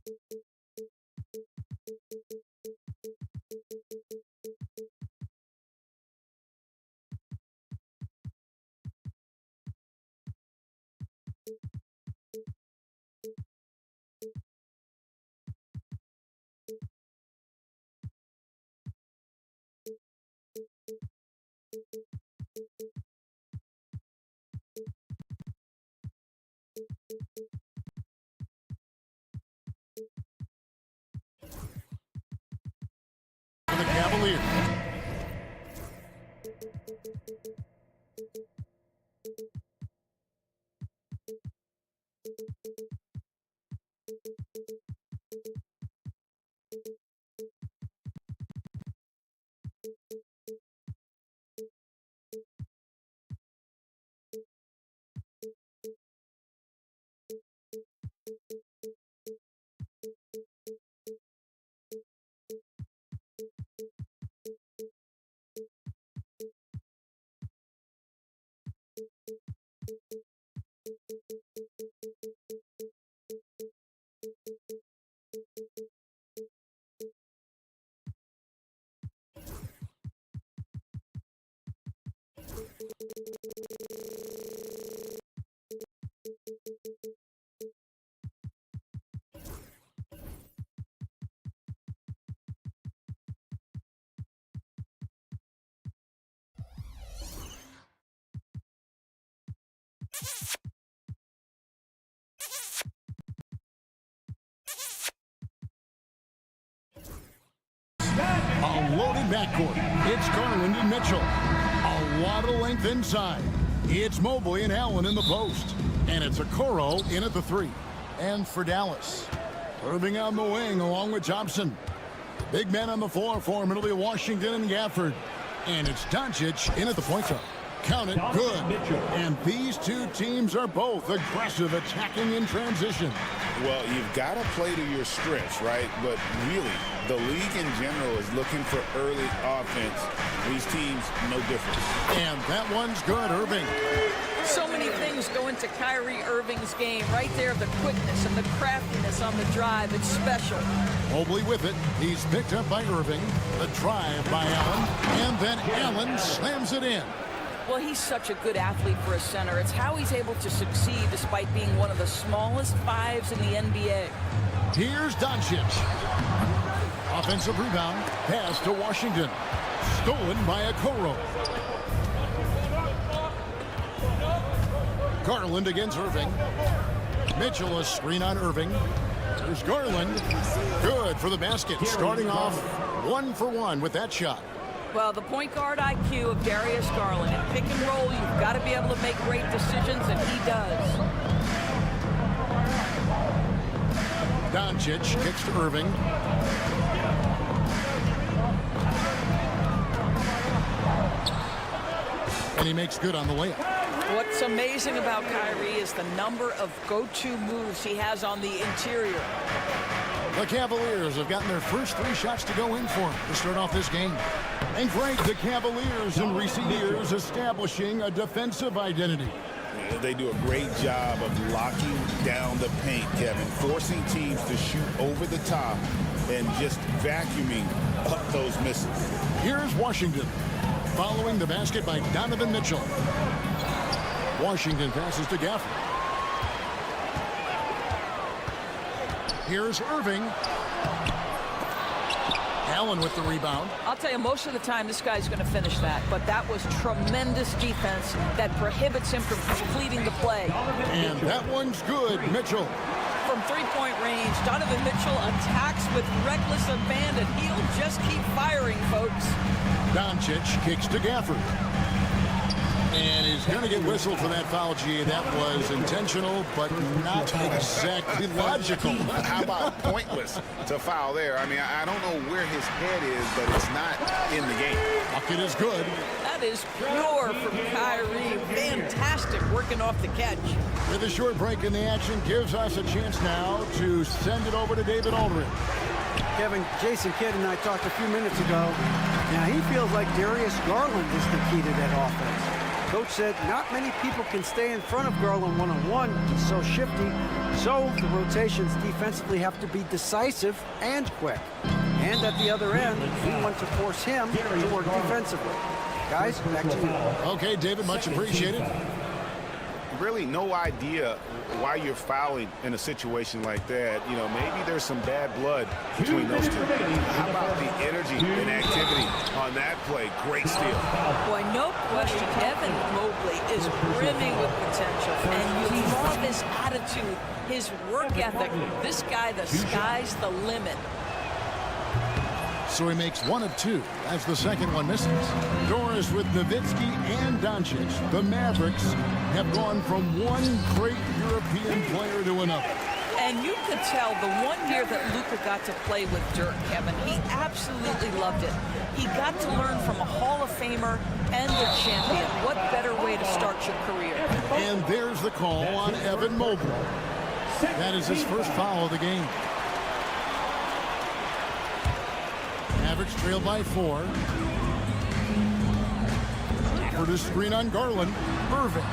For the Cavaliers. A loaded backcourt. It's Garland and Mitchell. A lot of length inside. It's Mobley and Allen in the post. And it's Okoro in at the 3. And for Dallas, Irving on the wing along with Thompson. Big men on the floor for him. It'll be Washington and Gafford. And it's Doncic in at the point guard. Count it, good. And these two teams are both aggressive, attacking in transition. Well, you've got to play to your strengths, right? But really, the league in general is looking for early offense. These teams, no difference. And that one's good, Irving. So many things go into Kyrie Irving's game. Right there, the quickness and the craftiness on the drive. It's special. Mobley with it. He's picked up by Irving. The drive by Allen. And then Allen slams it in. Well, he's such a good athlete for a center. It's how he's able to succeed despite being one of the smallest 5s in the NBA. Here's Doncic. Offensive rebound. Pass to Washington. Stolen by Okoro. Garland against Irving. Mitchell a screen on Irving. There's Garland. Good for the basket. Starting off 1 for 1 with that shot. Well, the point guard IQ of Darius Garland. In pick and roll, you've got to be able to make great decisions, and he does. Doncic kicks to Irving. And he makes good on the layup. What's amazing about Kyrie is the number of go-to moves he has on the interior. The Cavaliers have gotten their first 3 shots to go in for him to start off this game. And great, the Cavaliers in recent years establishing a defensive identity. They do a great job of locking down the paint, Kevin, forcing teams to shoot over the top and just vacuuming up those misses. Here's Washington, following the basket by Donovan Mitchell. Washington passes to Gafford. Here's Irving. Allen with the rebound. I'll tell you, most of the time, this guy's going to finish that. But that was tremendous defense that prohibits him from completing the play. And that one's good, Mitchell. From three-point range, Donovan Mitchell attacks with reckless abandon. He'll just keep firing, folks. Doncic kicks to Gafford. And he's going to get whistled for that foul, G. That was intentional, but not exactly logical. How about pointless to foul there? I mean, I don't know where his head is, but it's not in the game. Bucket is good. That is pure from Kyrie. Fantastic working off the catch. With a short break in the action, gives us a chance now to send it over to David Aldridge. Kevin, Jason Kidd and I talked a few minutes ago. Now, he feels like Darius Garland is the key to that offense. Coach said not many people can stay in front of Garland one-on-one. He's so shifty. So the rotations defensively have to be decisive and quick. And at the other end, we want to force him to work defensively. Guys, back to you. Okay, David, much appreciated. Really no idea why you're fouling in a situation like that. You know, maybe there's some bad blood between those two. How about the energy and activity on that play? Great steal. Boy, no question, Evan Mobley is brimming with potential, and you love his attitude, his work ethic. This guy, the sky's the limit. So he makes 1 of 2 as the second one misses. Doris with Nowitzki and Doncic. The Mavericks have gone from one great European player to another. And you could tell the one year that Luka got to play with Dirk, Kevin, he absolutely loved it. He got to learn from a Hall of Famer and a champion. What better way to start your career? And there's the call on Evan Mobley. That is his first foul of the game. Mavericks trail by 4. For the screen on Garland. Irving.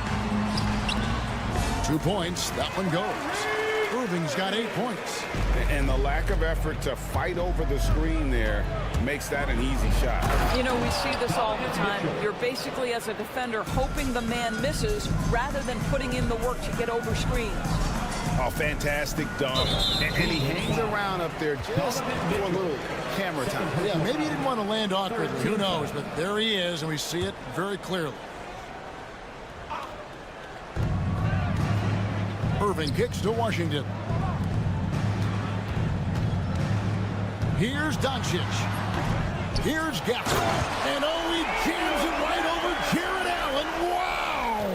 2 points. That one goes. Irving's got 8 points. And the lack of effort to fight over the screen there makes that an easy shot. You know, we see this all the time. You're basically, as a defender, hoping the man misses rather than putting in the work to get over screens. A fantastic dunk. And he hangs around up there just for a little camera time. Yeah, maybe he didn't want to land awkwardly. Who knows? But there he is, and we see it very clearly. Irving kicks to Washington. Here's Doncic. Here's Gasol. And oh, he jams it right over Jared Allen. Wow!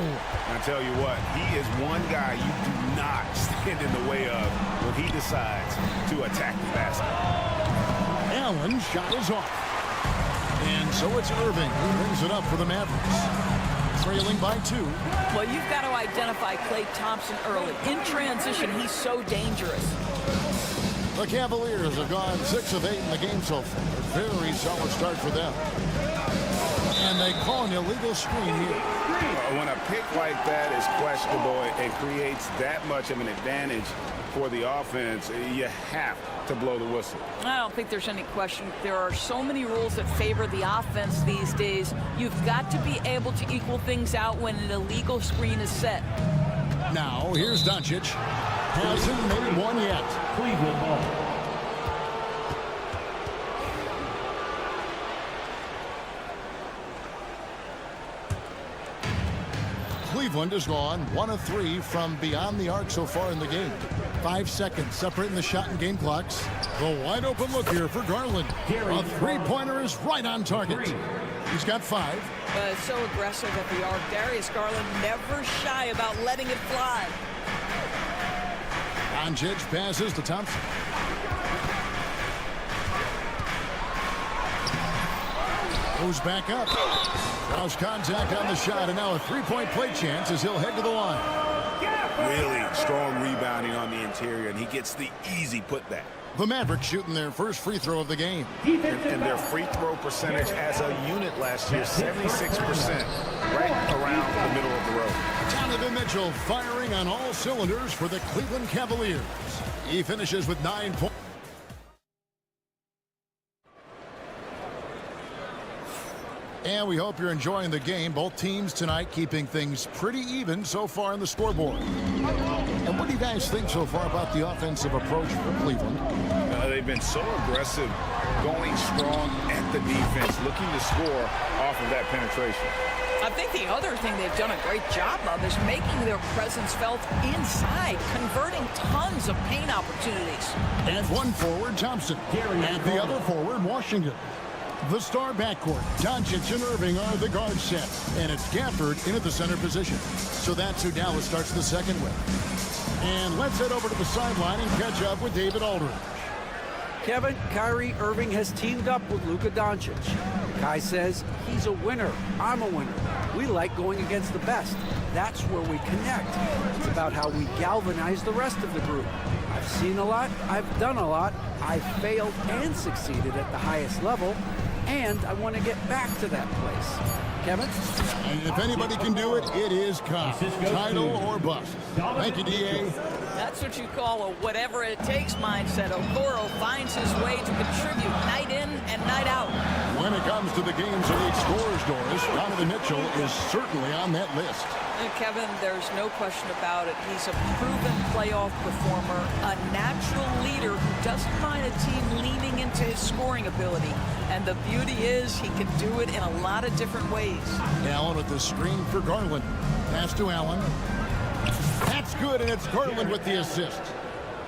I tell you what, he is one guy you do not stand in the way of when he decides to attack the basket. Allen's shot is off. And so it's Irving who brings it up for the Mavericks. Trailing by 2. Well, you've got to identify Klay Thompson early. In transition, he's so dangerous. The Cavaliers have gone 6 of 8 in the game so far. A very solid start for them. And they call an illegal screen here. When a pick like that is questionable and creates that much of an advantage for the offense, you have to blow the whistle. I don't think there's any question. There are so many rules that favor the offense these days. You've got to be able to equal things out when an illegal screen is set. Now, here's Doncic. Hasn't made one yet. Cleveland ball. Cleveland has gone 1 of 3 from beyond the arc so far in the game. 5 seconds separating the shot and game clocks. The wide open look here for Garland. A three-pointer is right on target. He's got 5. So aggressive at the arc. Darius Garland never shy about letting it fly. Doncic passes to Thompson. Goes back up. Draws contact on the shot, and now a three-point play chance as he'll head to the line. Really strong rebounding on the interior, and he gets the easy putback. The Mavericks shooting their first free throw of the game. And their free throw percentage as a unit last year, 76%, right around the middle of the road. Donovan Mitchell firing on all cylinders for the Cleveland Cavaliers. He finishes with 9 points. And we hope you're enjoying the game. Both teams tonight keeping things pretty even so far on the scoreboard. And what do you guys think so far about the offensive approach for Cleveland? They've been so aggressive, going strong at the defense, looking to score off of that penetration. I think the other thing they've done a great job of is making their presence felt inside, converting tons of paint opportunities. And one forward, Thompson. And the other forward, Washington. The star backcourt, Doncic and Irving are the guard set. And it's Gafford in at the center position. So that's who Dallas starts the second with. And let's head over to the sideline and catch up with David Aldridge. Kevin, Kyrie Irving has teamed up with Luka Doncic. Kai says, he's a winner. I'm a winner. We like going against the best. That's where we connect. It's about how we galvanize the rest of the group. I've seen a lot. I've done a lot. I've failed and succeeded at the highest level. and I want to get back to that place. Kevin? And if anybody can do it, it is Cobb. Title or bust. Thank you, D.A. That's what you call a whatever-it-takes mindset. Okoro finds his way to contribute night in and night out. When it comes to the games that need scores, Doris, Donovan Mitchell is certainly on that list. And Kevin, there's no question about it. He's a proven playoff performer, a natural leader who doesn't mind a team leaning into his scoring ability. And the beauty is he can do it in a lot of different ways. Allen with the screen for Garland. Pass to Allen. That's good, and it's Garland with the assist.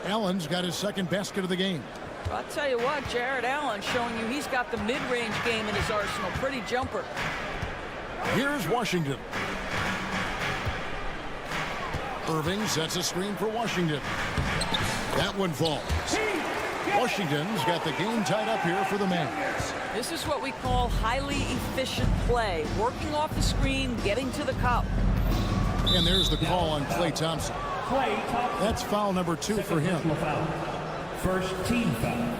Allen's got his second basket of the game. I'll tell you what, Jared Allen showing you he's got the mid-range game in his arsenal. Pretty jumper. Here's Washington. Irving sets a screen for Washington. That one falls. Washington's got the game tied up here for the Mavs. This is what we call highly efficient play. Working off the screen, getting to the cup. And there's the call on Klay Thompson. That's foul number 2 for him. First team foul.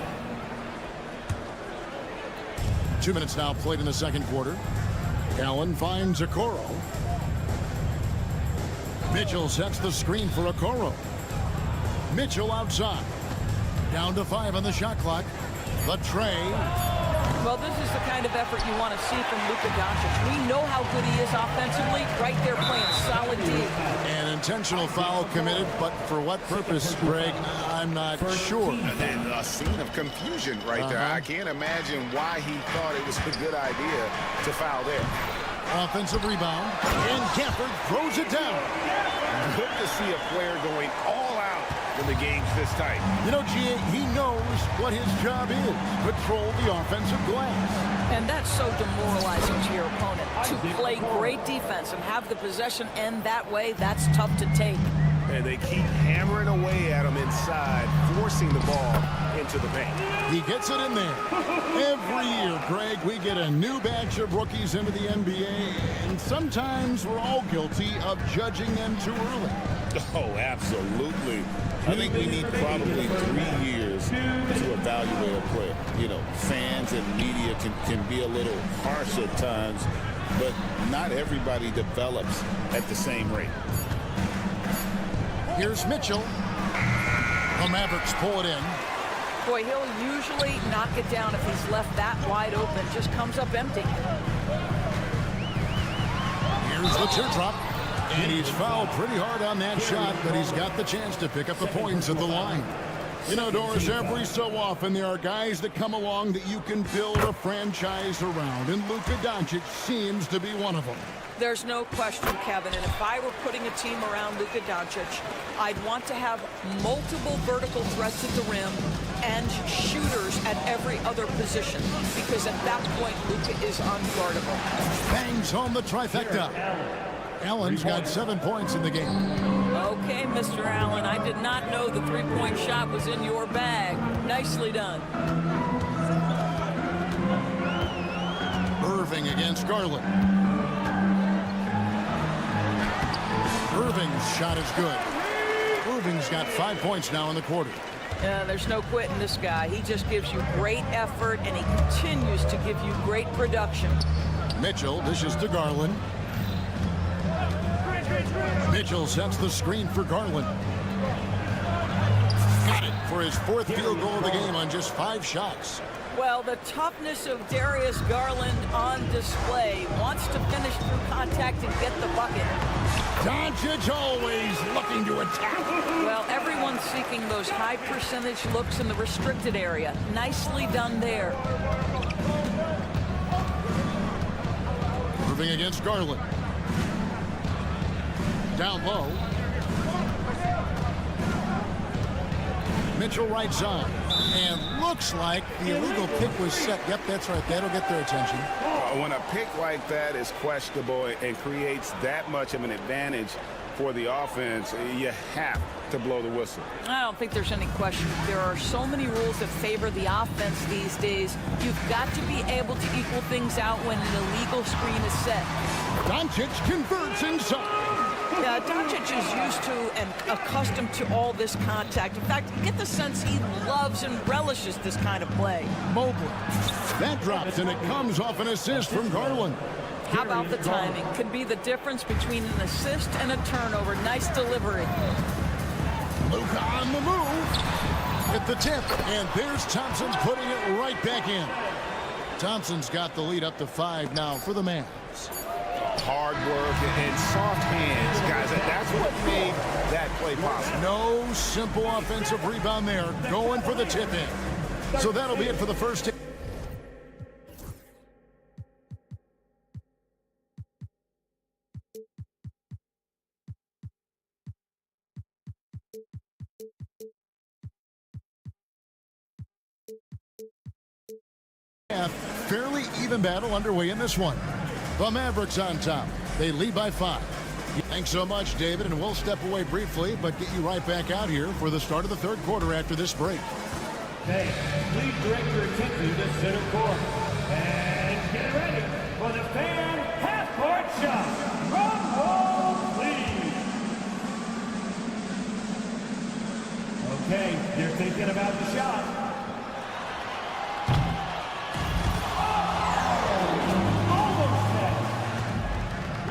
2 minutes now played in the second quarter. Allen finds Okoro. Mitchell sets the screen for Okoro. Mitchell outside. Down to 5 on the shot clock. The tray. Well, this is the kind of effort you want to see from Luka Doncic. We know how good he is offensively. Right there playing solid D. An intentional foul committed, but for what purpose, Greg, I'm not sure. And a scene of confusion right there. I can't imagine why he thought it was a good idea to foul there. Offensive rebound, and Gafford throws it down. Good to see a player going all out when the game's this tight. You know, G.A., he knows what his job is. Control the offensive glass. And that's so demoralizing to your opponent. To play great defense and have the possession end that way, that's tough to take. And they keep hammering away at him inside, forcing the ball into the paint. He gets it in there. Every year, Greg, we get a new batch of rookies into the NBA, and sometimes we're all guilty of judging them too early. Oh, absolutely. I think we need probably 3 years to evaluate a player. You know, fans and media can be a little harsh at times, but not everybody develops at the same rate. Here's Mitchell. The Mavericks pull it in. Boy, he'll usually knock it down if he's left that wide open. Just comes up empty. Here's the teardrop. And he's fouled pretty hard on that shot, but he's got the chance to pick up the points at the line. You know, Doris, every so often there are guys that come along that you can build a franchise around, and Luka Doncic seems to be one of them. There's no question, Kevin, and if I were putting a team around Luka Doncic, I'd want to have multiple vertical threats at the rim and shooters at every other position, because at that point, Luka is unguardable. Bangs home the trifecta. Allen's got 7 points in the game. Okay, Mr. Allen, I did not know the three-point shot was in your bag. Nicely done. Irving against Garland. Irving's shot is good. Irving's got 5 points now in the quarter. There's no quitting this guy. He just gives you great effort, and he continues to give you great production. Mitchell dishes to Garland. Mitchell sets the screen for Garland. Got it for his 4th field goal of the game on just 5 shots. Well, the toughness of Darius Garland on display. Wants to finish through contact and get the bucket. Doncic always looking to attack. Well, everyone's seeking those high percentage looks in the restricted area. Nicely done there. Irving against Garland. Down low. Mitchell right side. And looks like the illegal pick was set. Yep, that's right. That'll get their attention. When a pick like that is questionable and creates that much of an advantage for the offense, you have to blow the whistle. I don't think there's any question. There are so many rules that favor the offense these days. You've got to be able to equal things out when an illegal screen is set. Doncic converts inside. Yeah, Doncic is used to and accustomed to all this contact. In fact, you get the sense he loves and relishes this kind of play. Mobley. That drops, and it comes off an assist from Garland. How about the timing? Could be the difference between an assist and a turnover. Nice delivery. Luka on the move. At the tip, and there's Thompson putting it right back in. Thompson's got the lead up to 5 now for the Mavs. Hard work and soft hands, guys. That's what made that play possible. No simple offensive rebound there. Going for the tip in. So that'll be it for the first. Fairly even battle underway in this one. The Mavericks on top. They lead by 5. Thanks so much, David, and we'll step away briefly, but get you right back out here for the start of the third quarter after this break. Okay, please direct your attention to center court. And get ready for the fan half-court shot. Drum roll, please. Okay, they're thinking about the shot.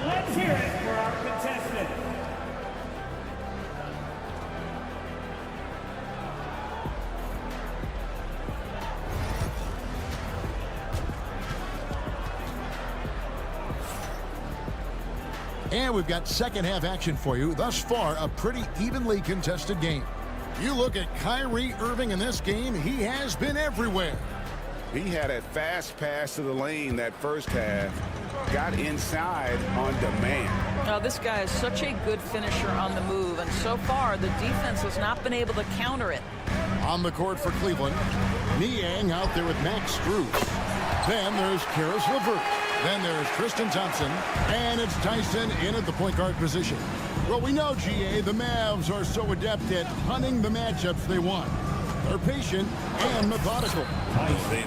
Let's hear it for our contestant. And we've got second half action for you. Thus far, a pretty evenly contested game. You look at Kyrie Irving in this game, he has been everywhere. He had a fast pass to the lane that first half. Got inside on demand. Now, this guy is such a good finisher on the move, and so far the defense has not been able to counter it. On the court for Cleveland, Niang out there with Max Strus. Then there's Karis LeVert. Then there's Tristan Thompson. And it's Tyson in at the point guard position. Well, we know, GA, the Mavs are so adept at hunting the matchups they want. They're patient and methodical.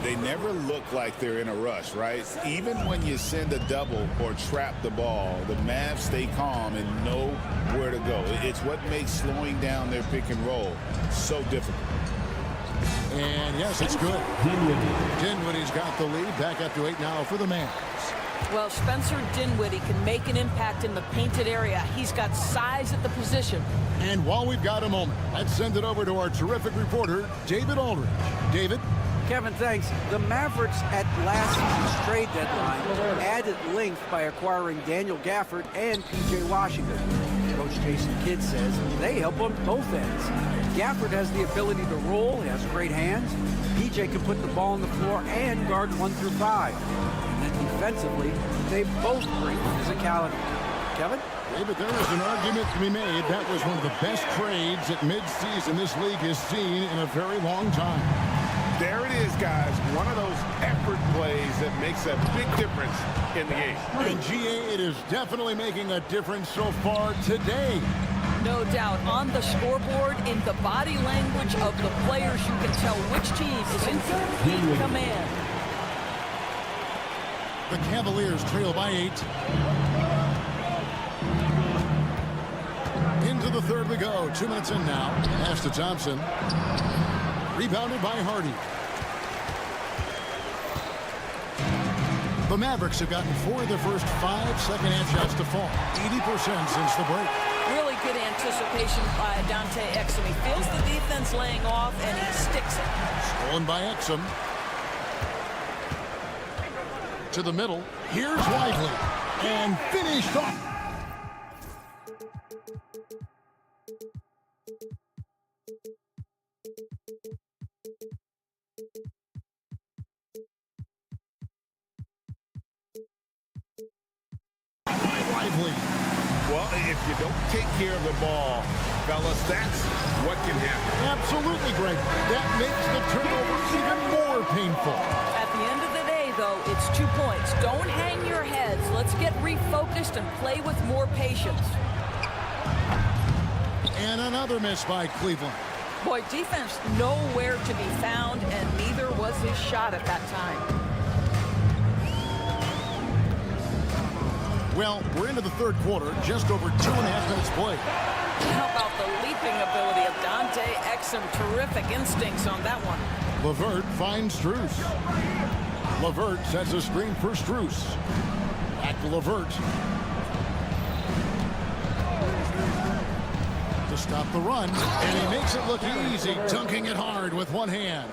They never look like they're in a rush, right? Even when you send a double or trap the ball, the Mavs stay calm and know where to go. It's what makes slowing down their pick and roll so difficult. And yes, it's good. Dinwiddie's got the lead. Back up to 8 now for the Mavs. Well, Spencer Dinwiddie can make an impact in the painted area. He's got size at the position. And while we've got a moment, let's send it over to our terrific reporter, David Aldridge. David? Kevin, thanks. The Mavericks at last season's trade deadline added length by acquiring Daniel Gafford and P.J. Washington. Coach Jason Kidd says they help on both ends. Gafford has the ability to roll, he has great hands. P.J. can put the ball on the floor and guard 1 through 5. And then defensively, they both bring physicality. Kevin? David, there is an argument to be made. That was one of the best trades at midseason this league has seen in a very long time. There it is, guys. One of those effort plays that makes a big difference in the game. And GA, it is definitely making a difference so far today. No doubt. On the scoreboard, in the body language of the players, you can tell which team is in complete command. The Cavaliers trail by 8. Into the third we go. 2 minutes in now. Pass to Thompson. Rebounded by Hardy. The Mavericks have gotten 4 of their first 5 second-half shots to fall. 80% since the break. Really good anticipation by Dante Exum. He feels the defense laying off, and he sticks it. Stolen by Exum. To the middle. Here's Lively. And finished off. Lively. Well, if you don't take care of the ball, fellas, that's what can happen. Absolutely, Greg. That makes the turnover even more painful. At the end of the day, though, it's 2 points. Don't hang your heads. Let's get refocused and play with more patience. And another miss by Cleveland. Boy, defense nowhere to be found, and neither was his shot at that time. Well, we're into the third quarter, just over 2.5 minutes played. How about the leaping ability of Dante Exum? Terrific instincts on that one. LeVert finds Strus. LeVert sets a screen for Strus. Back to LeVert. To stop the run, and he makes it look easy, dunking it hard with one hand.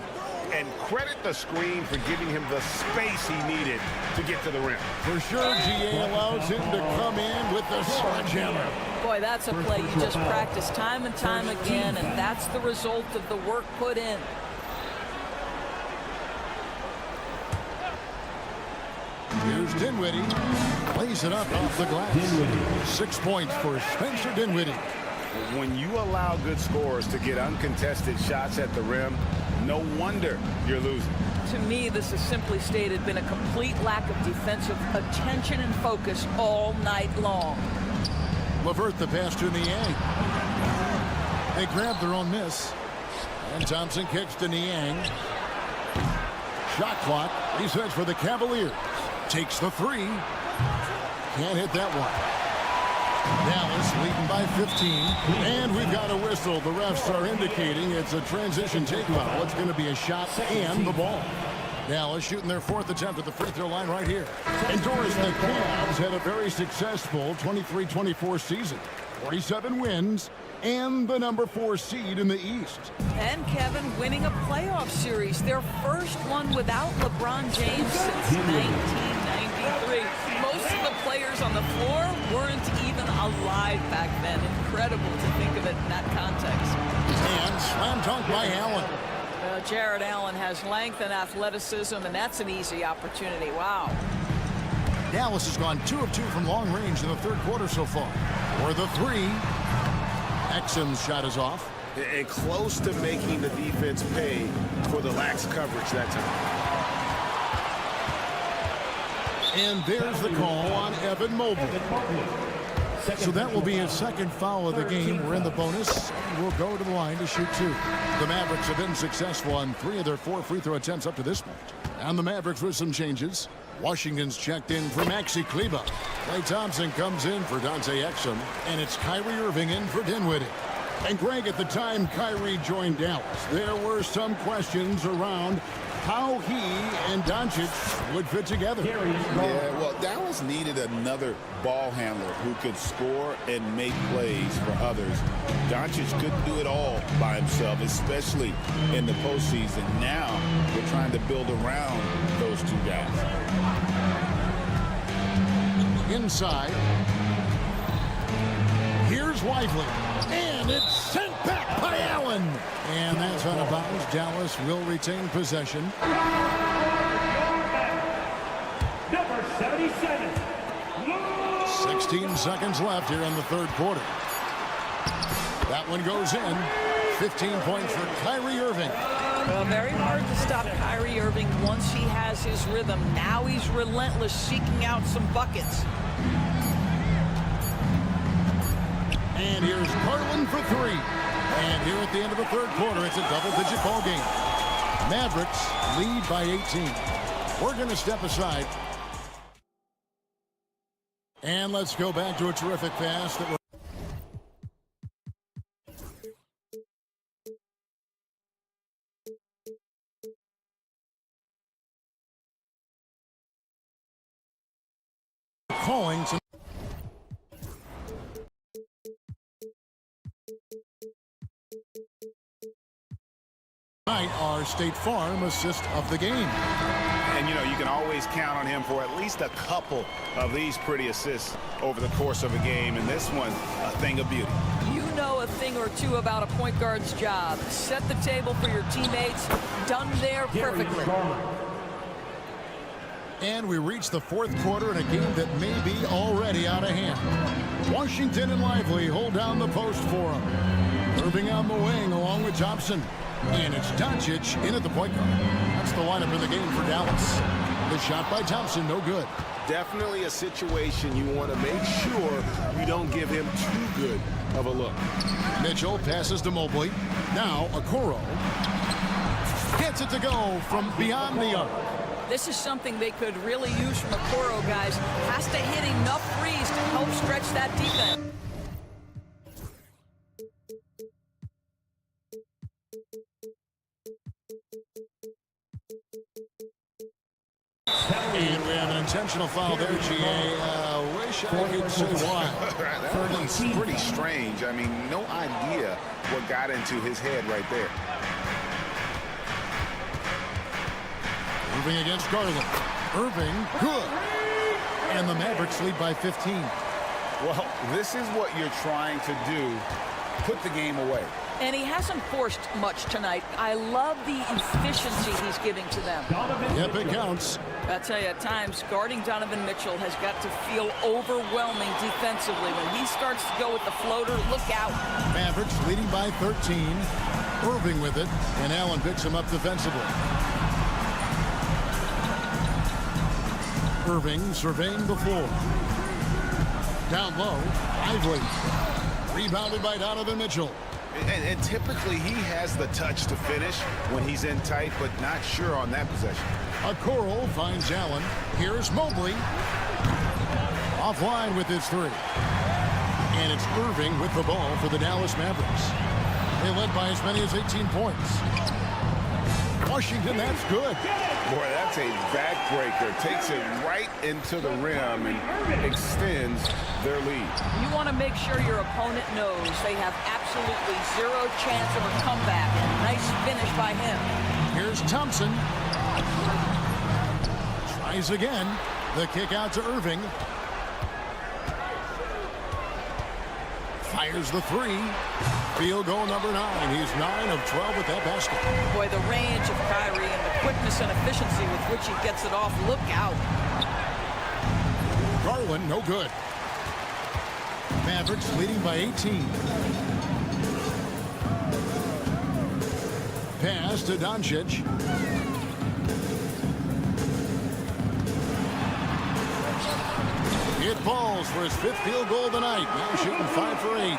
And credit the screen for giving him the space he needed to get to the rim. For sure, GA allows him to come in with the sledgehammer. Boy, that's a play you just practice time and time again, and that's the result of the work put in. Here's Dinwiddie. Plays it up off the glass. 6 points for Spencer Dinwiddie. When you allow good scorers to get uncontested shots at the rim, no wonder you're losing. To me, this is simply stated been a complete lack of defensive attention and focus all night long. LeVert the pass to Niang. They grab their own miss. And Thompson kicks to Niang. Shot clock. He sets for the Cavaliers. Takes the three. Can't hit that one. Dallas leading by 15. And we've got a whistle. The refs are indicating it's a transition take foul. It's going to be a shot and the ball. Dallas shooting their fourth attempt at the free throw line right here. And Doris, the Cavs had a very successful 23-24 season. 47 wins and the number 4 seed in the East. And Kevin winning a playoff series, their first one without LeBron James since 1993. Most of the players on the floor weren't even alive back then. Incredible to think of it in that context. And slam dunk by Allen. Jared Allen has length and athleticism, and that's an easy opportunity. Wow. Dallas has gone 2 of 2 from long range in the third quarter so far. For the three, Exum's shot is off. And close to making the defense pay for the lax coverage that time. And there's the call on Evan Mobley. So that will be his second foul of the game. We're in the bonus. We'll go to the line to shoot 2. The Mavericks have been successful on 3 of their 4 free throw attempts up to this point. And the Mavericks with some changes. Washington's checked in for Maxi Kleber. Klay Thompson comes in for Dante Exum. And it's Kyrie Irving in for Dinwiddie. And Greg, at the time Kyrie joined Dallas, there were some questions around how he and Doncic would fit together. Yeah, well, Dallas needed another ball handler who could score and make plays for others. Doncic couldn't do it all by himself, especially in the postseason. Now we're trying to build around those two guys. Inside. Here's Lively. And it's sent back by Allen. And that's out of bounds. Dallas will retain possession. Number 77. 16 seconds left here in the third quarter. That one goes in. 15 points for Kyrie Irving. Well, very hard to stop Kyrie Irving once he has his rhythm. Now he's relentless, seeking out some buckets. And here's Garland for 3. And here at the end of the third quarter, it's a double-digit ball game. Mavericks lead by 18. We're going to step aside. And let's go back to a terrific pass that we're calling some our State Farm assist of the game. And, you know, you can always count on him for at least a couple of these pretty assists over the course of a game. And this one, a thing of beauty. You know a thing or two about a point guard's job. Set the table for your teammates. Done there perfectly. And we reach the fourth quarter in a game that may be already out of hand. Washington and Lively hold down the post for him. Irving on the wing along with Thompson. And it's Doncic in at the point guard. That's the lineup in the game for Dallas. The shot by Thompson, no good. Definitely a situation you want to make sure you don't give him too good of a look. Mitchell passes to Mobley. Now Okoro gets it to go from beyond the arc. This is something they could really use from the Coro guys. Has to hit enough threes to help stretch that defense. And we have an intentional foul there, GA. Wish I could say why. That was pretty strange. I mean, no idea what got into his head right there. Moving against Garland. Irving, good. And the Mavericks lead by 15. Well, this is what you're trying to do. Put the game away. And he hasn't forced much tonight. I love the efficiency he's giving to them. Yep, it counts. I tell you, at times, guarding Donovan Mitchell has got to feel overwhelming defensively. When he starts to go with the floater, look out. Mavericks leading by 13. Irving with it, and Allen picks him up defensively. Irving surveying the floor. Down low, Lively. Rebounded by Donovan Mitchell. And typically he has the touch to finish when he's in tight, but not sure on that possession. Okoro finds Allen. Here's Mobley. Offline with his three. And it's Irving with the ball for the Dallas Mavericks. They led by as many as 18 points. Washington, that's good. Boy, that's a backbreaker. Takes it right into the rim and extends their lead. You want to make sure your opponent knows they have absolutely zero chance of a comeback. And nice finish by him. Here's Thompson. Tries again. The kick out to Irving. Fires the three. Field goal number 9. He's 9 of 12 with that basket. Boy, the range of Kyrie and the quickness and efficiency with which he gets it off. Look out. Garland, no good. Mavericks leading by 18. Pass to Doncic. It falls for his 5th field goal of the night. Now shooting 5 for 8.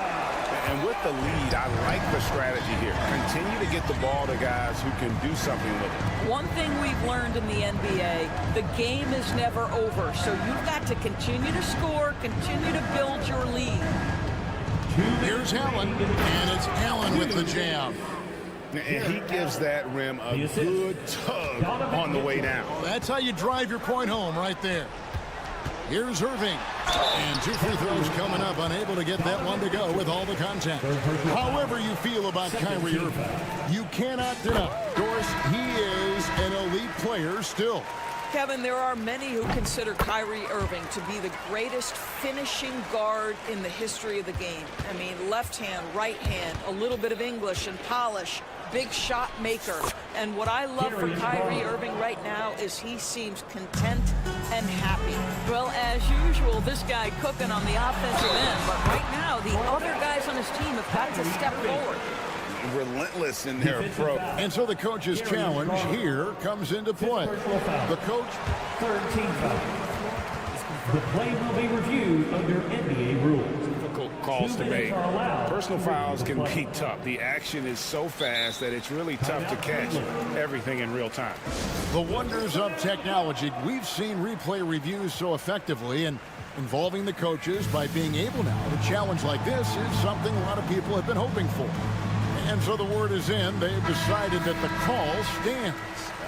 And with the lead, I like the strategy here. Continue to get the ball to guys who can do something with it. One thing we've learned in the NBA, the game is never over. So you've got to continue to score, continue to build your lead. Here's Allen, and it's Allen with the jam. And he gives that rim a good tug on the way down. That's how you drive your point home right there. Here's Irving. And 2 free throws coming up, unable to get that one to go with all the contact. However you feel about Kyrie Irving, you cannot deny, Doris, he is an elite player still. Kevin, there are many who consider Kyrie Irving to be the greatest finishing guard in the history of the game. I mean, left hand, right hand, a little bit of English and polish, big shot maker. And what I love for Kyrie Irving right now is he seems content and happy. Well, as usual, this guy cooking on the offensive end. But right now, the other guys on his team have got to step forward. Relentless in their approach. And so the coach's challenge here comes into play. The coach. Third team foul. The play will be reviewed under NBA rules. Difficult calls to make. Personal fouls can be tough. The action is so fast that it's really tough to catch everything in real time. The wonders of technology. We've seen replay reviews so effectively, and involving the coaches by being able now to challenge like this is something a lot of people have been hoping for. And so the word is in. They've decided that the call stands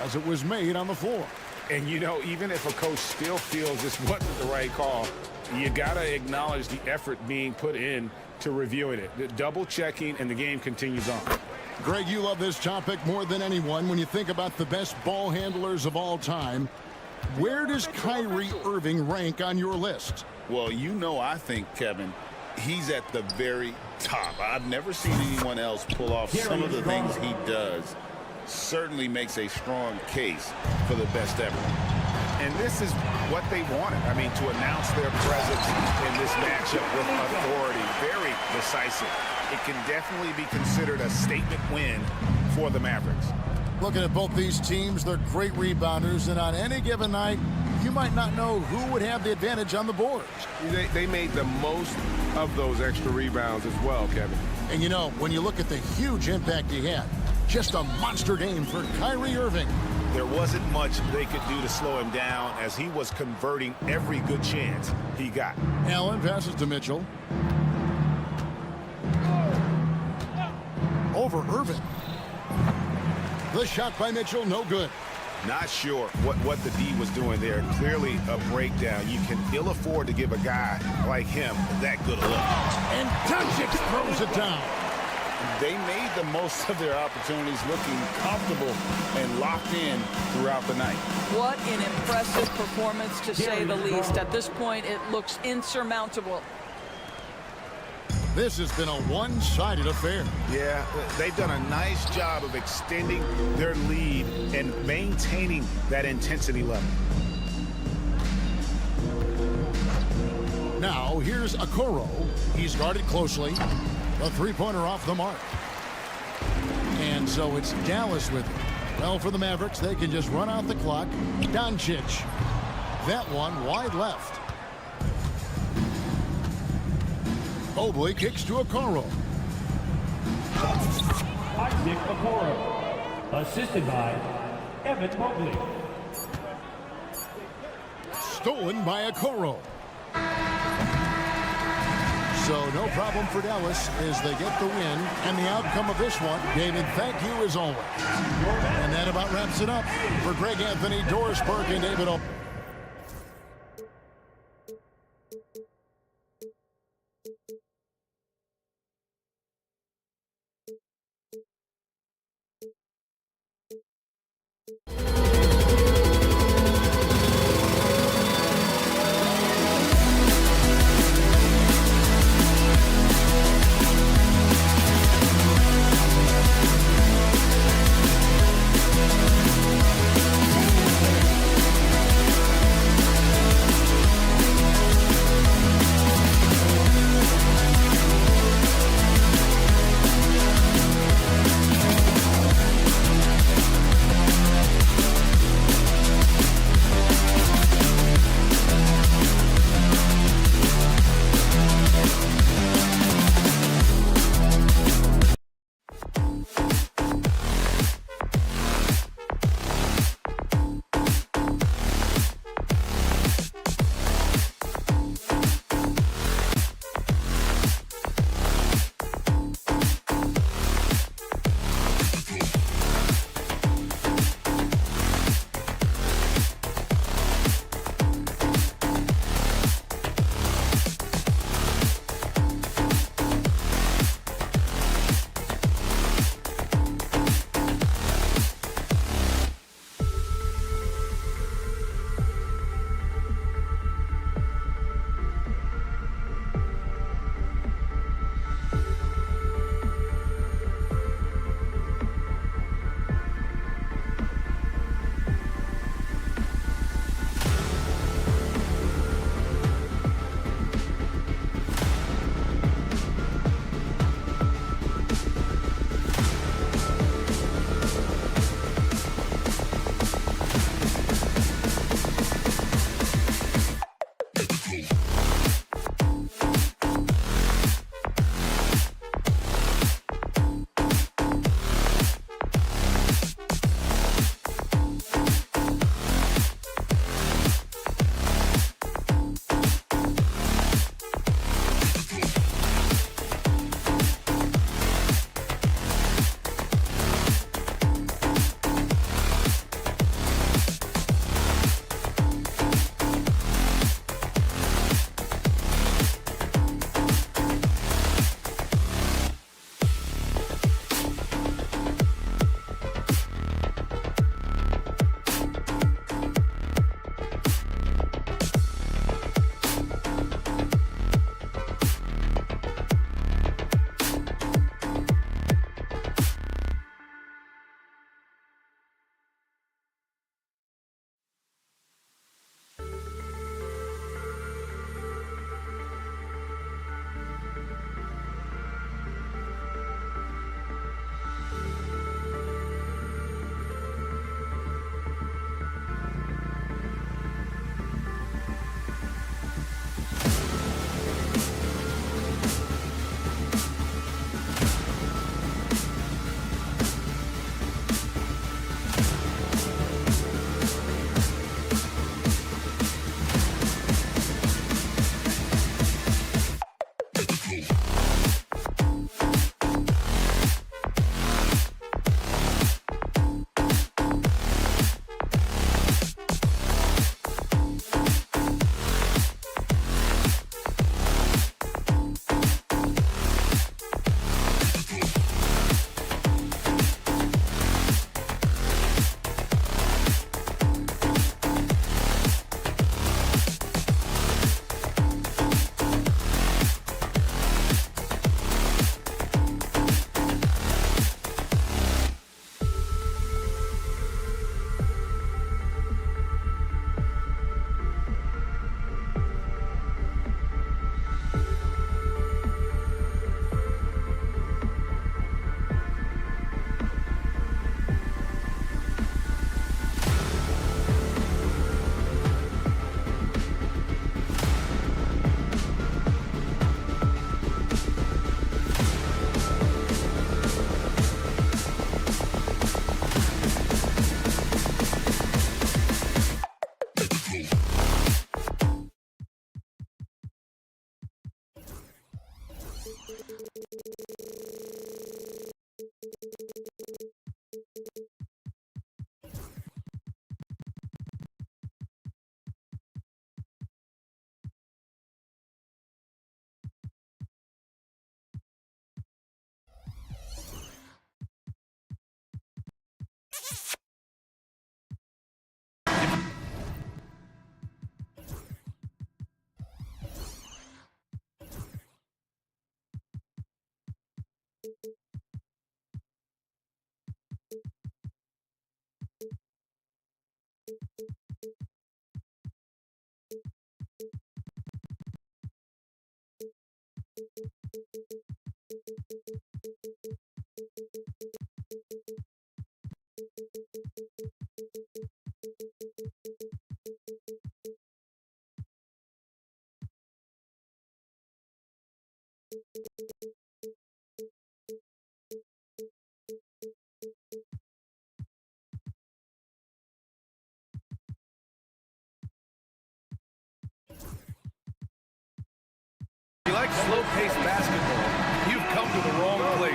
as it was made on the floor. And, you know, even if a coach still feels this wasn't the right call, you got to acknowledge the effort being put in to reviewing it. The double checking, and the game continues on. Greg, you love this topic more than anyone. When you think about the best ball handlers of all time, where does Kyrie Irving rank on your list? Well, you know, I think, Kevin, he's at the very top. I've never seen anyone else pull off some of the things he does. Certainly makes a strong case for the best ever. And this is what they wanted. I mean, to announce their presence in this matchup with authority, very decisive. It can definitely be considered a statement win for the Mavericks. Looking at both these teams, they're great rebounders, and on any given night, you might not know who would have the advantage on the boards. They made the most of those extra rebounds as well, Kevin. And you know, when you look at the huge impact he had, just a monster game for Kyrie Irving. there wasn't much they could do to slow him down as he was converting every good chance he got. Allen passes to Mitchell. Over Irvin. The shot by Mitchell, no good. Not sure what the D was doing there. Clearly a breakdown. You can ill afford to give a guy like him that good a look. And Doncic throws it down. They made the most of their opportunities, looking comfortable and locked in throughout the night. What an impressive performance, to say the least. At this point, it looks insurmountable. This has been a one-sided affair. Yeah, they've done a nice job of extending their lead and maintaining that intensity level. Now, here's Okoro. He's guarded closely. A three-pointer off the mark. And so it's Dallas with it. Well, for the Mavericks, they can just run out the clock. Doncic. That one wide left. Mobley kicks to Okoro. Isaac Okoro, assisted by Evan Mobley. Stolen by Okoro. So no problem for Dallas as they get the win. And the outcome of this one, David, thank you as always. And that about wraps it up. For Greg Anthony, Doris Burke, and David O. If you like slow-paced basketball, you've come to the wrong place.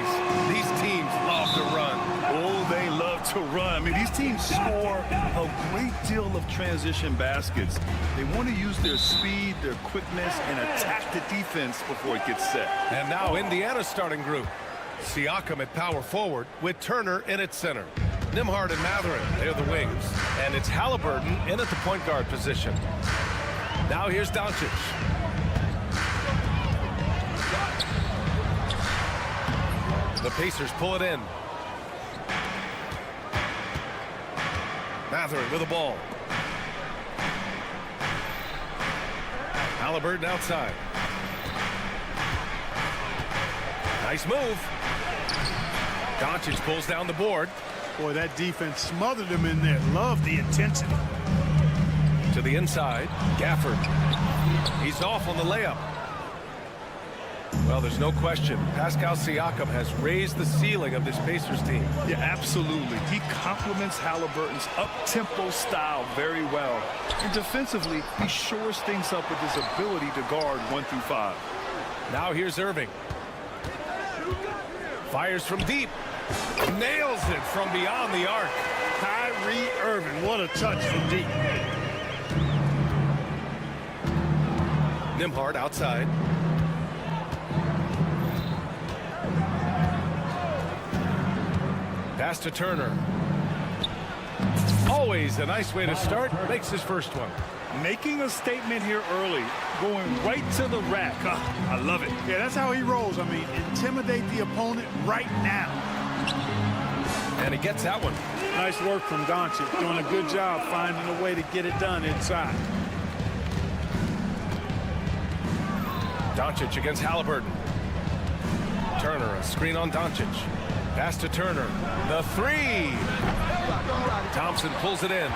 These teams love to run. Oh, they love to run. I mean, these teams score a great deal of transition baskets. They want to use their speed, their quickness, and attack the defense before it gets set. And now Indiana's starting group. Siakam at power forward with Turner in at center. Nembhard and Mathurin, they're the wings. And it's Halliburton in at the point guard position. Now here's Doncic. The Pacers pull it in. Mathurin with the ball. Halliburton outside. Nice move. Doncic pulls down the board. Boy, that defense smothered him in there. Love the intensity. To the inside, Gafford. He's off on the layup. Well, there's no question. Pascal Siakam has raised the ceiling of this Pacers team. Yeah, absolutely. He complements Halliburton's up-tempo style very well. And defensively, he shores things up with his ability to guard 1 through 5. Now here's Irving. Fires from deep. Nails it from beyond the arc. Kyrie Irving, what a touch from deep. Nembhard outside. Pass to Turner. Always a nice way to start. Makes his first one. Making a statement here early, going right to the rack. I love it. Yeah, that's how he rolls. I mean, intimidate the opponent right now. And he gets that one. Nice work from Doncic, doing a good job finding a way to get it done inside. Doncic against Halliburton. Turner, a screen on Doncic. Pass to Turner. The three. Thompson pulls it in.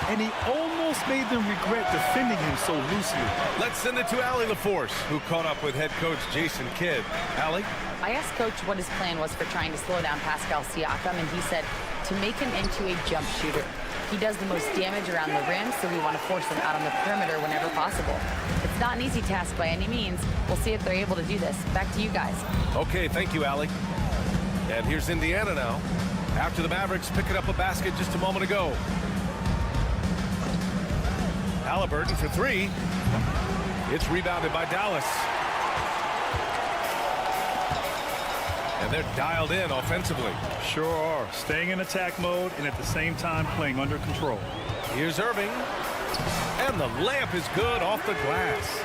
And he almost made them regret defending him so loosely. Let's send it to Allie LaForce, who caught up with head coach Jason Kidd. Allie? I asked Coach what his plan was for trying to slow down Pascal Siakam, and he said to make him into a jump shooter. He does the most damage around the rim, so we want to force him out on the perimeter whenever possible. It's not an easy task by any means. We'll see if they're able to do this. Back to you guys. Okay, thank you, Allie. And here's Indiana now, after the Mavericks picking up a basket just a moment ago. Halliburton for three. It's rebounded by Dallas. And they're dialed in offensively. Sure are. Staying in attack mode and at the same time playing under control. Here's Irving. And the layup is good off the glass.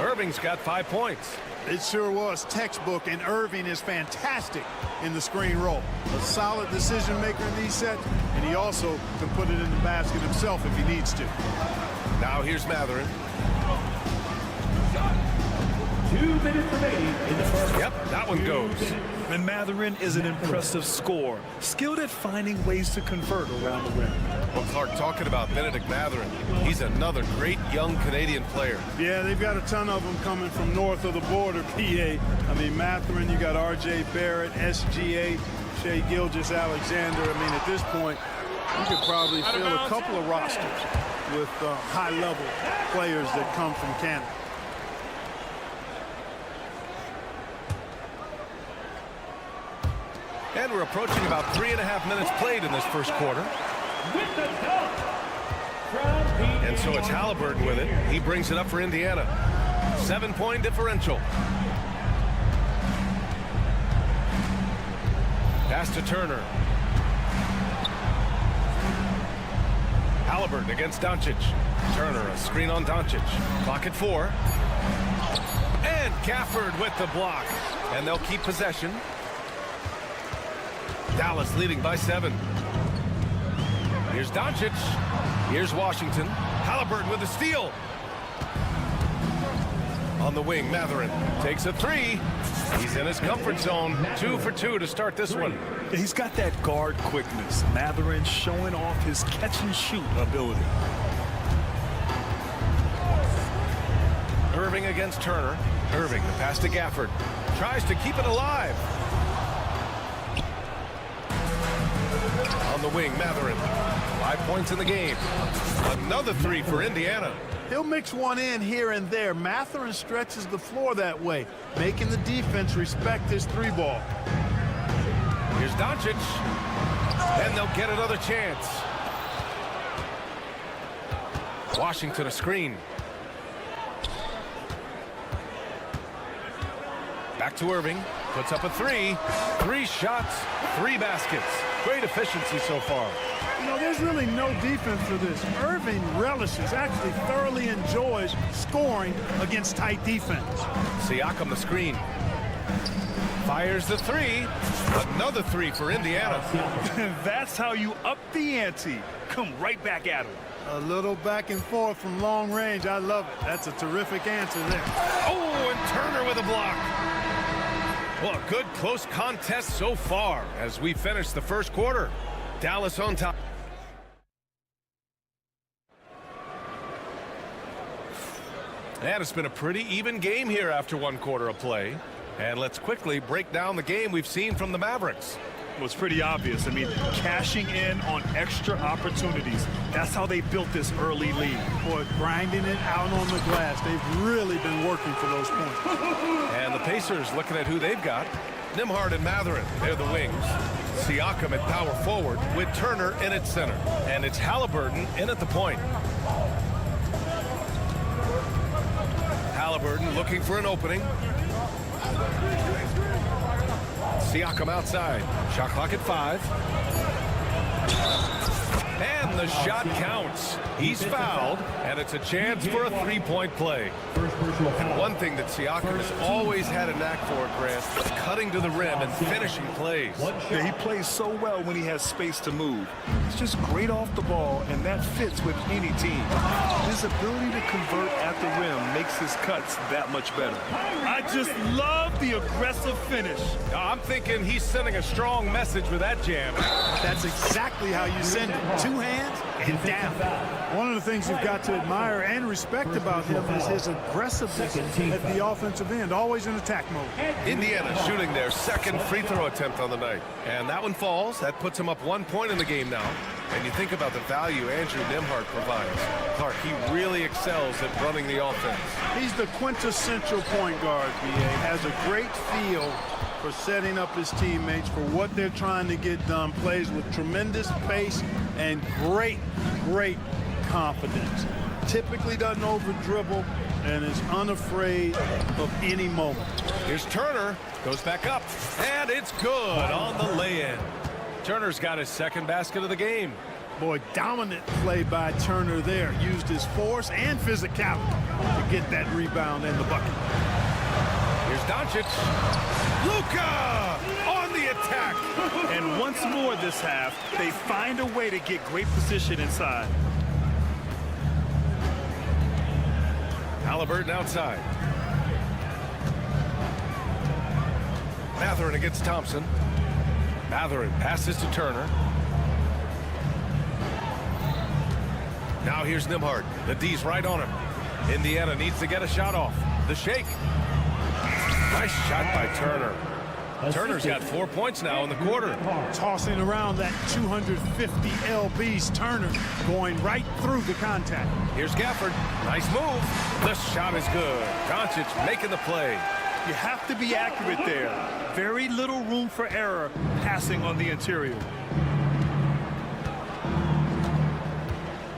Irving's got 5 points. It sure was textbook, and Irving is fantastic in the screen roll. A solid decision maker in these sets, and he also can put it in the basket himself if he needs to. Now here's Mathurin. 2 minutes remaining in the first. Yep, that one goes. And Mathurin is an impressive scorer, skilled at finding ways to convert around the rim. Well, Clark, talking about Benedict Mathurin, he's another great young Canadian player. Yeah, they've got a ton of them coming from north of the border, PA. I mean, Mathurin, you got R.J. Barrett, SGA, Shai Gilgeous-Alexander. I mean, at this point, you could probably fill a couple of rosters with high-level players that come from Canada. And we're approaching about 3.5 minutes played in this first quarter. And so it's Halliburton with it. He brings it up for Indiana. 7-point differential. Pass to Turner. Halliburton against Doncic. Turner, a screen on Doncic. Clock at 4. And Gafford with the block. And they'll keep possession. Dallas leading by 7. Here's Doncic. Here's Washington. Halliburton with the steal. On the wing, Matherin takes a 3. He's in his comfort zone. 2 for 2 to start this one. He's got that guard quickness. Matherin showing off his catch-and-shoot ability. Irving against Turner. Irving, the pass to Gafford. Tries to keep it alive. On the wing, Matherin. 5 points in the game. Another 3 for Indiana. He'll mix one in here and there. Matherin stretches the floor that way, making the defense respect his 3-ball. Here's Doncic. And they'll get another chance. Washington a screen. Back to Irving. Puts up a 3. 3 shots, 3 baskets. Great efficiency so far. You know, there's really no defense for this. Irving relishes, actually thoroughly enjoys scoring against tight defense. Siakam the screen. Fires the 3. Another 3 for Indiana. That's how you up the ante. Come right back at him. A little back and forth from long range. I love it. That's a terrific answer there. Oh, and Turner with a block. Well, a good close contest so far as we finish the first quarter. Dallas on top. And it's been a pretty even game here after 1 quarter of play. And let's quickly break down the game we've seen from the Mavericks. Well, it's pretty obvious. I mean, cashing in on extra opportunities. That's how they built this early lead. Boy, grinding it out on the glass. They've really been working for those points. And the Pacers looking at who they've got. Nembhard and Matherin, they're the wings. Siakam at power forward with Turner in at center. And it's Halliburton in at the point. Halliburton looking for an opening. Siakam outside. Shot clock at 5. And the shot counts. He's fouled, and it's a chance for a 3-point play. And one thing that Siakam has always had a knack for, Grant, is cutting to the rim and finishing plays. Yeah, he plays so well when he has space to move. It's just great off the ball, and that fits with any team. His ability to convert at the rim makes his cuts that much better. I just love the aggressive finish. I'm thinking he's sending a strong message with that jam. That's exactly how you send it. 2 hands and down. One of the things you've got to admire and respect about him is his aggressiveness at the offensive end, always in attack mode. Indiana shooting their 2nd free throw attempt on the night. And that one falls. That puts him up 1 point in the game now. And you think about the value Andrew Nembhard provides. Clark, he really excels at running the offense. He's the quintessential point guard, BA. Has a great feel for setting up his teammates for what they're trying to get done. Plays with tremendous pace and great confidence. Typically doesn't over-dribble and is unafraid of any moment. Here's Turner. Goes back up. And it's good on the lay-in. Turner's got his 2nd basket of the game. Boy, dominant play by Turner there. Used his force and physicality to get that rebound and the bucket. Here's Doncic. Luka on the attack. And once more this half, they find a way to get great position inside. Halliburton outside. Matherin against Thompson. Matherin passes to Turner. Now here's Nembhard. The D's right on him. Indiana needs to get a shot off. The shake. Nice shot by Turner. Turner's got 4 points now in the quarter. Tossing around that 250 lbs. Turner going right through the contact. Here's Gafford. Nice move. The shot is good. Doncic making the play. You have to be accurate there. Very little room for error passing on the interior.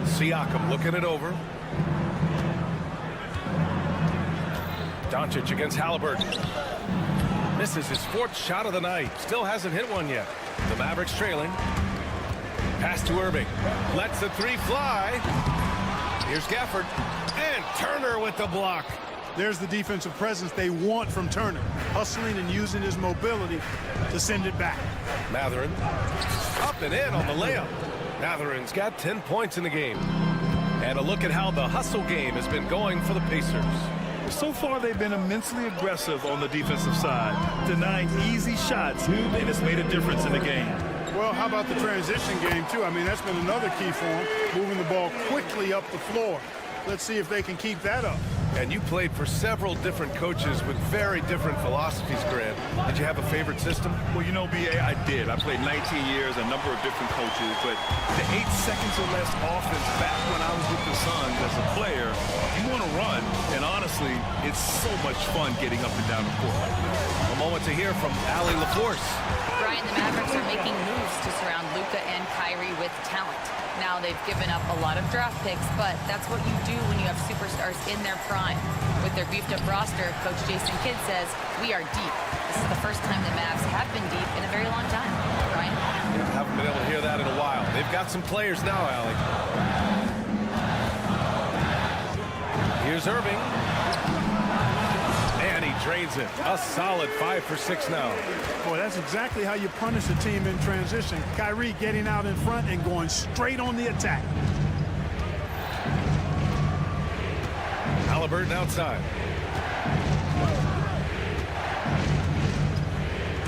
Siakam looking it over. Doncic against Halliburton. Misses his 4th shot of the night. Still hasn't hit one yet. The Mavericks trailing. Pass to Irving. Lets the 3 fly. Here's Gafford. And Turner with the block. There's the defensive presence they want from Turner, hustling and using his mobility to send it back. Mathurin up and in on the layup. Mathurin's got 10 points in the game. And a look at how the hustle game has been going for the Pacers. So far, they've been immensely aggressive on the defensive side, denying easy shots, and it's made a difference in the game. Well, how about the transition game, too? I mean, that's been another key for them, moving the ball quickly up the floor. Let's see if they can keep that up. And you played for several different coaches with very different philosophies, Grant. Did you have a favorite system? Well, you know, B.A., I did. I played 19 years, a number of different coaches, but the 8 seconds or less offense back when I was with the Suns as a player, you want to run, and honestly, it's so much fun getting up and down the court. A moment to hear from Allie LaForce. Brian, the Mavericks are making moves to surround Luka and Kyrie with talent. Now they've given up a lot of draft picks, but that's what you do when you have superstars in their prime. With their beefed-up roster, Coach Jason Kidd says, we are deep. This is the first time the Mavs have been deep in a very long time. Brian? Haven't been able to hear that in a while. They've got some players now, Allie. Here's Irving. And he drains it. A solid 5 for 6 now. Boy, that's exactly how you punish a team in transition. Kyrie getting out in front and going straight on the attack. Halliburton outside.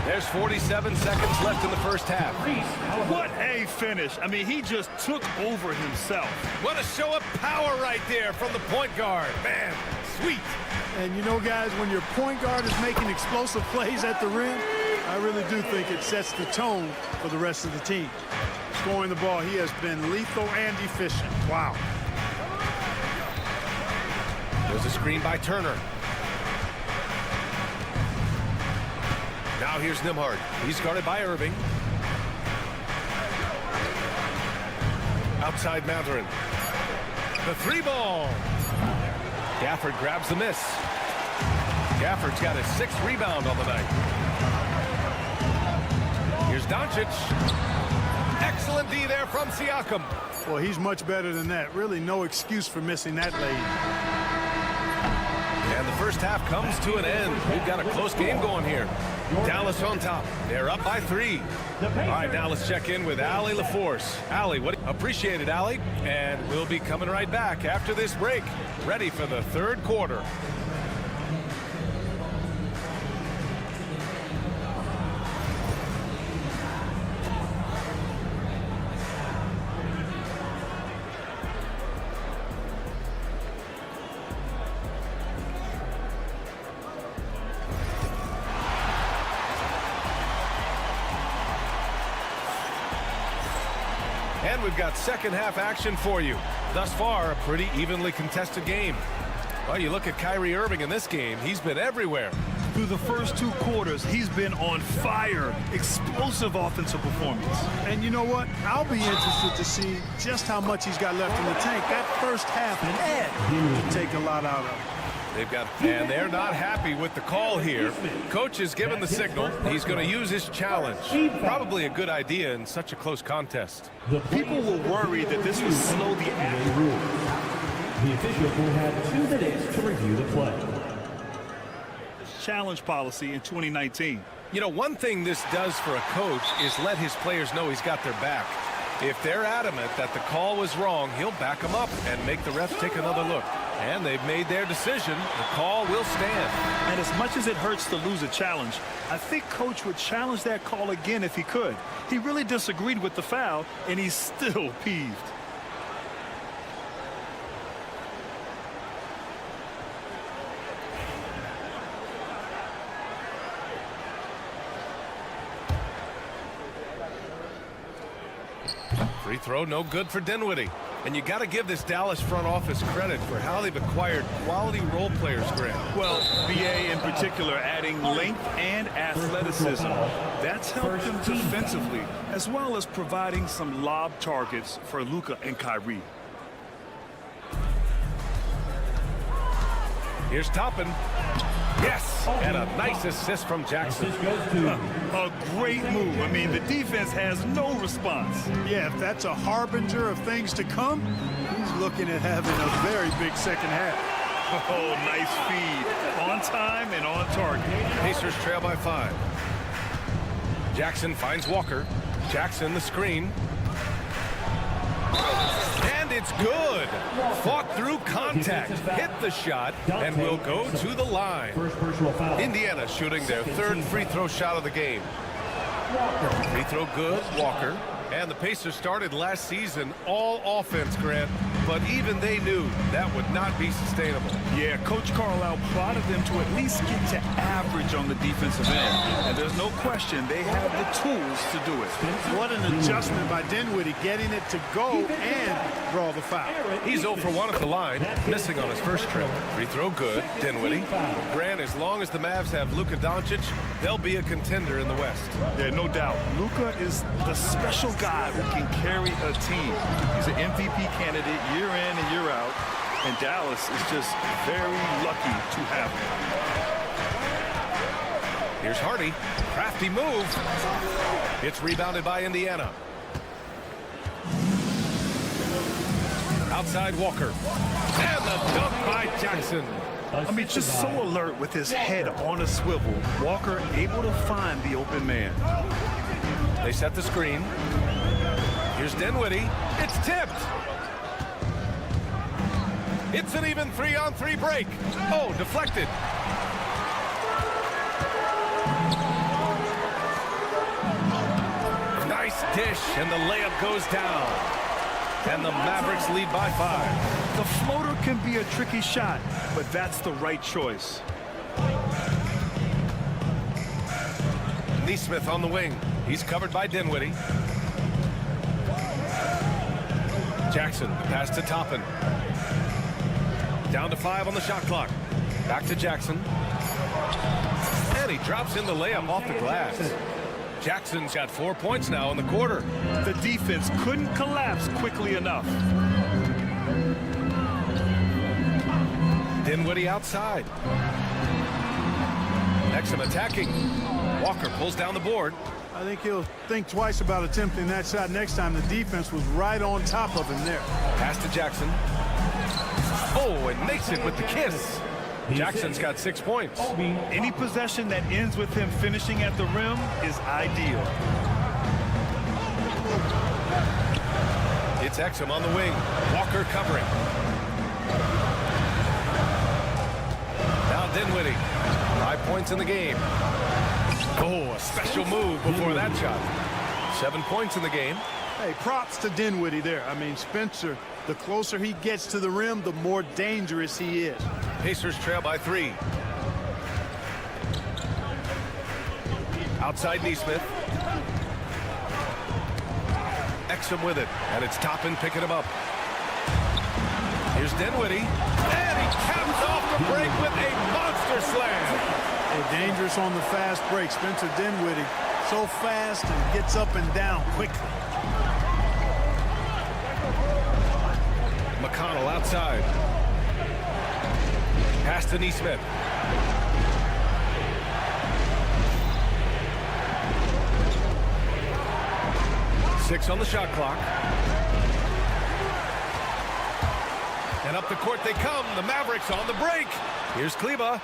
There's 47 seconds left in the first half. What a finish. I mean, he just took over himself. What a show of power right there from the point guard. Man, sweet. And you know, guys, when your point guard is making explosive plays at the rim, I really do think it sets the tone for the rest of the team. Scoring the ball, he has been lethal and efficient. Wow. There's a screen by Turner. Now here's Nembhard. He's guarded by Irving. Outside Mathurin. The 3-ball. Gafford grabs the miss. Gafford's got his 6th rebound on the night. Here's Doncic. Excellent D there from Siakam. Well, he's much better than that. Really no excuse for missing that lane. And the first half comes to an end. We've got a close game going here. Dallas on top. They're up by 3. All right, now let's check in with Allie LaForce. Allie, appreciate it, Allie. And we'll be coming right back after this break. Ready for the third quarter. And we've got second half action for you. Thus far, a pretty evenly contested game. Well, you look at Kyrie Irving in this game, he's been everywhere. Through the first 2 quarters, he's been on fire. Explosive offensive performance. And you know what? I'll be interested to see just how much he's got left in the tank. That first half can take a lot out of it. And they're not happy with the call here. Coach has given the signal. He's going to use his challenge. Probably a good idea in such a close contest. People were worried that this would slow the action. The officials will have 2 minutes to review the play. Challenge policy in 2019. You know, one thing this does for a coach is let his players know he's got their back. If they're adamant that the call was wrong, he'll back them up and make the refs take another look. And they've made their decision. The call will stand. And as much as it hurts to lose a challenge, I think Coach would challenge that call again if he could. He really disagreed with the foul, and he's still peeved. Free throw, no good for Dinwiddie. And you got to give this Dallas front office credit for how they've acquired quality role players, Grant. Well, BA in particular adding length and athleticism. That's helped them defensively, as well as providing some lob targets for Luka and Kyrie. Here's Toppin. Yes, and a nice assist from Jackson. A great move. I mean, the defense has no response. Yeah, if that's a harbinger of things to come, he's looking at having a very big second half. Oh, nice feed. On time and on target. Pacers trail by 5. Jackson finds Walker. Jackson the screen. And it's good. Fought through contact, hit the shot, and will go to the line. Indiana shooting their 3rd free throw shot of the game. Free throw good, Walker. And the Pacers started last season all offense, Grant, but even they knew that would not be sustainable. Yeah, Coach Carlisle prodded them to at least get to average on the defensive end. And there's no question they have the tools to do it. What an adjustment by Dinwiddie, getting it to go and draw the foul. He's 0 for 1 at the line, missing on his first trip. Free throw good, Dinwiddie. Grant, as long as the Mavs have Luka Doncic, they'll be a contender in the West. Yeah, no doubt. Luka is the special guy who can carry a team. He's an MVP candidate year in and year out, and Dallas is just very lucky to have him. Here's Hardy. Crafty move. It's rebounded by Indiana. Outside Walker. And the dunk by Jackson. I mean, just so alert with his head on a swivel. Walker able to find the open man. They set the screen. Here's Dinwiddie. It's tipped. It's an even 3-on-3 break. Oh, deflected. Nice dish, and the layup goes down. And the Mavericks lead by 5. The floater can be a tricky shot, but that's the right choice. Nesmith on the wing. He's covered by Dinwiddie. Jackson, the pass to Toppin. Down to 5 on the shot clock. Back to Jackson. And he drops in the layup off the glass. Jackson's got 4 points now in the quarter. The defense couldn't collapse quickly enough. Dinwiddie outside. Exum attacking. Walker pulls down the board. I think he'll think twice about attempting that shot next time. The defense was right on top of him there. Pass to Jackson. Oh, and makes it with the kiss. Jackson's got 6 points. Any possession that ends with him finishing at the rim is ideal. It's Exum on the wing. Walker covering. Now Dinwiddie. 5 points in the game. Oh, a special move before that shot. 7 points in the game. Hey, props to Dinwiddie there. I mean, Spencer, the closer he gets to the rim, the more dangerous he is. Pacers trail by 3. Outside Nesmith. Exum with it, and it's Toppin picking him up. Here's Dinwiddie, and he caps off the break with a monster slam. Hey, dangerous on the fast break. Spencer Dinwiddie, so fast and gets up and down quickly. McConnell outside. Pass to Nesmith. Six on the shot clock. And up the court they come. The Mavericks on the break. Here's Kleba.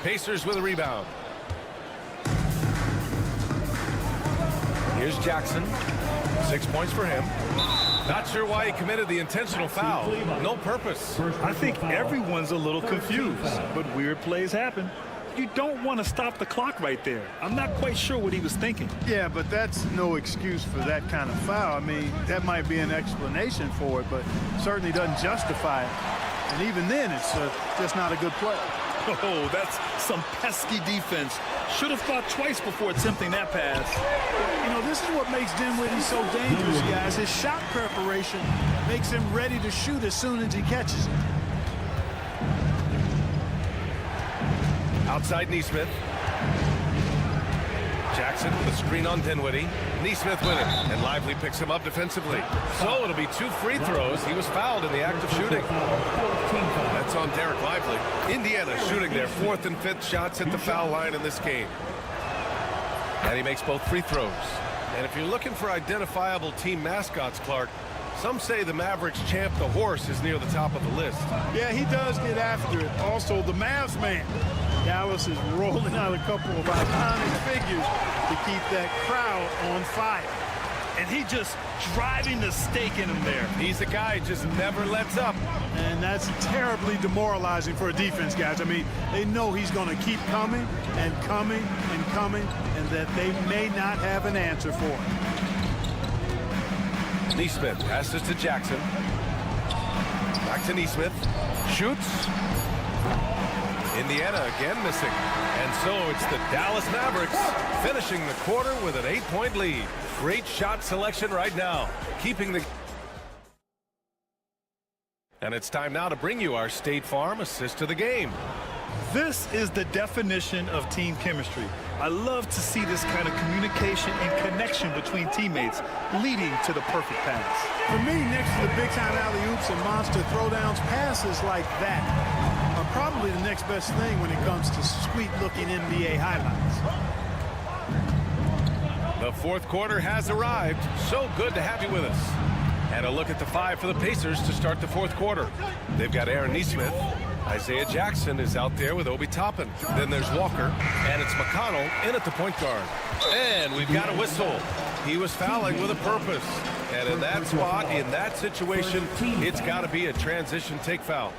Pacers with a rebound. Here's Jackson. 6 points for him. Not sure why he committed the intentional foul. No purpose. I think everyone's a little confused, but weird plays happen. You don't want to stop the clock right there. I'm not quite sure what he was thinking. Yeah, but that's no excuse for that kind of foul. I mean, that might be an explanation for it, but certainly doesn't justify it. And even then, it's just not a good play. Oh, that's some pesky defense. Should have thought twice before attempting that pass. You know, this is what makes Dinwiddie so dangerous, guys. His shot preparation makes him ready to shoot as soon as he catches it. Outside Nesmith. Jackson with a screen on Dinwiddie. Nesmith with it, and Lively picks him up defensively. So it'll be 2 free throws. He was fouled in the act of shooting. That's on Derek Lively. Indiana shooting their 4th and 5th shots at the foul line in this game. And he makes both free throws. And if you're looking for identifiable team mascots, Clark, Some say the Mavericks champ, the horse, is near the top of the list. Yeah, he does get after it. Also, the Mavs man. Dallas is rolling out a couple of iconic figures to keep that crowd on fire. And he just driving the stake in him there. He's the guy who just never lets up. And that's terribly demoralizing for a defense, guys. I mean, they know he's going to keep coming and coming and coming, and that they may not have an answer for it. Neesmith passes to Jackson. Back to Neesmith. Shoots. Indiana again missing. And so it's the Dallas Mavericks finishing the quarter with an 8-point lead. Great shot selection right now. Keeping the... And it's time now to bring you our State Farm assist to the game. This is the definition of team chemistry. I love to see this kind of communication and connection between teammates leading to the perfect pass. For me, next to the big-time alley-oops and monster throwdowns, passes like that are probably the next best thing when it comes to sweet-looking NBA highlights. The fourth quarter has arrived. So good to have you with us. And a look at the five for the Pacers to start the fourth quarter. They've got Aaron Neesmith. Isaiah Jackson is out there with Obi Toppin. Then there's Walker, and it's McConnell in at the point guard. And we've got a whistle. He was fouling with a purpose. And in that spot, in that situation, it's got to be a transition take foul.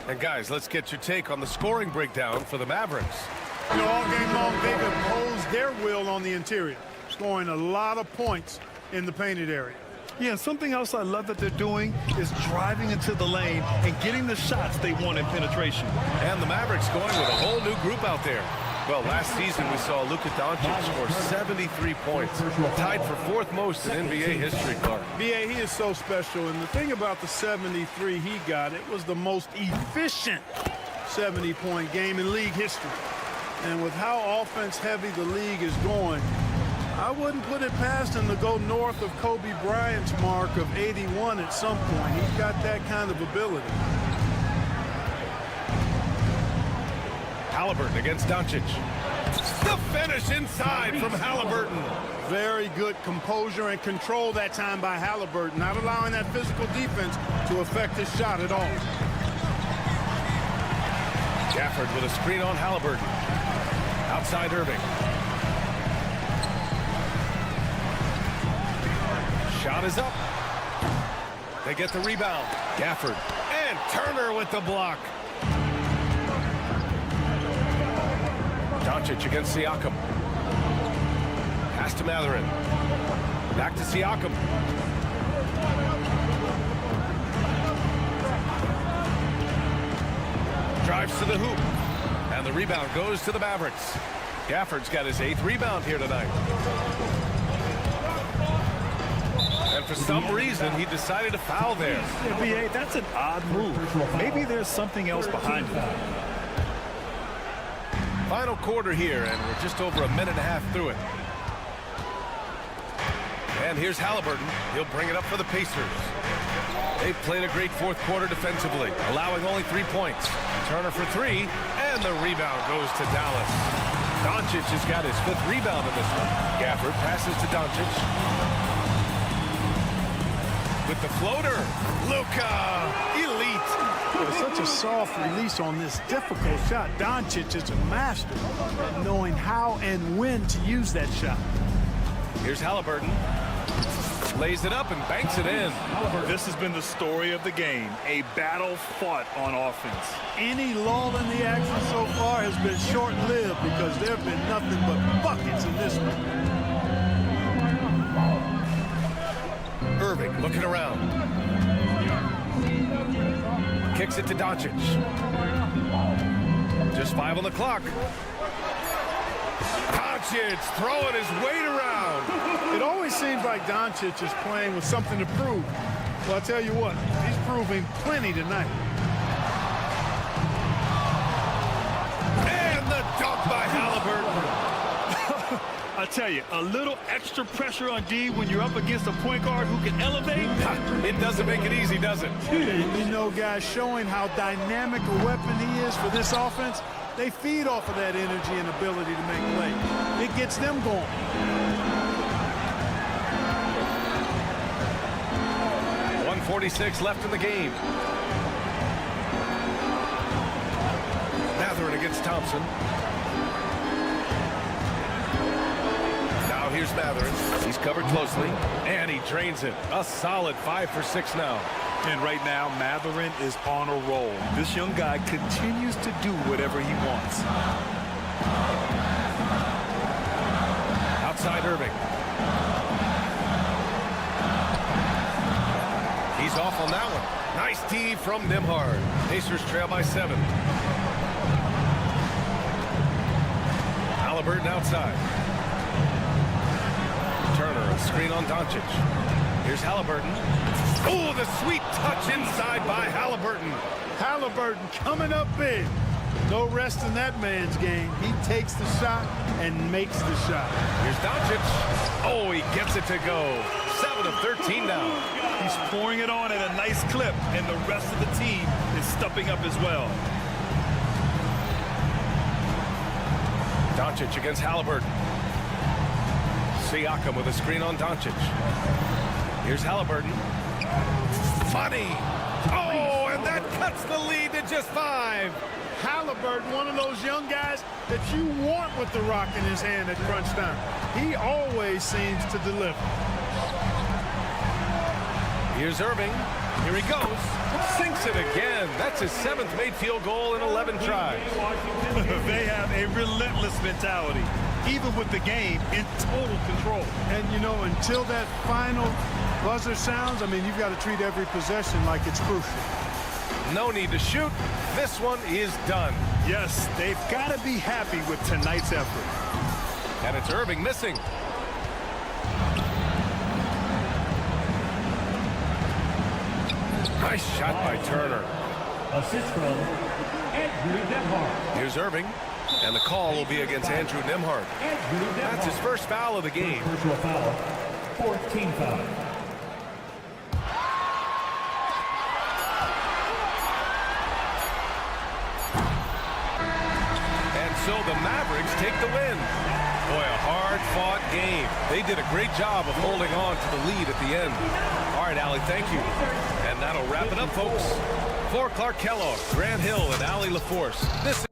And guys, let's get your take on the scoring breakdown for the Mavericks. You know, all game long, they've imposed their will on the interior, scoring a lot of points in the painted area. Yeah, something else I love that they're doing is driving into the lane and getting the shots they want in penetration. And the Mavericks going with a whole new group out there. Well, last season we saw Luka Doncic score 73 points, tied for fourth most in NBA history, Clark. B.A., he is so special, and the thing about the 73 he got, it was the most efficient 70-point game in league history. And with how offense-heavy the league is going, I wouldn't put it past him to go north of Kobe Bryant's mark of 81 at some point. He's got that kind of ability. Halliburton against Doncic. The finish inside from Halliburton. Very good composure and control that time by Halliburton, not allowing that physical defense to affect his shot at all. Gafford with a screen on Halliburton. Outside Irving. Shot is up. They get the rebound. Gafford and Turner with the block. Doncic against Siakam. Pass to Matherin. Back to Siakam. Drives to the hoop. And the rebound goes to the Mavericks. Gafford's got his 8th rebound here tonight. And for some reason, he decided to foul there. Yeah, B.A., that's an odd move. Maybe there's something else behind it. Final quarter here, and we're just over a minute and a half through it. And here's Halliburton. He'll bring it up for the Pacers. They've played a great fourth quarter defensively, allowing only 3 points. Turner for 3, and the rebound goes to Dallas. Doncic has got his 5th rebound in this one. Gafford passes to Doncic. With the floater, Luka, elite. With such a soft release on this difficult shot, Doncic is a master at knowing how and when to use that shot. Here's Halliburton. Lays it up and banks it in. This has been the story of the game, a battle fought on offense. Any lull in the action so far has been short-lived because there have been nothing but buckets in this one. Irving looking around. Kicks it to Doncic. Just 5 on the clock. Doncic throwing his weight around. It always seems like Doncic is playing with something to prove. Well, I'll tell you what, he's proving plenty tonight. And the dunk by Halliburton. I tell you, a little extra pressure on D when you're up against a point guard who can elevate. It doesn't make it easy, does it? And you know, guys, showing how dynamic a weapon he is for this offense, they feed off of that energy and ability to make plays. It gets them going. 2:46 left in the game. Matherin against Thompson. Now here's Matherin. He's covered closely, and he drains it. A solid 5 for 6 now. And right now, Matherin is on a roll. This young guy continues to do whatever he wants. Outside Irving. He's off on that one. Nice D from Nembhard. Pacers trail by 7. Halliburton outside. Turner, a screen on Doncic. Here's Halliburton. Oh, the sweet touch inside by Halliburton. Halliburton coming up big. No rest in that man's game. He takes the shot and makes the shot. Here's Doncic. Oh, he gets it to go. 7 of 13 now. He's pouring it on at a nice clip, and the rest of the team is stepping up as well. Doncic against Halliburton. Siakam with a screen on Doncic. Here's Halliburton. Funny. Oh, and that cuts the lead to just 5. Halliburton, one of those young guys that you want with the rock in his hand at crunch time. He always seems to deliver. Here's Irving. Here he goes. Sinks it again. That's his 7th made field goal in 11 tries. They have a relentless mentality, even with the game in total control. And, you know, until that final buzzer sounds, I mean, you've got to treat every possession like it's crucial. No need to shoot. This one is done. Yes, they've got to be happy with tonight's effort. And it's Irving missing. Nice shot by Turner. Assist from Andrew Nembhard. Here's Irving. And the call will be against Andrew Nembhard. That's his first foul of the game. Personal foul. 14 foul. And so the Mavericks take the win. Boy, a hard-fought game. They did a great job of holding on to the lead at the end. All right, Allie, thank you. And that'll wrap it up, folks. For Clark Kellogg, Grant Hill, and Allie LaForce, this is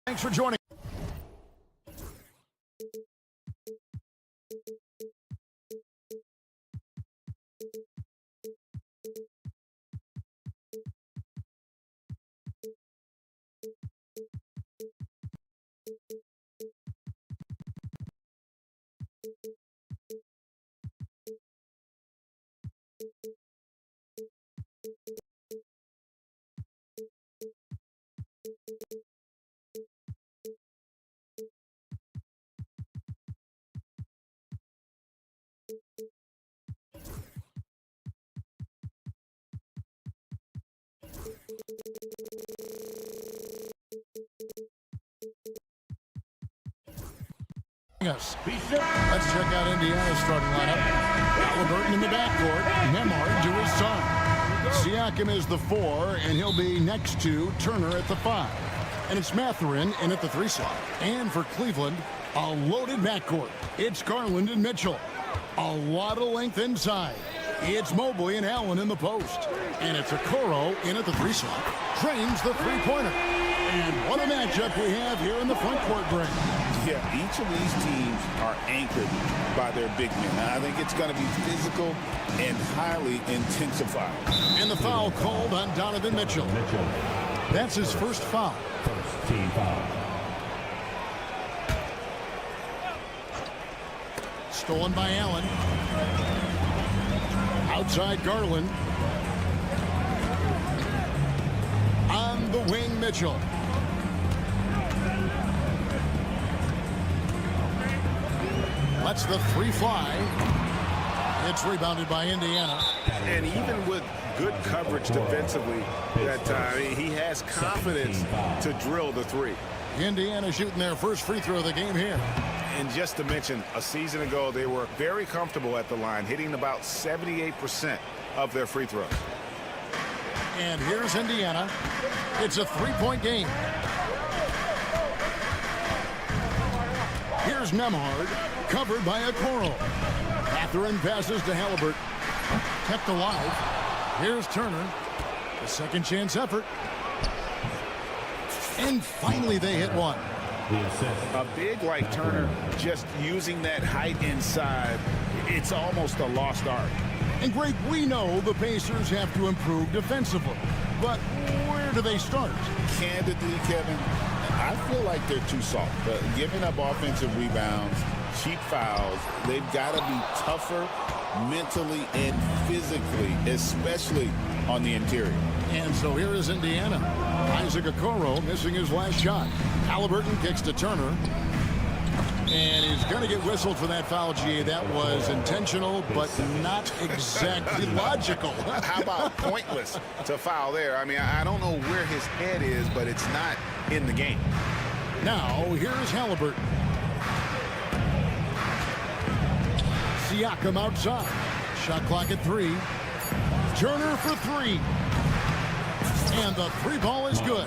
Thanks for joining. Yes. Let's check out Indiana's starting lineup. Halliburton in the backcourt. Nemhard to his son. Siakam is the 4, and he'll be next to Turner at the 5. And it's Mathurin in at the 3 slot. And for Cleveland, a loaded backcourt. It's Garland and Mitchell. A lot of length inside. It's Mobley and Allen in the post. And it's Okoro in at the 3 slot. Trains the three-pointer. And what a matchup we have here in the front court, Greg. Yeah, each of these teams are anchored by their big men. I think it's going to be physical and highly intensified. And the foul called on Donovan Mitchell. That's his first foul. First team foul. Stolen by Allen. Outside Garland. On the wing, Mitchell. Lets the 3 fly. It's rebounded by Indiana. And even with good coverage defensively that time, he has confidence to drill the 3. Indiana shooting their first free throw of the game here. And just to mention, a season ago, they were very comfortable at the line, hitting about 78% of their free throws. And here's Indiana. It's a 3-point game. Here's Nemhard, covered by Okoro. Mathurin passes to Halliburton. Kept alive. Here's Turner. A second chance effort. And finally they hit one. A big like Turner, just using that height inside, it's almost a lost art. And Greg, we know the Pacers have to improve defensively. But where do they start? Candidly, Kevin, I feel like they're too soft. Giving up offensive rebounds, cheap fouls, they've got to be tougher mentally and physically, especially on the interior. And so here is Indiana. Isaac Okoro missing his last shot. Halliburton kicks to Turner. And he's going to get whistled for that foul, G. That was intentional, but not exactly logical. How about pointless to foul there? I mean, I don't know where his head is, but it's not in the game. Now, here's Halliburton. Siakam outside. Shot clock at 3. Turner for 3. And the 3 ball is good.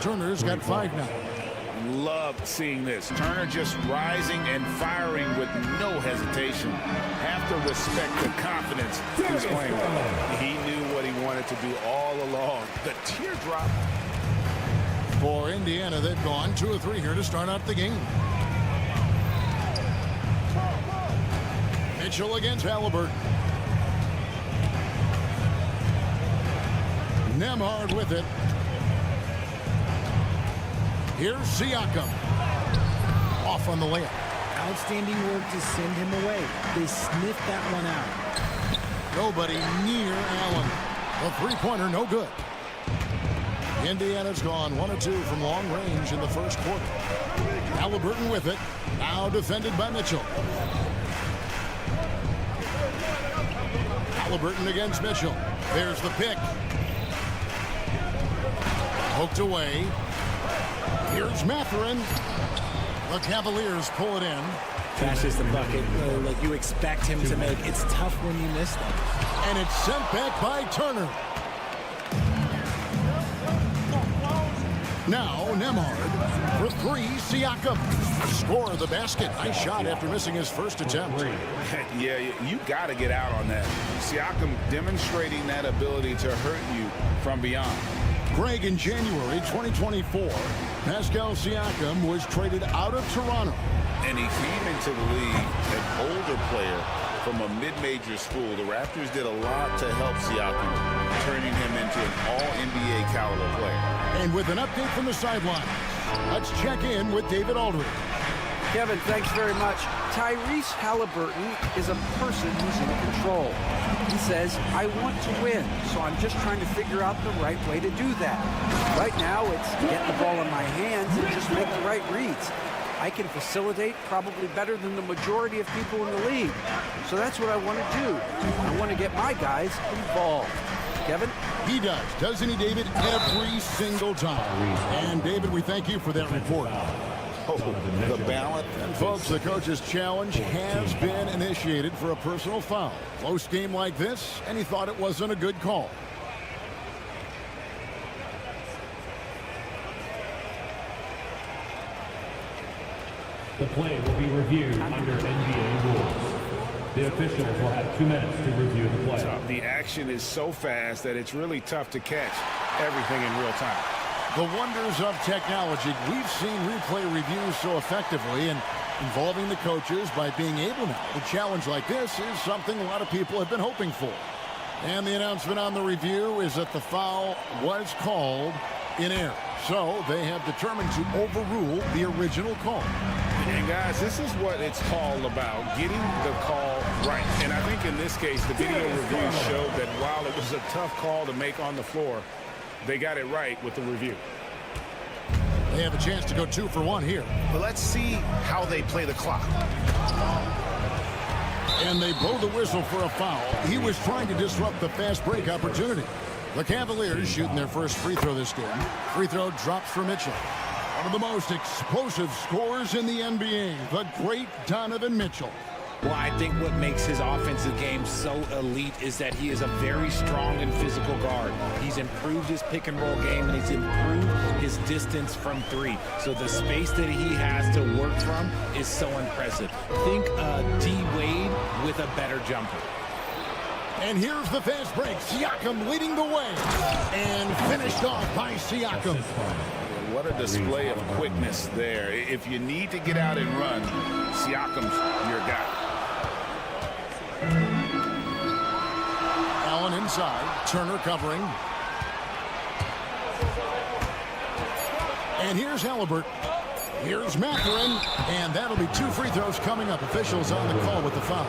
Turner's got 5 now. Loved seeing this. Turner just rising and firing with no hesitation. Have to respect the confidence he's playing with. He knew what he wanted to do all along. The teardrop. For Indiana, they've gone 2 of 3 here to start out the game. Mitchell against Halliburton. Nembhard with it. Here's Siakam. Off on the layup. Outstanding work to send him away. They sniffed that one out. Nobody near Allen. The three-pointer, no good. Indiana's gone 1 of 2 from long range in the first quarter. Halliburton with it. Now defended by Mitchell. Halliburton against Mitchell. There's the pick. Poked away. Here's Mathurin. The Cavaliers pull it in. Crashes the bucket like you expect him to make. It's tough when you miss them. And it's sent back by Turner. Now Nembhard for 3. Siakam. Score the basket. Nice shot after missing his first attempt. Yeah, you got to get out on that. Siakam demonstrating that ability to hurt you from beyond. Greg, in January 2024, Pascal Siakam was traded out of Toronto. And he came into the league an older player from a mid-major school. The Raptors did a lot to help Siakam, turning him into an all-NBA caliber player. And with an update from the sideline, let's check in with David Aldridge. Kevin, thanks very much. Tyrese Halliburton is a person who's in control. He says, I want to win, so I'm just trying to figure out the right way to do that. Right now, it's get the ball in my hands and just make the right reads. I can facilitate probably better than the majority of people in the league. So that's what I want to do. I want to get my guys involved. Kevin? He does, doesn't he, David? Every single time. And, David, we thank you for that report. Oh, the balance. And, folks, the coach's challenge has been initiated for a personal foul. Close game like this, and he thought it wasn't a good call. The play will be reviewed under NBA rules. The officials will have 2 minutes to review the play. The action is so fast that it's really tough to catch everything in real time. The wonders of technology. We've seen replay reviews so effectively, and involving the coaches by being able now to challenge like this is something a lot of people have been hoping for. And the announcement on the review is that the foul was called in error. So they have determined to overrule the original call. And guys, this is what it's all about, getting the call right. And I think in this case, the video review showed that while it was a tough call to make on the floor, they got it right with the review. They have a chance to go 2 for 1 here. But let's see how they play the clock. And they blow the whistle for a foul. He was trying to disrupt the fast break opportunity. The Cavaliers shooting their first free throw this game. Free throw drops for Mitchell. One of the most explosive scorers in the NBA, the great Donovan Mitchell. Well, I think what makes his offensive game so elite is that he is a very strong and physical guard. He's improved his pick and roll game, and he's improved his distance from 3. So the space that he has to work from is so impressive. Think D. Wade with a better jumper. And here's the fast break. Siakam leading the way. And finished off by Siakam. What a display of quickness there. If you need to get out and run, Siakam's your guy. Allen inside. Turner covering. And here's Halliburton. Here's Mathurin. And that'll be 2 free throws coming up. Officials on the call with the foul.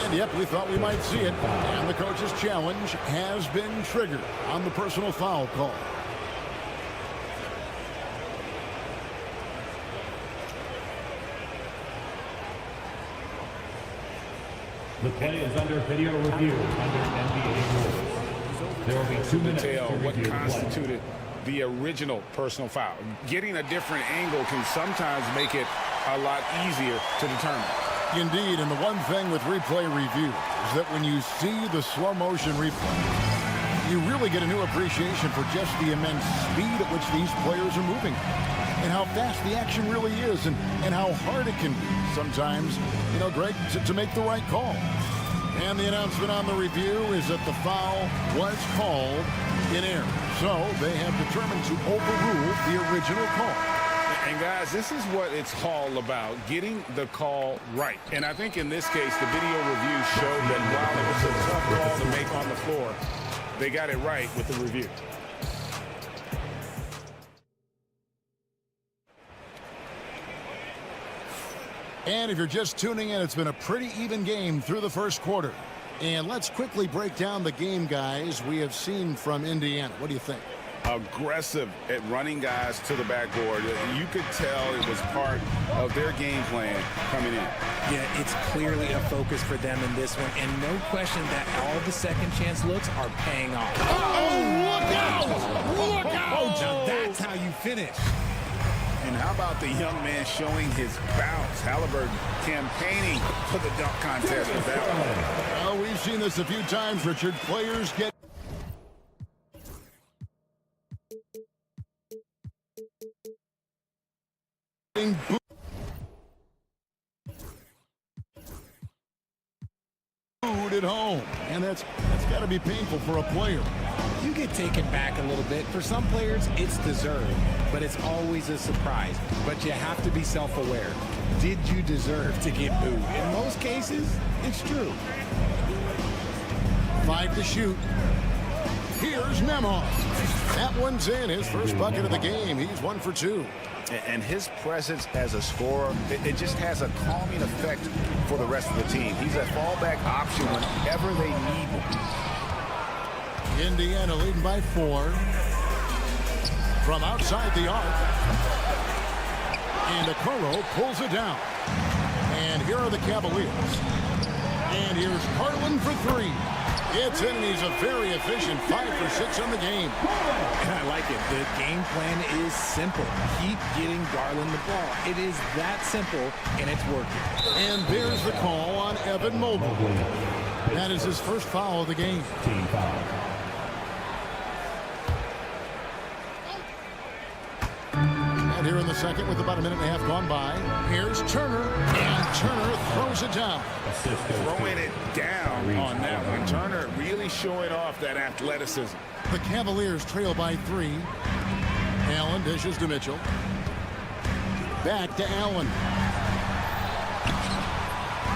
And yep, we thought we might see it. And the coach's challenge has been triggered on the personal foul call. The play is under video review under NBA rules. There will be 2 minutes to What review the play. constituted the original personal foul. Getting a different angle can sometimes make it a lot easier to determine. Indeed, and the one thing with replay review is that when you see the slow motion replay, you really get a new appreciation for just the immense speed at which these players are moving and how fast the action really is and how hard it can be sometimes, you know, Greg, to make the right call. And the announcement on the review is that the foul was called in error. So they have determined to overrule the original call. And guys, this is what it's all about, getting the call right. And I think in this case, the video review showed that while it was a tough call to make on the floor, they got it right with the review. And if you're just tuning in, it's been a pretty even game through the first quarter. And let's quickly break down the game, guys, we have seen from Indiana. What do you think? Aggressive at running guys to the backboard. You could tell it was part of their game plan coming in. Yeah, it's clearly a focus for them in this one, and no question that all the second chance looks are paying off. Oh, look out! Look out! Now that's how you finish. And how about the young man showing his bounce? Halliburton campaigning for the dunk contest with that one. Well, we've seen this a few times, Richard. Players get booed at home, and that's got to be painful for a player. You get taken back a little bit. For some players, it's deserved, but it's always a surprise. But you have to be self-aware. Did you deserve to get booed? In most cases, it's true. 5 to shoot. Here's Nembhard. That one's in. His first bucket of the game. He's 1 for 2. And his presence as a scorer, it just has a calming effect for the rest of the team. He's a fallback option whenever they need him. Indiana leading by 4. From outside the arc. And Okoro pulls it down. And here are the Cavaliers. And here's Garland for 3. It's in, and he's a very efficient 5 for 6 on the game. And I like it. The game plan is simple. Keep getting Garland the ball. It is that simple, and it's working. And there's the call on Evan Mobley. That is his first foul of the game. Team foul. And here in the second with about a minute and a half gone by, here's Turner, and Turner throws it down. Throwing it down on that one. Turner really showing off that athleticism. The Cavaliers trail by 3. Allen dishes to Mitchell. Back to Allen.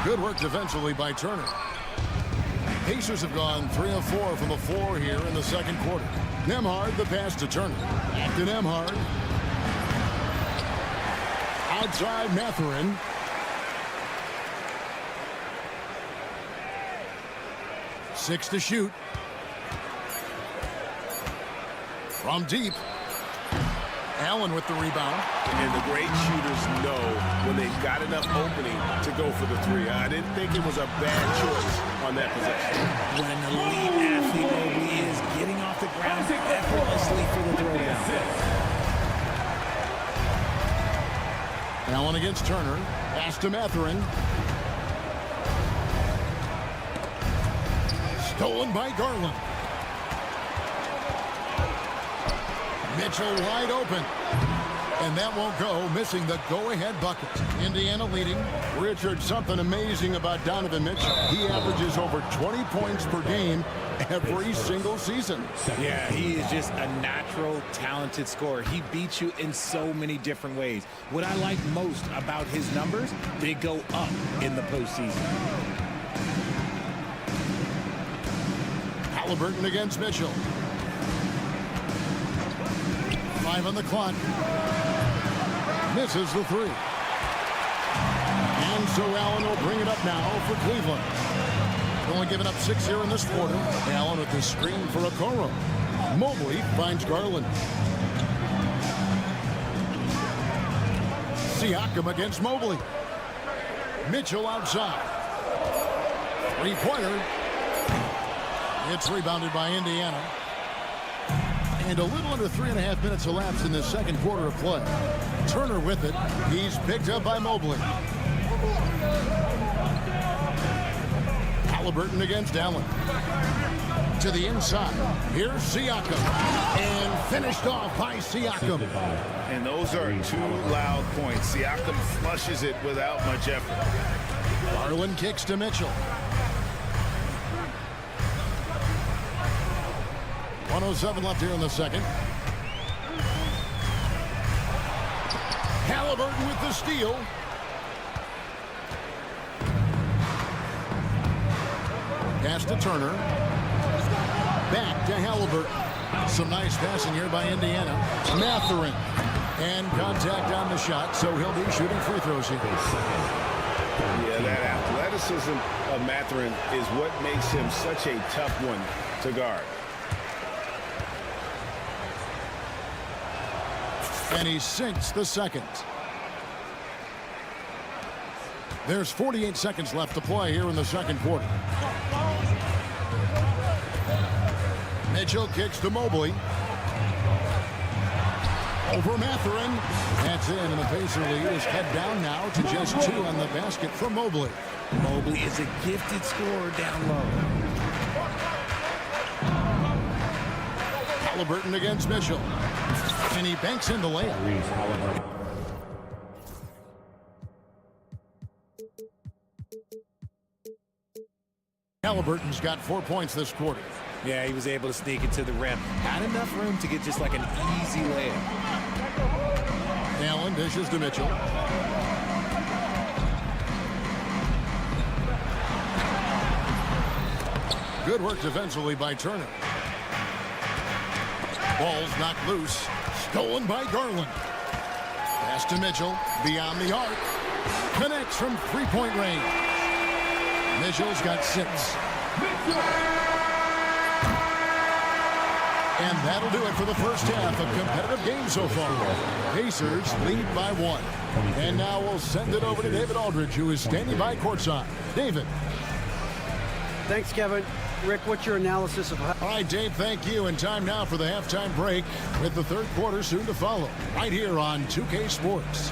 Good work defensively by Turner. Pacers have gone 3 of 4 from the floor here in the second quarter. Nembhard, the pass to Turner. To Nembhard. Outside Mathurin. Six to shoot. From deep. Allen with the rebound. And the great shooters know when they've got enough opening to go for the 3. I didn't think it was a bad choice on that possession. When an elite athlete Mobley is getting off the ground effortlessly for the throwdown. Allen against Turner. Pass to Mathurin. Stolen by Garland. Mitchell wide open. And that won't go, missing the go-ahead bucket. Indiana leading. Richard, something amazing about Donovan Mitchell. He averages over 20 points per game every single season. Yeah, he is just a natural, talented scorer. He beats you in so many different ways. What I like most about his numbers, they go up in the postseason. Halliburton against Mitchell. 5 on the clock. Misses the 3. And so Allen will bring it up now for Cleveland. Only giving up 6 here in this quarter. Allen with the screen for Okoro. Mobley finds Garland. Siakam against Mobley. Mitchell outside. Three-pointer. It's rebounded by Indiana. And a little under 3.5 minutes elapsed in the second quarter of play. Turner with it. He's picked up by Mobley. Halliburton against Allen. To the inside. Here's Siakam. And finished off by Siakam. And those are two loud points. Siakam flushes it without much effort. Garland kicks to Mitchell. 1:07 left here in the second. Halliburton with the steal. Pass to Turner. Back to Halliburton. Some nice passing here by Indiana. Mathurin. And contact on the shot, so he'll be shooting free throws here. Yeah, that athleticism of Mathurin is what makes him such a tough one to guard. And he sinks the second. There's 48 seconds left to play here in the second quarter. Mitchell kicks to Mobley. Over Mathurin. That's in, and the Pacer lead is cut down now to just 2 on the basket from Mobley. Mobley is a gifted scorer down low. Halliburton against Mitchell. And he banks in the layup. Halliburton's got 4 points this quarter. Yeah, he was able to sneak it to the rim. Had enough room to get just like an easy layup. Allen dishes to Mitchell. Good work defensively by Turner. Ball's knocked loose. Stolen by Garland. Pass to Mitchell. Beyond the arc. Connects from three-point range. Mitchell's got 6. And that'll do it for the first half of competitive game so far. Pacers lead by 1. And now we'll send it over to David Aldridge, who is standing by courtside. David. Thanks, Kevin. Rick, what's your analysis of... All right, Dave, thank you. And time now for the halftime break with the third quarter soon to follow. Right here on 2K Sports.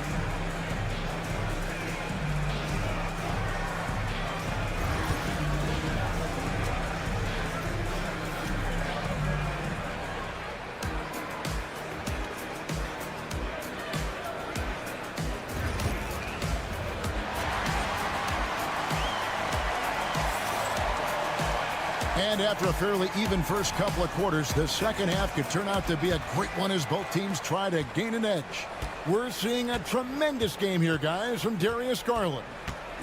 And after a fairly even first couple of quarters, the second half could turn out to be a great one as both teams try to gain an edge. We're seeing a tremendous game here, guys, from Darius Garland.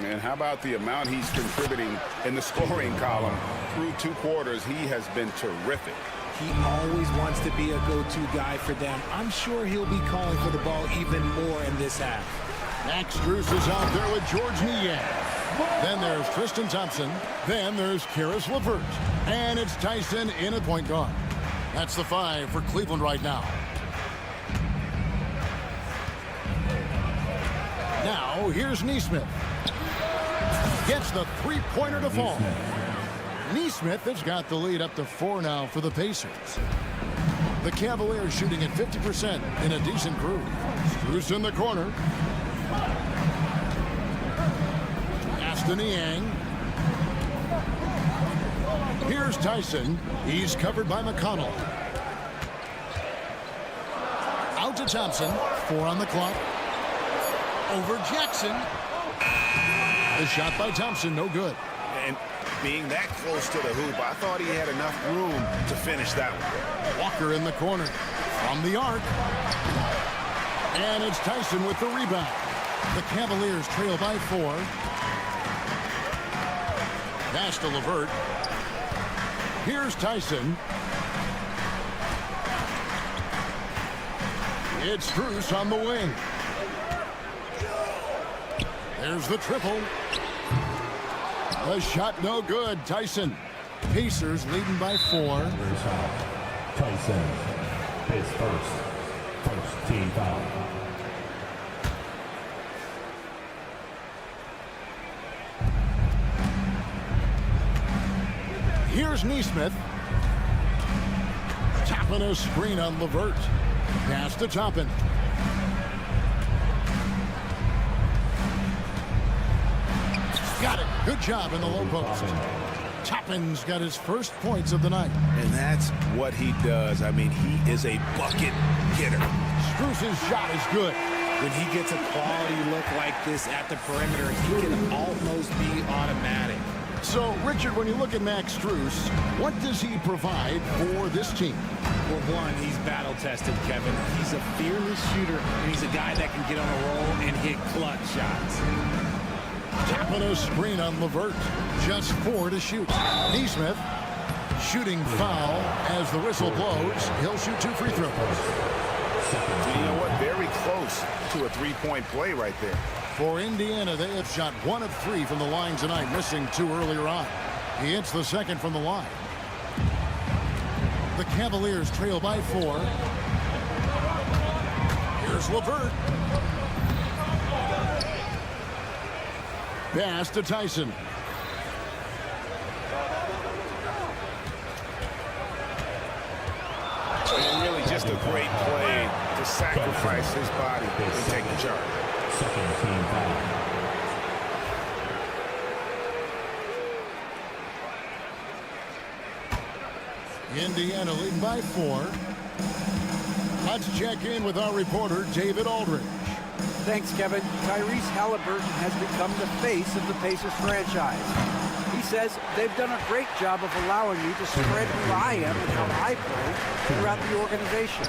And how about the amount he's contributing in the scoring column? Through 2 quarters, he has been terrific. He always wants to be a go-to guy for them. I'm sure he'll be calling for the ball even more in this half. Max Strus is out there with George Niang. Then there's Tristan Thompson. Then there's Karis LeVert. And it's Tyson in at point guard. That's the 5 for Cleveland right now. Now, here's Nesmith. Gets the three-pointer to fall. Nesmith has got the lead up to 4 now for the Pacers. The Cavaliers shooting at 50% in a decent groove. Strus in the corner. To Niang. Here's Tyson. He's covered by McConnell. Out to Thompson. 4 on the clock. Over Jackson. The shot by Thompson, no good. And being that close to the hoop, I thought he had enough room to finish that one. Walker in the corner. From the arc. And it's Tyson with the rebound. The Cavaliers trail by 4. Pass to LeVert. Here's Tyson. It's Strus on the wing. There's the triple. The shot no good. Tyson. Pacers leading by 4. Tyson, his first team foul. Here's Neesmith. Toppin a screen on LeVert. Pass to Toppin. Got it. Good job in the low post. Toppin's got his first points of the night. And that's what he does. I mean, he is a bucket getter. Strus's shot is good. When he gets a quality look like this at the perimeter, he can almost be automatic. So, Richard, when you look at Max Strus, what does he provide for this team? Well, one, he's battle-tested, Kevin. He's a fearless shooter, and he's a guy that can get on a roll and hit clutch shots. Tapping a screen on LeVert. Just 4 to shoot. Neesmith, shooting foul as the whistle blows. He'll shoot 2 free throws. You know what? Very close to a three-point play right there. For Indiana, they have shot 1 of 3 from the line tonight, missing 2 earlier on. He hits the second from the line. The Cavaliers trail by 4. Here's LeVert. Pass to Tyson. And really just a great play to sacrifice his body and take the charge. Second team foul. Indiana leading by 4. Let's check in with our reporter, David Aldridge. Thanks, Kevin. Tyrese Halliburton has become the face of the Pacers franchise. He says they've done a great job of allowing me to spread who I am and how I play throughout the organization.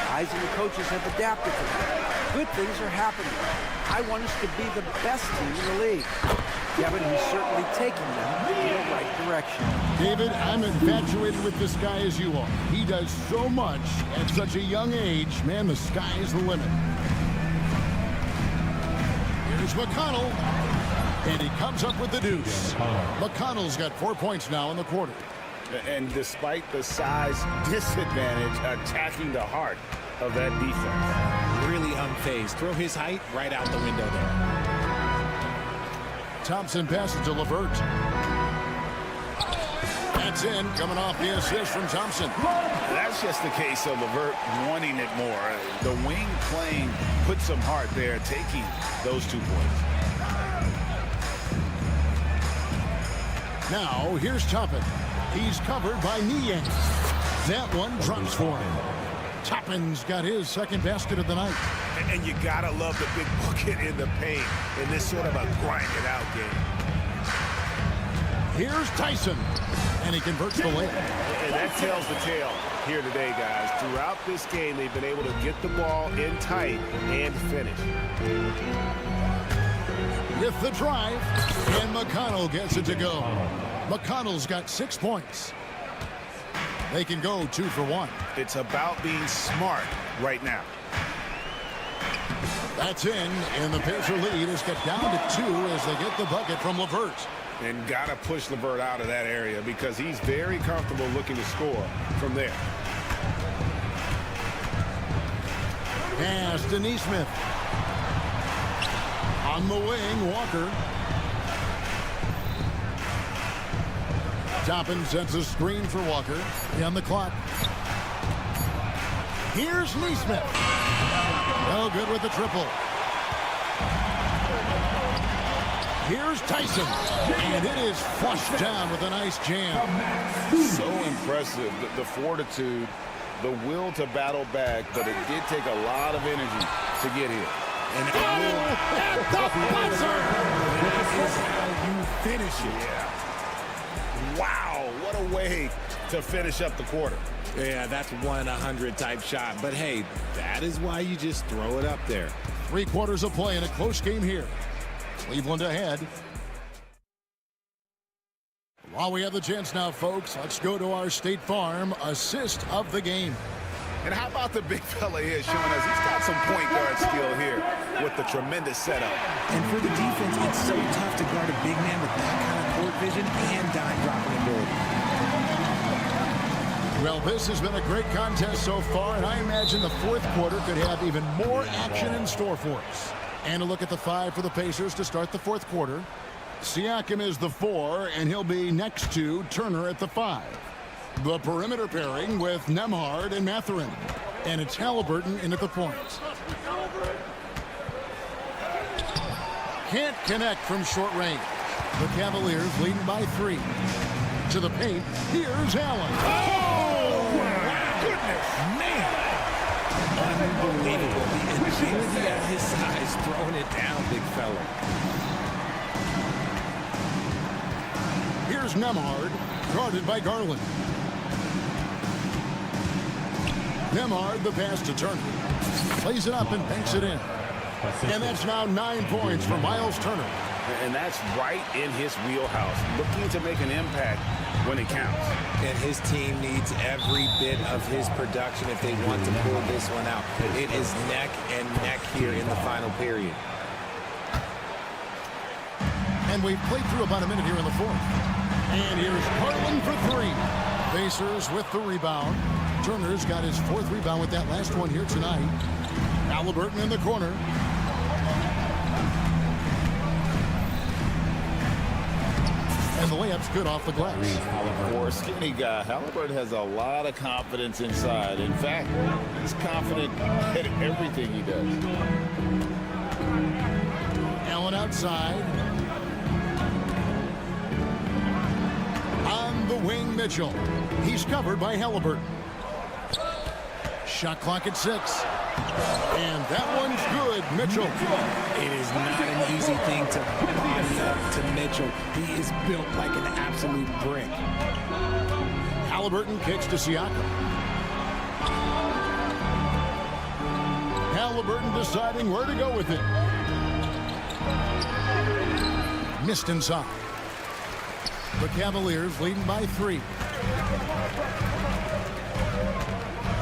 Guys and the coaches have adapted to that. Good things are happening. I want us to be the best team in the league. Kevin, he's certainly taking them in the right direction. David, I'm infatuated with this guy as you are. He does so much at such a young age. Man, the sky is the limit. Here's McConnell, and he comes up with the deuce. McConnell's got 4 points now in the quarter. And despite the size disadvantage, attacking the heart of that defense. Really unfazed. Throw his height right out the window there. Thompson passes to LeVert. That's in, coming off the assist from Thompson. That's just the case of LeVert wanting it more. The wing playing put some heart there, taking those 2 points. Now, here's Toppin. He's covered by Niang. That one drops for him. Toppin's got his second basket of the night. And you gotta love the big bucket in the paint in this sort of a grind-it-out game. Here's Tyson, and he converts the layup. And that tells the tale here today, guys. Throughout this game, they've been able to get the ball in tight and finish. With the drive, and McConnell gets it to go. McConnell's got 6 points. They can go 2 for 1. It's about being smart right now. That's in, and the Pacer lead is cut down to 2 as they get the bucket from LeVert. And got to push LeVert out of that area because he's very comfortable looking to score from there. Pass to Neesmith. On the wing, Walker. Toppin sets a screen for Walker. On the clock. Here's Neesmith. No good with the triple. Here's Tyson. And it is flushed down with a nice jam. So impressive, the fortitude, the will to battle back, but it did take a lot of energy to get here. And at the buzzer! This is how you finish it. Yeah. Wow, what a way to finish up the quarter. Yeah, that's 1 in 100 type shot. But hey, that is why you just throw it up there. 3 quarters of play in a close game here. Cleveland ahead. While we have the chance now, folks, let's go to our State Farm assist of the game. And how about the big fella here showing us he's got some point guard skill here with the tremendous setup. And for the defense, it's so tough to guard a big man with that kind of court vision and dime dropping ability. Well, this has been a great contest so far, and I imagine the 4th quarter could have even more action in store for us. And a look at the 5 for the Pacers to start the 4th quarter. Siakam is the 4, and he'll be next to Turner at the 5. The perimeter pairing with Nembhard and Mathurin. And it's Halliburton in at the point. Can't connect from short range. The Cavaliers leading by 3. To the paint, here's Allen. Oh, my goodness, man. Unbelievable. The agility at his size, throwing it down, big fella. Here's Nembhard, guarded by Garland. Nembhard, the pass to Turner. Plays it up and banks it in. And that's now 9 points for Miles Turner. And that's right in his wheelhouse, looking to make an impact when it counts. And his team needs every bit of his production if they want to pull this one out. It is neck and neck here in the final period. And we've played through about a minute here in the 4th. And here's Garland for 3. Pacers with the rebound. Turner's got his 4th rebound with that last one here tonight. Halliburton in the corner. And the layup's good off the glass. For a skinny guy, Halliburton has a lot of confidence inside. In fact, he's confident at everything he does. Allen outside. On the wing, Mitchell. He's covered by Halliburton. Shot clock at 6. And that one's good, Mitchell. It is not an easy thing to body up to Mitchell. He is built like an absolute brick. Halliburton kicks to Siakam. Halliburton deciding where to go with it. Missed inside. The Cavaliers leading by 3.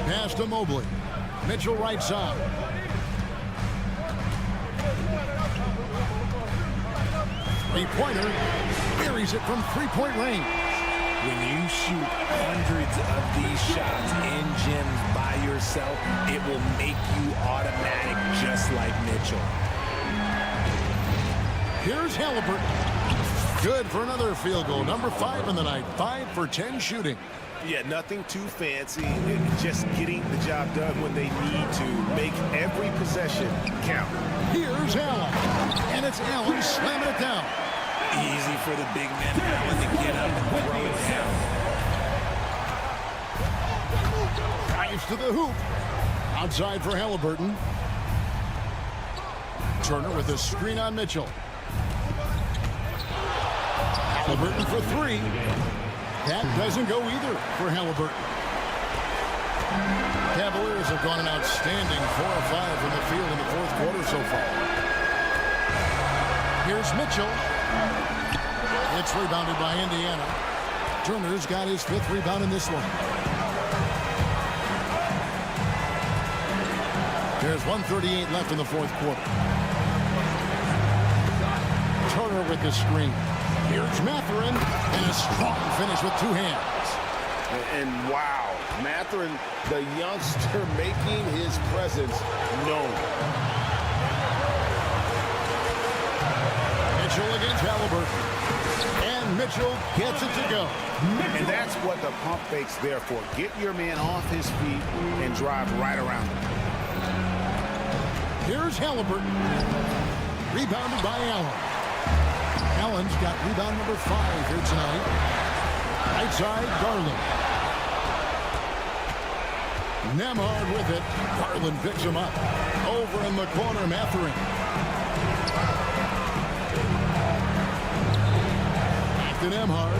Pass to Mobley. Mitchell right side. Three-pointer. Buries it from three-point range. When you shoot hundreds of these shots in gyms by yourself, it will make you automatic just like Mitchell. Here's Halliburton. Good for another field goal. Number 5 in the night. 5 for 10 shooting. Yeah, nothing too fancy. Just getting the job done when they need to. Make every possession count. Here's Allen. And it's Allen slamming it down. Easy for the big man Allen to get up and throw it down. Drives to the hoop. Outside for Halliburton. Turner with a screen on Mitchell. Halliburton for 3. That doesn't go either for Halliburton. Cavaliers have gone an outstanding 4 of 5 from the field in the 4th quarter so far. Here's Mitchell. It's rebounded by Indiana. Turner's got his 5th rebound in this one. There's 1:38 left in the 4th quarter. Turner with the screen. Here's Mathurin, and a strong finish with 2 hands. And wow, Mathurin, the youngster, making his presence known. Mitchell against Halliburton. And Mitchell gets it to go. And that's what the pump fake's there for. Get your man off his feet and drive right around him. Here's Halliburton. Rebounded by Allen. Allen's got rebound number 5 here tonight. Right side, Garland. Nembhard with it. Garland picks him up. Over in the corner, Mathurin. Back to Nembhard.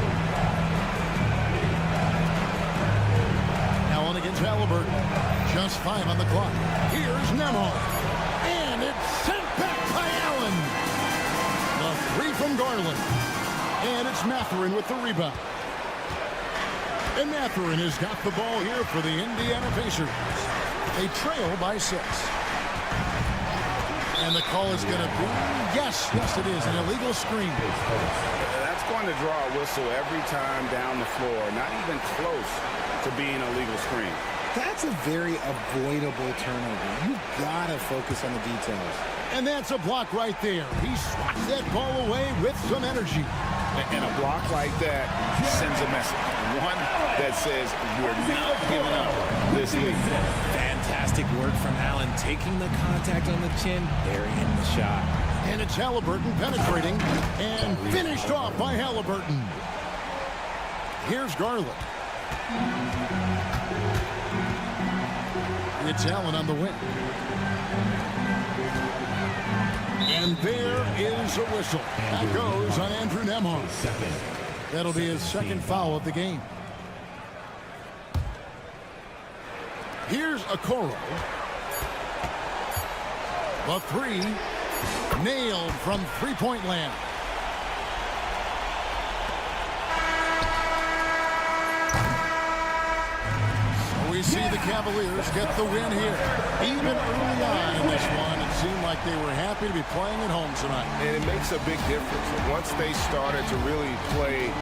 Allen against Halliburton. Just 5 on the clock. Here's Nembhard. And it's sent back by Allen. The 3 from Garland. And it's Mathurin with the rebound. And Mathurin has got the ball here for the Indiana Pacers. They trail by 6. And the call is going to be, yes, it is, an illegal screen. That's going to draw a whistle every time down the floor. Not even close to being a legal screen. That's a very avoidable turnover. You gotta focus on the details. And that's a block right there. He swats that ball away with some energy. And a block like that sends a message. One that says we're not giving up this lead. Fantastic work from Allen, taking the contact on the chin, burying the shot. And it's Halliburton penetrating and finished off by Halliburton. Here's Garland. It's Allen on the wing. And there is a whistle. That goes on Andrew Nembhard. That'll be his second foul of the game. Here's Okoro. The three nailed from three-point land. So we see the Cavaliers get the win here. Even early on in this one, it seemed like they were happy to be playing at home tonight. And it makes a big difference. Once they started to really play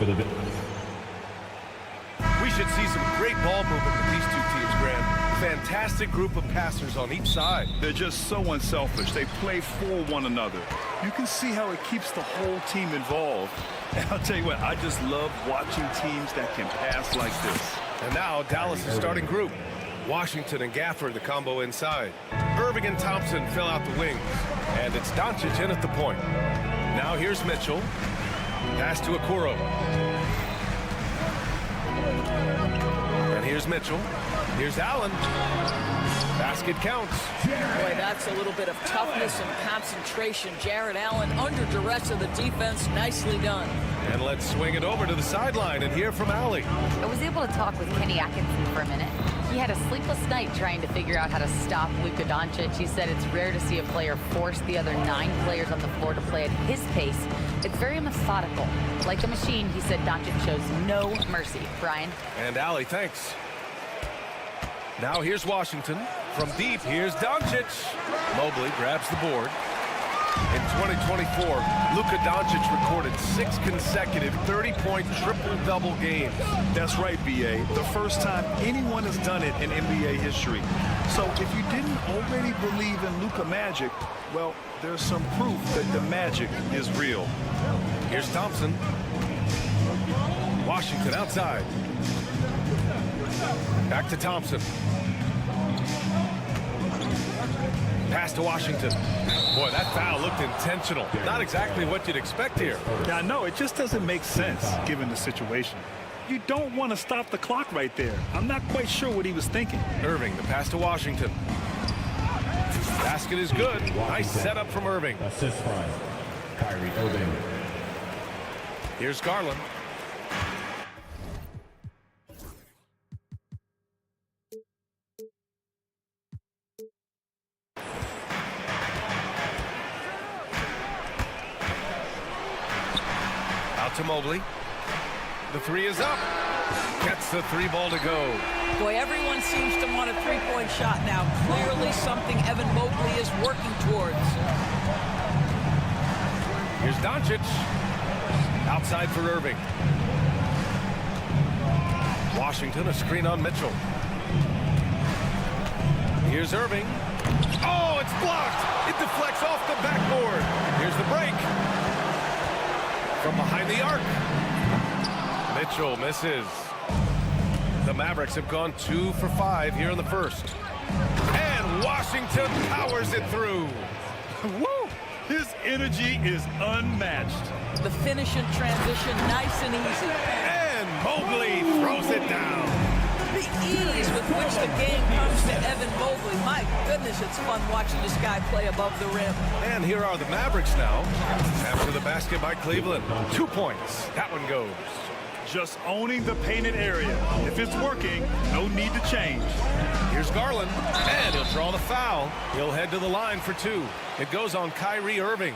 We should see some great ball movement with these two teams, Grant. Fantastic group of passers on each side. They're just so unselfish. They play for one another. You can see how it keeps the whole team involved. And I'll tell you what, I just love watching teams that can pass like this. And now Dallas' starting group. Washington and Gafford, the combo inside. Irving and Thompson fill out the wings. And it's Doncic in at the point. Now here's Mitchell. Pass to Okoro. And here's Mitchell. Here's Allen. Basket counts. Boy, that's a little bit of toughness and concentration. Jarrett Allen under duress of the defense. Nicely done. And let's swing it over to the sideline and hear from Allie. I was able to talk with Kenny Atkinson for a minute. He had a sleepless night trying to figure out how to stop Luka Doncic. He said it's rare to see a player force the other 9 players on the floor to play at his pace. It's very methodical. Like a machine, he said Doncic shows no mercy. Brian? And Allie, thanks. Now here's Washington. From deep, here's Doncic. Mobley grabs the board. In 2024, Luka Doncic recorded 6 consecutive 30-point triple-double games. That's right, B.A. The first time anyone has done it in NBA history. So if you didn't already believe in Luka magic, well, there's some proof that the magic is real. Here's Thompson. Washington outside. Back to Thompson. Pass to Washington. Boy, that foul looked intentional. Not exactly what you'd expect here. Yeah, I know. It just doesn't make sense given the situation. You don't want to stop the clock right there. I'm not quite sure what he was thinking. Irving, the pass to Washington. Basket is good. Nice setup from Irving. Assist from Kyrie Irving. Here's Garland. To Mobley. The 3 is up. Gets the 3 ball to go. Boy, everyone seems to want a three-point shot now. Clearly something Evan Mobley is working towards. Here's Doncic. Outside for Irving. Washington, a screen on Mitchell. Here's Irving. Oh, it's blocked. It deflects off the backboard. Here's the break. From behind the arc. Mitchell misses. The Mavericks have gone 2 for 5 here in the first. And Washington powers it through. Woo! His energy is unmatched. The finish in transition, nice and easy. And Mobley throws it down. The ease with which the game comes to Evan Mobley. My goodness, it's fun watching this guy play above the rim. And here are the Mavericks now. After the basket by Cleveland. 2 points. That one goes. Just owning the painted area. If it's working, no need to change. Here's Garland. And he'll draw the foul. He'll head to the line for 2. It goes on Kyrie Irving.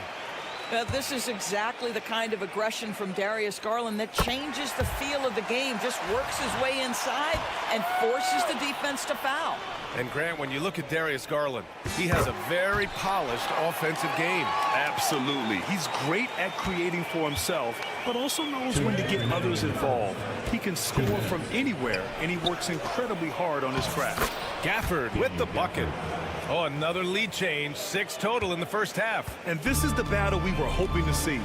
This is exactly the kind of aggression from Darius Garland that changes the feel of the game, just works his way inside and forces the defense to foul. And Grant, when you look at Darius Garland, he has a very polished offensive game. Absolutely. He's great at creating for himself, but also knows when to get others involved. He can score from anywhere, and he works incredibly hard on his craft. Gafford with the bucket. Oh, another lead change. 6 total in the first half. And this is the battle we were hoping to see.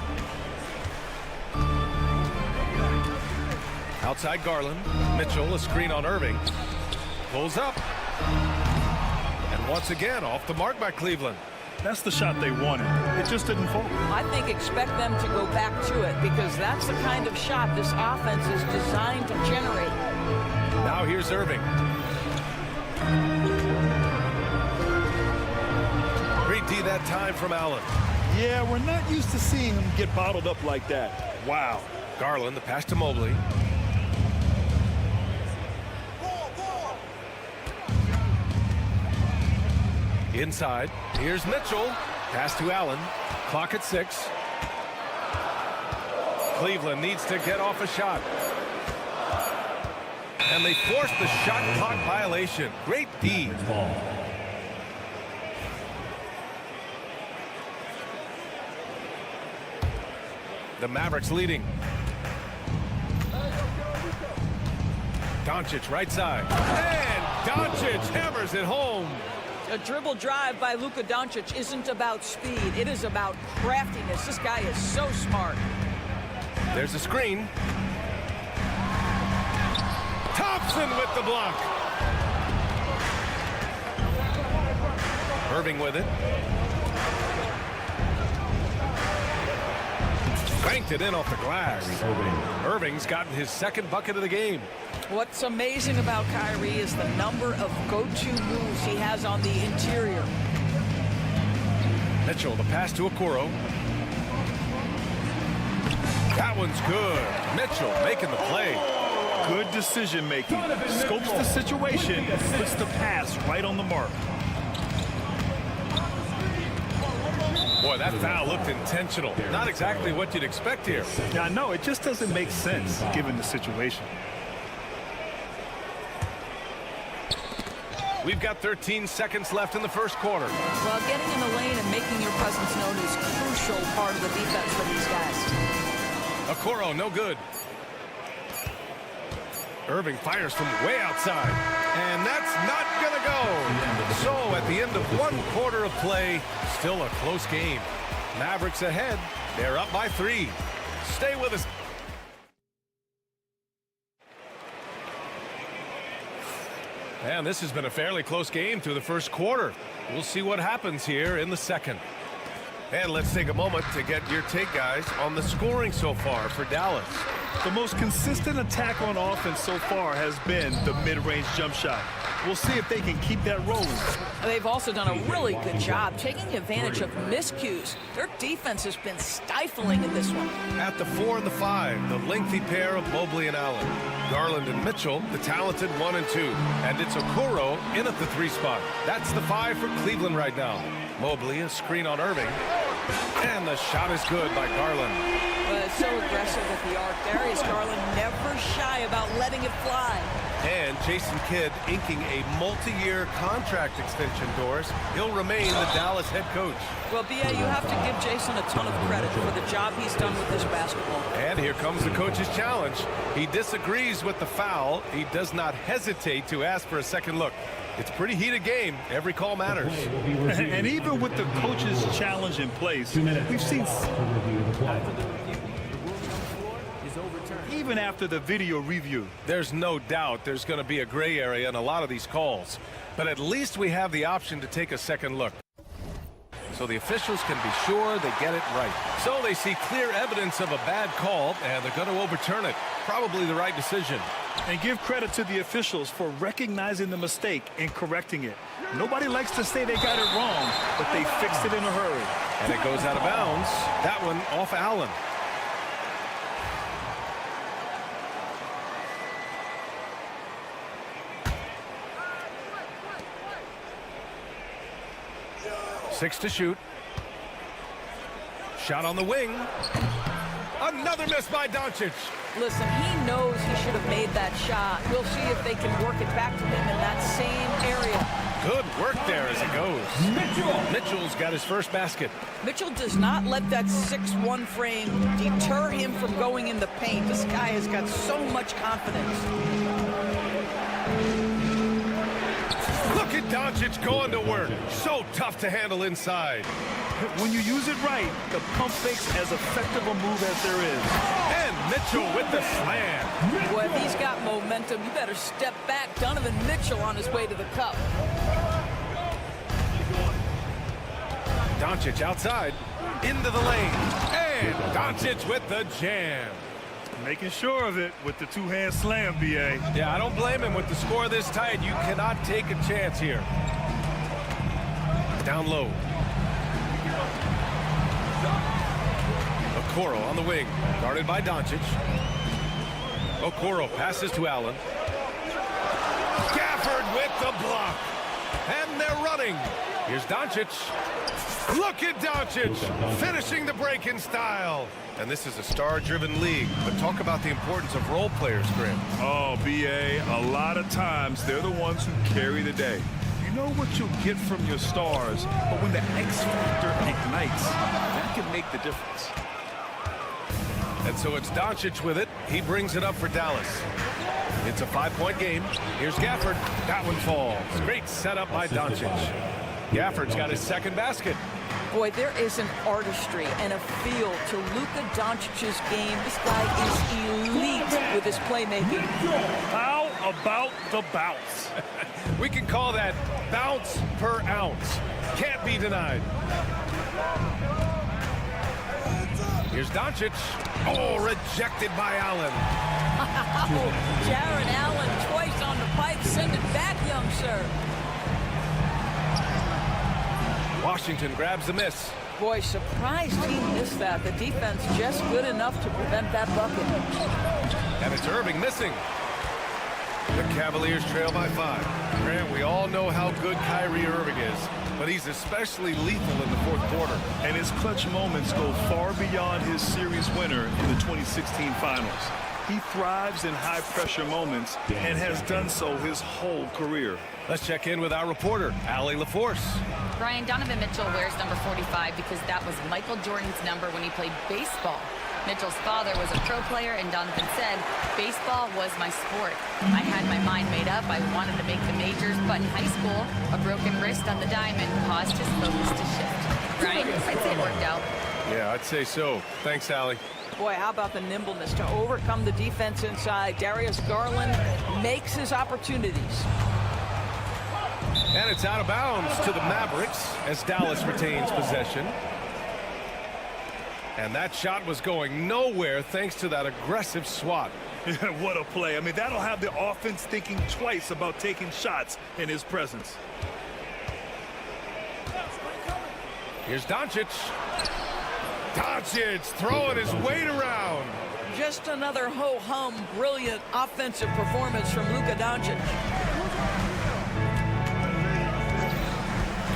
Outside Garland. Mitchell, a screen on Irving. Pulls up. And once again, off the mark by Cleveland. That's the shot they wanted. It just didn't fall. I think expect them to go back to it because that's the kind of shot this offense is designed to generate. Now here's Irving. Great D that time from Allen. Yeah, we're not used to seeing him get bottled up like that. Wow. Garland, the pass to Mobley. Inside, here's Mitchell. Pass to Allen. Clock at 6. Cleveland needs to get off a shot. And they force the shot clock violation. Great D. The Mavericks leading. Doncic right side. And Doncic hammers it home. A dribble drive by Luka Doncic isn't about speed. It is about craftiness. This guy is so smart. There's a screen. Thompson with the block. Irving with it. Banked it in off the glass. Irving's gotten his second bucket of the game. What's amazing about Kyrie is the number of go-to moves he has on the interior. Mitchell, the pass to Okoro. That one's good. Mitchell making the play. Good decision making. Scopes the situation, puts the pass right on the mark. Boy, that foul looked intentional. Not exactly what you'd expect here. Yeah, I know. It just doesn't make sense given the situation. We've got 13 seconds left in the first quarter. Well, getting in the lane and making your presence known is a crucial part of the defense for these guys. Okoro, no good. Irving fires from way outside. And that's not going to go. So at the end of one quarter of play, still a close game. Mavericks ahead. They're up by 3. Stay with us. And this has been a fairly close game through the first quarter. We'll see what happens here in the second. And let's take a moment to get your take, guys, on the scoring so far for Dallas. The most consistent attack on offense so far has been the mid-range jump shot. We'll see if they can keep that rolling. They've also done a really good job taking advantage of miscues. Their defense has been stifling in this one. At the 4 and the 5, the lengthy pair of Mobley and Allen. Garland and Mitchell, the talented 1 and 2. And it's Okoro in at the 3 spot. That's the 5 for Cleveland right now. Mobley, a screen on Irving. And the shot is good by Garland. So aggressive at the arc. Darius Garland never shy about letting it fly. And Jason Kidd inking a multi-year contract extension, Doris. He'll remain the Dallas head coach. Well, B.A., you have to give Jason a ton of credit for the job he's done with this basketball. And here comes the coach's challenge. He disagrees with the foul. He does not hesitate to ask for a second look. It's a pretty heated game. Every call matters. And even with the coach's challenge in place, we've seen... Even after the video review. There's no doubt there's going to be a gray area in a lot of these calls. But at least we have the option to take a second look. So the officials can be sure they get it right. So they see clear evidence of a bad call, and they're going to overturn it. Probably the right decision. And give credit to the officials for recognizing the mistake and correcting it. Nobody likes to say they got it wrong, but they fixed it in a hurry. And it goes out of bounds. That one off Allen. Six to shoot. Shot on the wing. Another miss by Doncic. Listen, he knows he should have made that shot. We'll see if they can work it back to him in that same area. Good work there as it goes. Mitchell's got his first basket. Mitchell does not let that 6'1" frame deter him from going in the paint. This guy has got so much confidence. Look at Doncic going to work. So tough to handle inside. When you use it right, the pump fake's as effective a move as there is. And Mitchell with the slam. Boy, if he's got momentum, you better step back. Donovan Mitchell on his way to the cup. Doncic outside, into the lane. And Doncic with the jam. Making sure of it with the two-hand slam, B.A. Yeah, I don't blame him with the score this tight. You cannot take a chance here. Down low. Okoro on the wing, guarded by Doncic. Okoro passes to Allen. Gafford with the block. And they're running. Here's Doncic. Look at Doncic finishing the break in style. And this is a star-driven league. But talk about the importance of role players, Graham. Oh, B.A., a lot of times they're the ones who carry the day. You know what you'll get from your stars, but when the X factor ignites, that can make the difference. And so it's Doncic with it He brings it up for Dallas. It's a 5-point game. Here's Gafford. That one falls. Great setup by Doncic. Gafford's got his second basket. Boy, there is an artistry and a feel to Luka Doncic's game. This guy is elite with his playmaking. How about the bounce? We can call that bounce per ounce. Can't be denied. Here's Doncic. Oh, rejected by Allen. Jaron Allen twice on the pipe. Send it back, young sir. Washington grabs the miss. Boy, surprised he missed that. The defense just good enough to prevent that bucket. And it's Irving missing. The Cavaliers trail by 5. Grant, we all know how good Kyrie Irving is, but he's especially lethal in the fourth quarter. And his clutch moments go far beyond his series winner in the 2016 finals. He thrives in high-pressure moments and has done so his whole career. Let's check in with our reporter, Allie LaForce. Brian, Donovan Mitchell wears number 45 because that was Michael Jordan's number when he played baseball. Mitchell's father was a pro player, and Donovan said, baseball was my sport. I had my mind made up. I wanted to make the majors, but in high school, a broken wrist on the diamond caused his focus to shift. Brian, I'd say it worked out. Yeah, I'd say so. Thanks, Allie. Boy, how about the nimbleness to overcome the defense inside. Darius Garland makes his opportunities. And it's out of bounds to the Mavericks as Dallas retains possession. And that shot was going nowhere thanks to that aggressive swat. What a play. I mean, that'll have the offense thinking twice about taking shots in his presence. Here's Doncic. Doncic throwing his weight around. Just another ho-hum, brilliant offensive performance from Luka Doncic.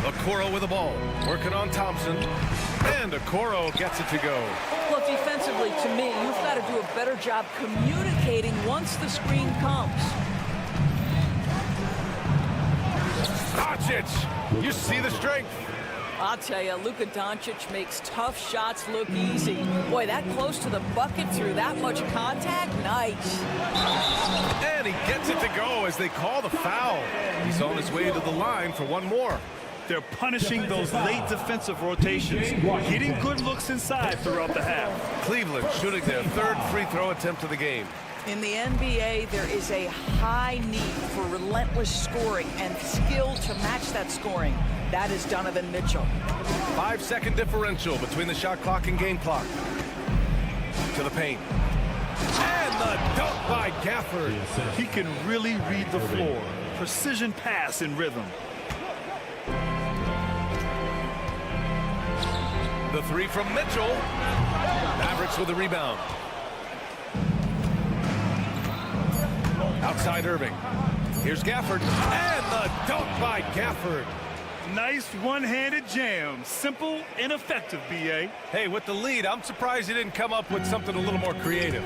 Okoro with the ball, working on Thompson, and Okoro gets it to go. Well, defensively, to me, you've got to do a better job communicating once the screen comes. Doncic, you see the strength. I'll tell you, Luka Doncic makes tough shots look easy. Boy, that close to the bucket through that much contact, nice. And he gets it to go as they call the foul. He's on his way to the line for one more. They're punishing those late defensive rotations, getting good looks inside throughout the half. Cleveland shooting their third free throw attempt of the game. In the NBA, there is a high need for relentless scoring and skill to match that scoring. That is Donovan Mitchell. 5-second differential between the shot clock and game clock. To the paint. And the dunk by Gafford. He can really read the floor. Precision pass in rhythm. The three from Mitchell. Mavericks with the rebound. Outside Irving. Here's Gafford. And the dunk by Gafford. Nice one-handed jam. Simple and effective, B.A. Hey, with the lead, I'm surprised he didn't come up with something a little more creative.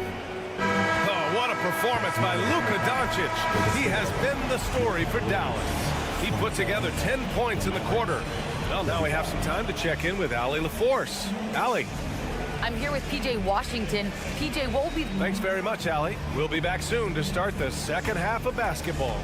Oh, what a performance by Luka Doncic. He has been the story for Dallas. He put together 10 points in the quarter. Well, now we have some time to check in with Allie LaForce. Allie. I'm here with P.J. Washington. P.J., what will be... Thanks very much, Allie. We'll be back soon to start the second half of basketball.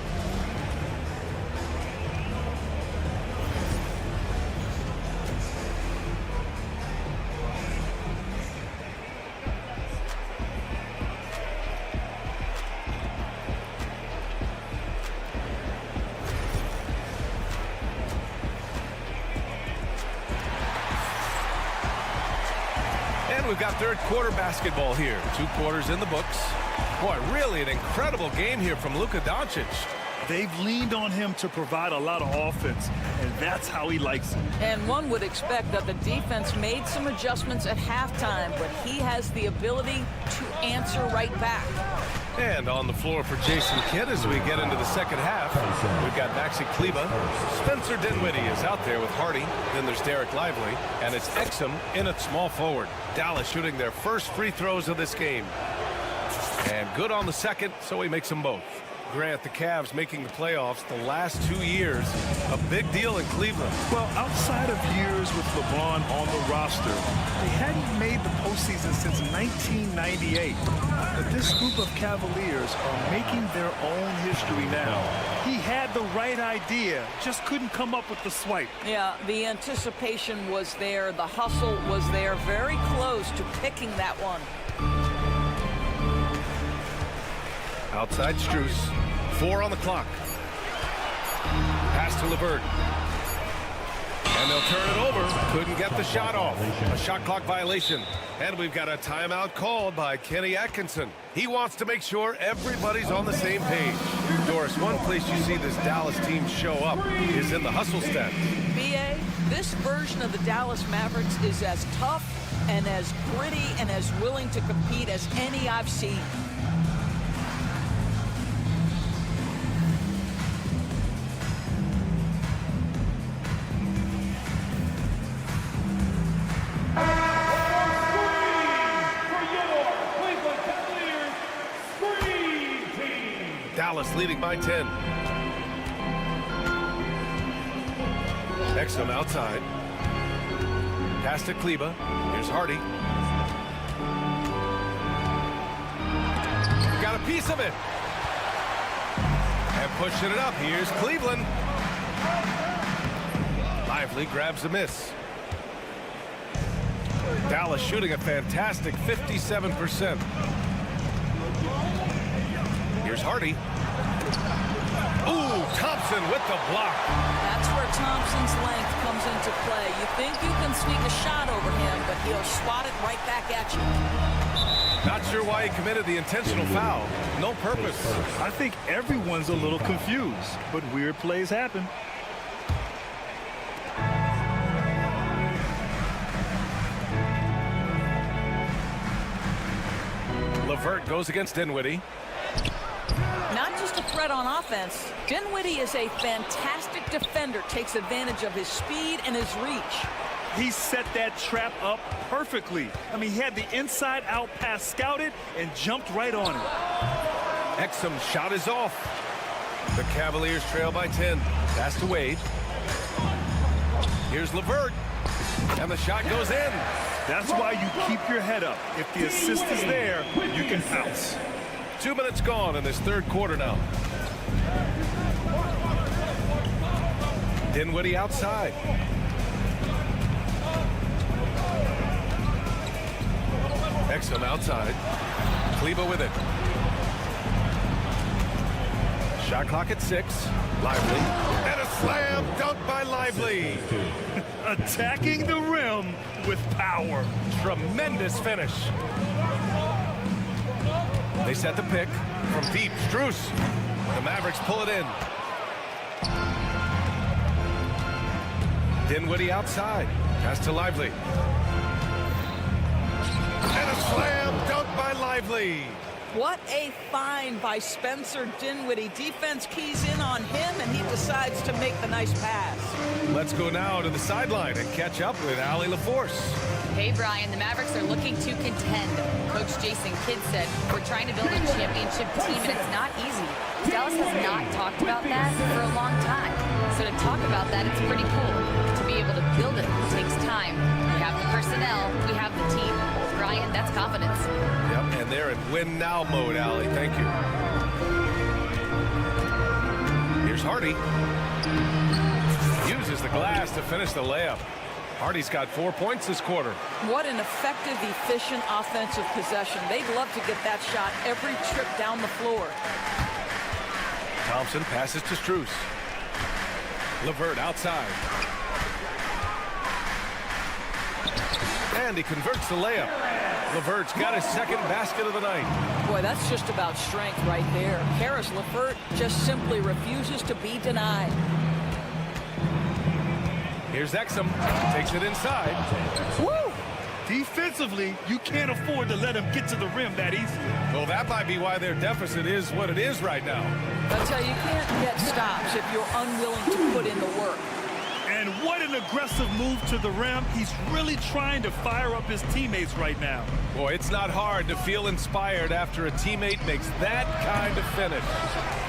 We've got third quarter basketball here. 2 quarters in the books. Boy, really an incredible game here from Luka Doncic. They've leaned on him to provide a lot of offense, and that's how he likes it. And one would expect that the defense made some adjustments at halftime, but he has the ability to answer right back. And on the floor for Jason Kidd as we get into the second half, we've got Maxi Kleba. Spencer Dinwiddie is out there with Hardy. Then there's Derek Lively, and it's Exum in at small forward. Dallas shooting their first free throws of this game. And good on the second, so he makes them both. Grant, the Cavs making the playoffs the last 2 years, a big deal in Cleveland. Well, outside of years with LeBron on the roster, they hadn't made the postseason since 1998. But this group of Cavaliers are making their own history now. He had the right idea, just couldn't come up with the swipe. Yeah, the anticipation was there. The hustle was there. Very close to picking that one. Outside Strus. 4 on the clock. Pass to LeVert. And they'll turn it over. Couldn't get the shot off. A shot clock violation. And we've got a timeout called by Kenny Atkinson. He wants to make sure everybody's on the same page. Doris, one place you see this Dallas team show up is in the hustle stats. B.A., this version of the Dallas Mavericks is as tough and as gritty and as willing to compete as any I've seen. Dallas leading by 10. Exum outside. Pass to Kleba. Here's Hardy. Got a piece of it. And pushing it up. Here's Cleveland. Lively grabs a miss. Dallas shooting a fantastic 57%. Here's Hardy. Ooh, Thompson with the block. That's where Thompson's length comes into play. You think you can sneak a shot over him, but he'll swat it right back at you. Not sure why he committed the intentional foul. No purpose. I think everyone's a little confused, but weird plays happen. LeVert goes against Dinwiddie. Not just a threat on offense. Dinwiddie is a fantastic defender. Takes advantage of his speed and his reach. He set that trap up perfectly. I mean, he had the inside-out pass scouted and jumped right on it. Exum's shot is off. The Cavaliers trail by 10. Pass to Wade. Here's LeVert. And the shot goes in. That's why you keep your head up. If the assist is there, you can bounce. 2 minutes gone in this third quarter now. Dinwiddie outside. Exum outside. Kleba with it. Shot clock at 6. Lively. And a slam dunk by Lively. Attacking the rim with power. Tremendous finish. They set the pick from deep. Strus. The Mavericks pull it in. Dinwiddie outside. Pass to Lively. And a slam dunk by Lively. What a find by Spencer Dinwiddie. Defense keys in on him, and he decides to make the nice pass. Let's go now to the sideline and catch up with Allie LaForce. Hey, Brian, the Mavericks are looking to contend. Coach Jason Kidd said, we're trying to build a championship team, and it's not easy. Dallas has not talked about that for a long time. So to talk about that, it's pretty cool. To be able to build it takes time. We have the personnel, we have the team. Brian, that's confidence. Yep, and they're in win now mode, Allie. Thank you. Here's Hardy. Uses the glass to finish the layup. Hardy's got 4 points this quarter. What an effective, efficient offensive possession. They'd love to get that shot every trip down the floor. Thompson passes to Strus. LeVert outside. And he converts the layup. LeVert's got his second basket of the night. Boy, that's just about strength right there. Karis LeVert just simply refuses to be denied. Here's Exum. Takes it inside. Woo! Defensively, you can't afford to let him get to the rim that easily. Well, that might be why their deficit is what it is right now. That's how you can't get stops if you're unwilling to put in the work. And And what an aggressive move to the rim. He's really trying to fire up his teammates right now. Boy, it's not hard to feel inspired after a teammate makes that kind of finish.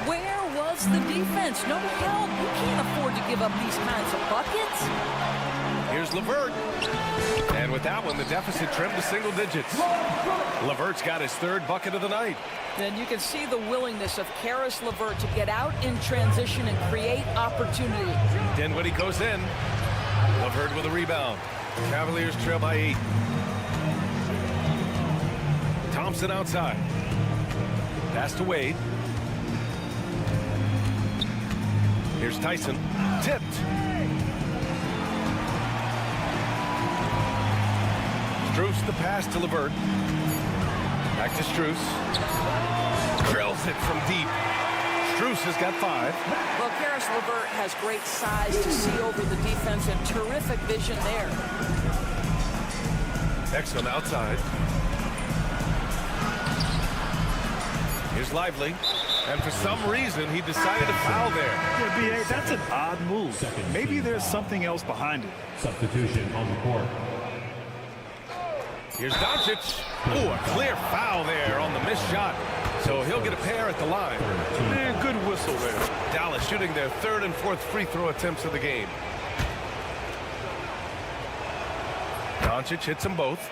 Where was the defense? No help. You can't afford to give up these kinds of buckets. Here's LeVert. And with that one, the deficit trimmed to single digits. LeVert's got his third bucket of the night. Then you can see the willingness of Caris LeVert to get out in transition and create opportunity. Dinwiddie goes in. LeVert with a rebound. Cavaliers trail by 8. Thompson outside. Pass to Wade. Here's Tyson. Tipped. Strus the pass to LeVert. Back to Strus. Drills it from deep. Strus has got 5. Well, Caris LeVert has great size to see over the defense and terrific vision there. Next one outside. Here's Lively. And for some reason, he decided to foul there. Yeah, B.A., that's an odd move. Maybe there's something else behind it. Substitution on the court. Here's Doncic. Oh, a clear foul there on the missed shot. So he'll get a pair at the line. Man, good whistle there. Dallas shooting their third and fourth free throw attempts of the game. Doncic hits them both.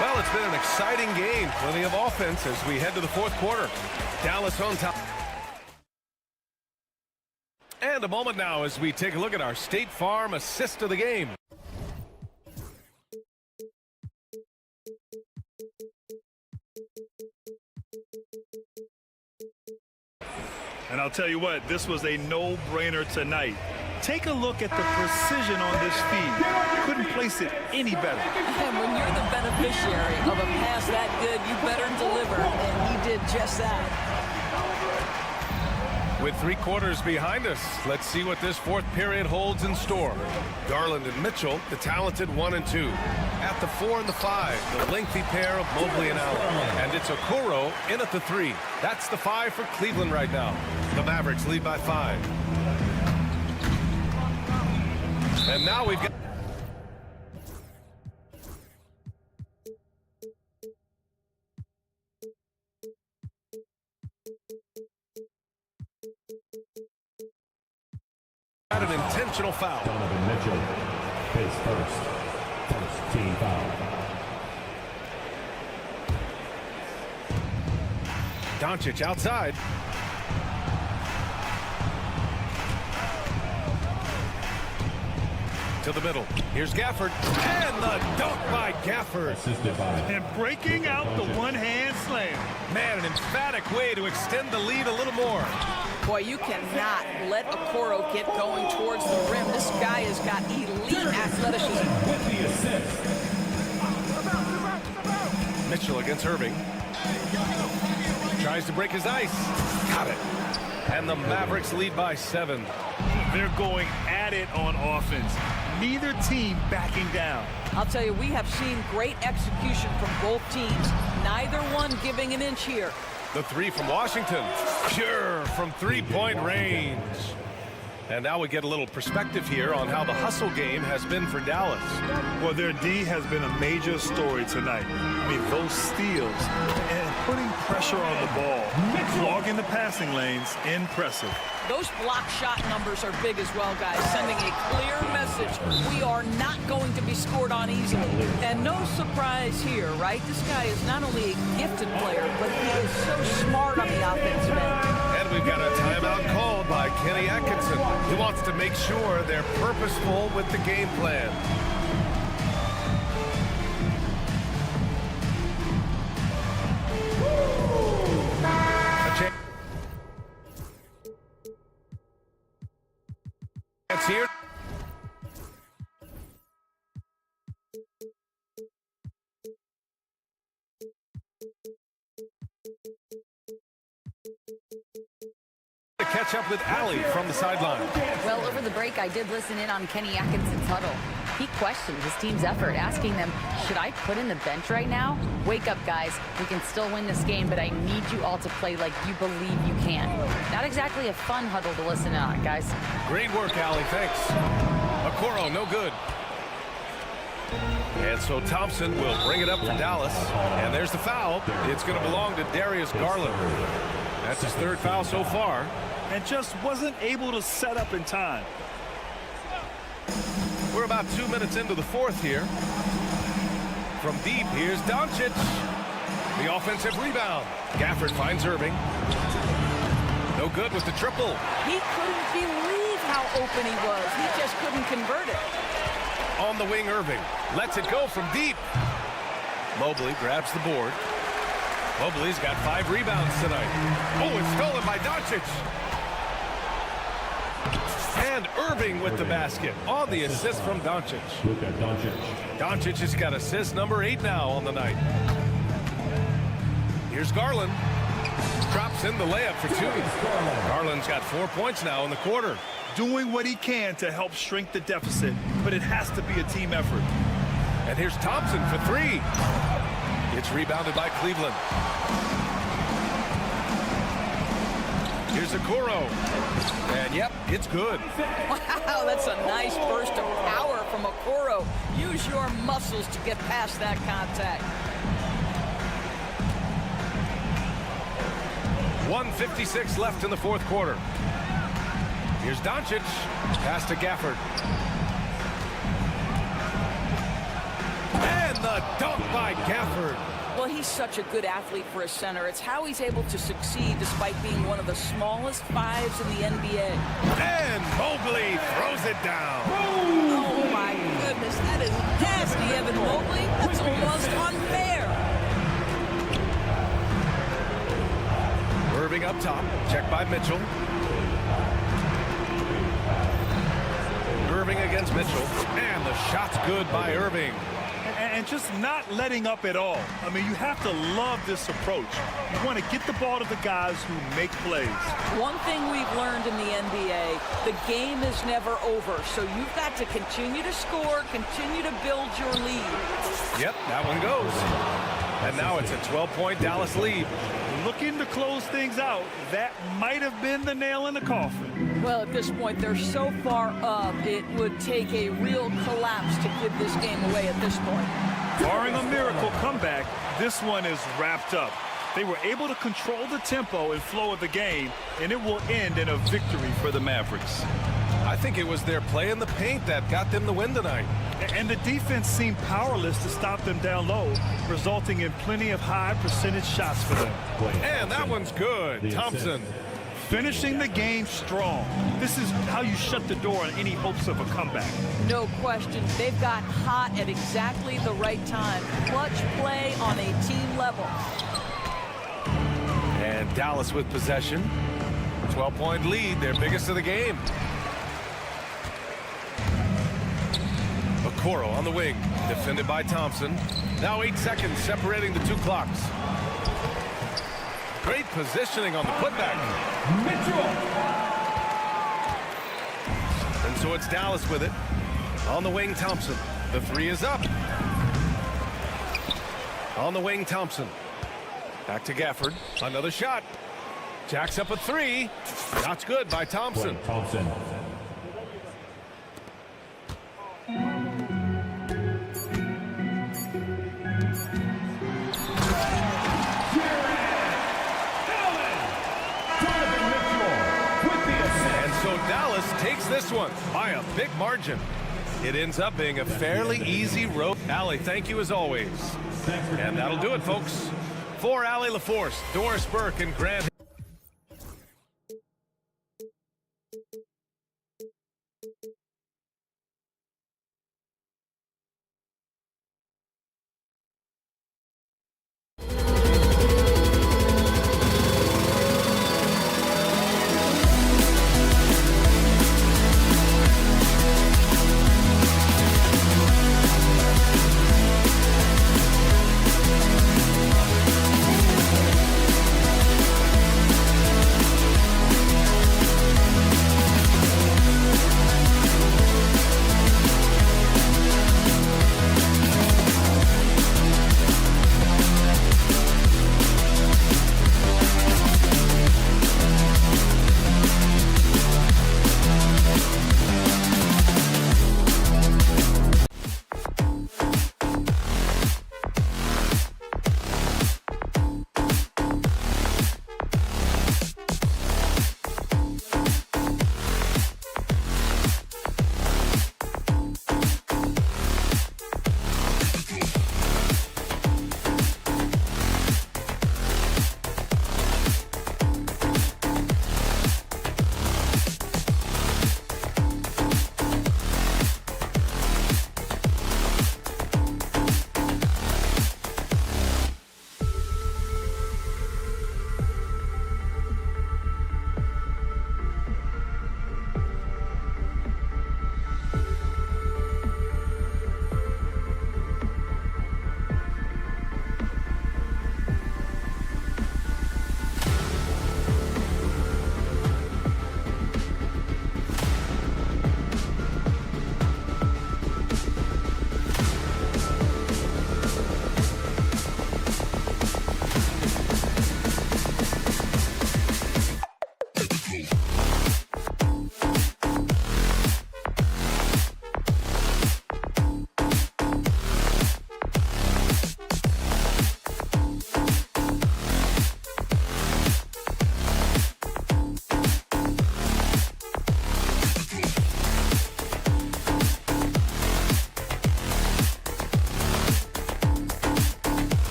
Well, it's been an exciting game. Plenty of offense as we head to the fourth quarter. Dallas on top. And a moment now as we take a look at our State Farm assist of the game. And I'll tell you what, this was a no-brainer tonight. Take a look at the precision on this feed. Couldn't place it any better. And when you're the beneficiary of a pass that good, you better deliver. And he did just that. With 3 quarters behind us, let's see what this fourth period holds in store. Garland and Mitchell, the talented 1 and 2. At the 4 and the 5, the lengthy pair of Mobley and Allen. And it's Okoro in at the 3. That's the 5 for Cleveland right now. The Mavericks lead by 5. And now we've got... an intentional foul. Donovan Mitchell, his first team foul. Doncic outside. To the middle. Here's Gafford. And the dunk by Gafford. Assisted by And breaking out the one-hand slam. Man, an emphatic way to extend the lead a little more. Boy, you cannot let Okoro get going towards the rim. This guy has got elite athleticism. with the assist. Mitchell against Irving. Tries to break his ice. Got it. And the Mavericks lead by 7. They're going at it on offense. Neither team backing down. I'll tell you, we have seen great execution from both teams. Neither one giving an inch here. The 3 from Washington. Pure from three-point range. And now we get a little perspective here on how the hustle game has been for Dallas. Well, their D has been a major story tonight. I mean, those steals and putting pressure on the ball, clogging the passing lanes, impressive. Those block shot numbers are big as well, guys, sending a clear message. We are not going to be scored on easily. And no surprise here, right? This guy is not only a gifted player, but he is so smart on the offensive end. And we've got a timeout called by Kenny Atkinson. He wants to make sure they're purposeful with the game plan. That's here. To catch up with Allie from the sideline. Well, over the break, I did listen in on Kenny Atkinson's huddle. He questioned his team's effort, asking them, should I put in the bench right now? Wake up, guys. We can still win this game, but I need you all to play like you believe you can. Not exactly a fun huddle to listen in on, guys. Great work, Allie. Thanks. Okoro, no good. And so Thompson will bring it up for Dallas. And there's the foul. It's going to belong to Darius Garland. That's his third foul so far. And just wasn't able to set up in time. We're about 2 minutes into the fourth here. From deep, here's Doncic. The offensive rebound. Gafford finds Irving. No good with the triple. He couldn't believe how open he was. He just couldn't convert it. On the wing, Irving lets it go from deep. Mobley grabs the board. Mobley's got 5 rebounds tonight. Oh, it's stolen by Doncic. And Irving with the basket on the assist from Doncic. Doncic has got assist number 8 now on the night. Here's Garland. Drops in the layup for 2. Garland's got 4 points now in the quarter. Doing what he can to help shrink the deficit, but it has to be a team effort. And here's Thompson for 3. It's rebounded by Cleveland. Here's Okoro. And yep, it's good. Wow, that's a nice burst of power from Okoro. Use your muscles to get past that contact. 1:56 left in the fourth quarter. Here's Doncic. Pass to Gafford. And the dunk by Gafford. Well, he's such a good athlete for a center. It's how he's able to succeed despite being one of the smallest 5s in the NBA. And Mobley throws it down. Oh, my goodness. That is nasty, Evan Mobley. That's almost unfair. Irving up top. Checked by Mitchell. Irving against Mitchell. And the shot's good by Irving. And just not letting up at all. I mean, you have to love this approach. You want to get the ball to the guys who make plays. One thing we've learned in the NBA, the game is never over. So you've got to continue to score, continue to build your lead. Yep, that one goes. And now it's a 12-point Dallas lead. Looking to close things out. That might have been the nail in the coffin. Well, at this point, they're so far up, it would take a real collapse to give this game away at this point. Barring a miracle comeback, this one is wrapped up. They were able to control the tempo and flow of the game, and it will end in a victory for the Mavericks. I think it was their play in the paint that got them the win tonight. And the defense seemed powerless to stop them down low, resulting in plenty of high percentage shots for them. And that one's good. Thompson. Finishing the game strong. This is how you shut the door on any hopes of a comeback. No question. They've got hot at exactly the right time. Clutch play on a team level. And Dallas with possession. 12-point lead, their biggest of the game. Okoro on the wing, defended by Thompson. Now 8 seconds separating the 2 clocks. Great positioning on the putback. Mitchell. And so it's Dallas with it. On the wing, Thompson. The 3 is up. On the wing, Thompson. Back to Gafford. Another shot. Jacks up a 3. Shot's good by Thompson. Thompson. So Dallas takes this one by a big margin. It ends up being a fairly easy road. Allie, thank you as always. And that'll do it, folks. For Allie LaForce, Doris Burke, and Grant.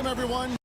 everyone.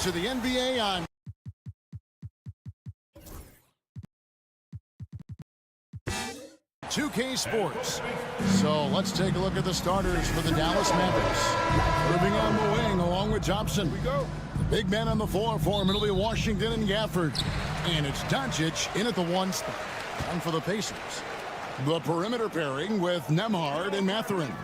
To the NBA on 2K Sports. So let's take a look at the starters for the Dallas Mavericks. Moving on the wing along with Thompson. We go. The big men on the floor for him. It'll be Washington and Gafford. And it's Doncic in at the 1 spot. And for the Pacers, the perimeter pairing with Nembhard and Mathurin.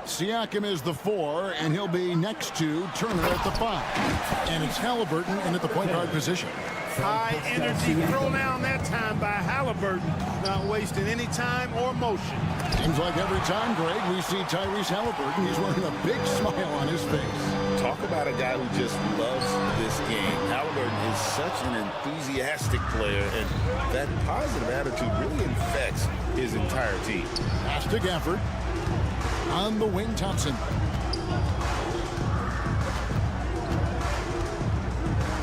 Siakam is the 4, and he'll be next to Turner at the 5. And it's Halliburton in at the point guard position. High energy throw down that time by Halliburton. Not wasting any time or motion. Seems like every time, Greg, we see Tyrese Halliburton, he's wearing a big smile on his face. Talk about a guy who just loves this game. Halliburton is such an enthusiastic player, and that positive attitude really infects his entire team. Pass to Gafford. On the wing, Thompson.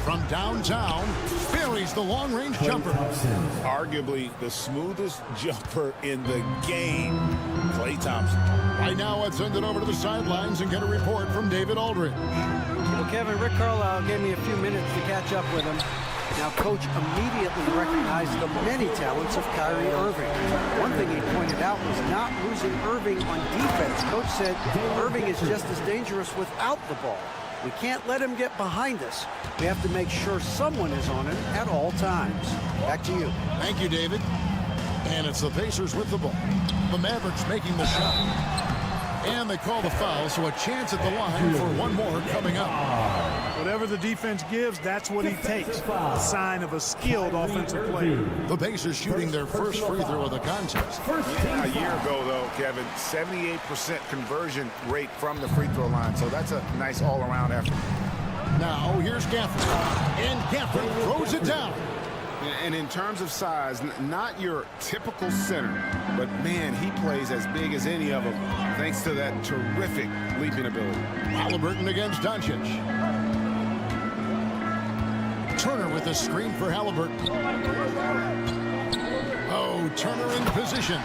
From downtown, buries the long-range jumper. Arguably the smoothest jumper in the game, Klay Thompson. Right now, let's send it over to the sidelines and get a report from David Aldridge. Well, Kevin, Rick Carlisle gave me a few minutes to catch up with him. Now, Coach immediately recognized the many talents of Kyrie Irving. One thing he pointed out was not losing Irving on defense. Coach said Irving is just as dangerous without the ball. We can't let him get behind us. We have to make sure someone is on him at all times. Back to you. Thank you, David. And it's the Pacers with the ball. The Mavericks making the shot. And they call the foul, so a chance at the line for one more coming up. Whatever the defense gives, that's what he takes. A sign of a skilled offensive player. The Pacers shooting their first free throw of the contest. A year ago, though, Kevin, 78% conversion rate from the free throw line. So that's a nice all-around effort. Now, here's Gafford. And Gafford throws it down. And in terms of size, not your typical center, but man, he plays as big as any of them thanks to that terrific leaping ability. Halliburton against Doncic. Turner with a screen for Halliburton. Oh, Turner in position.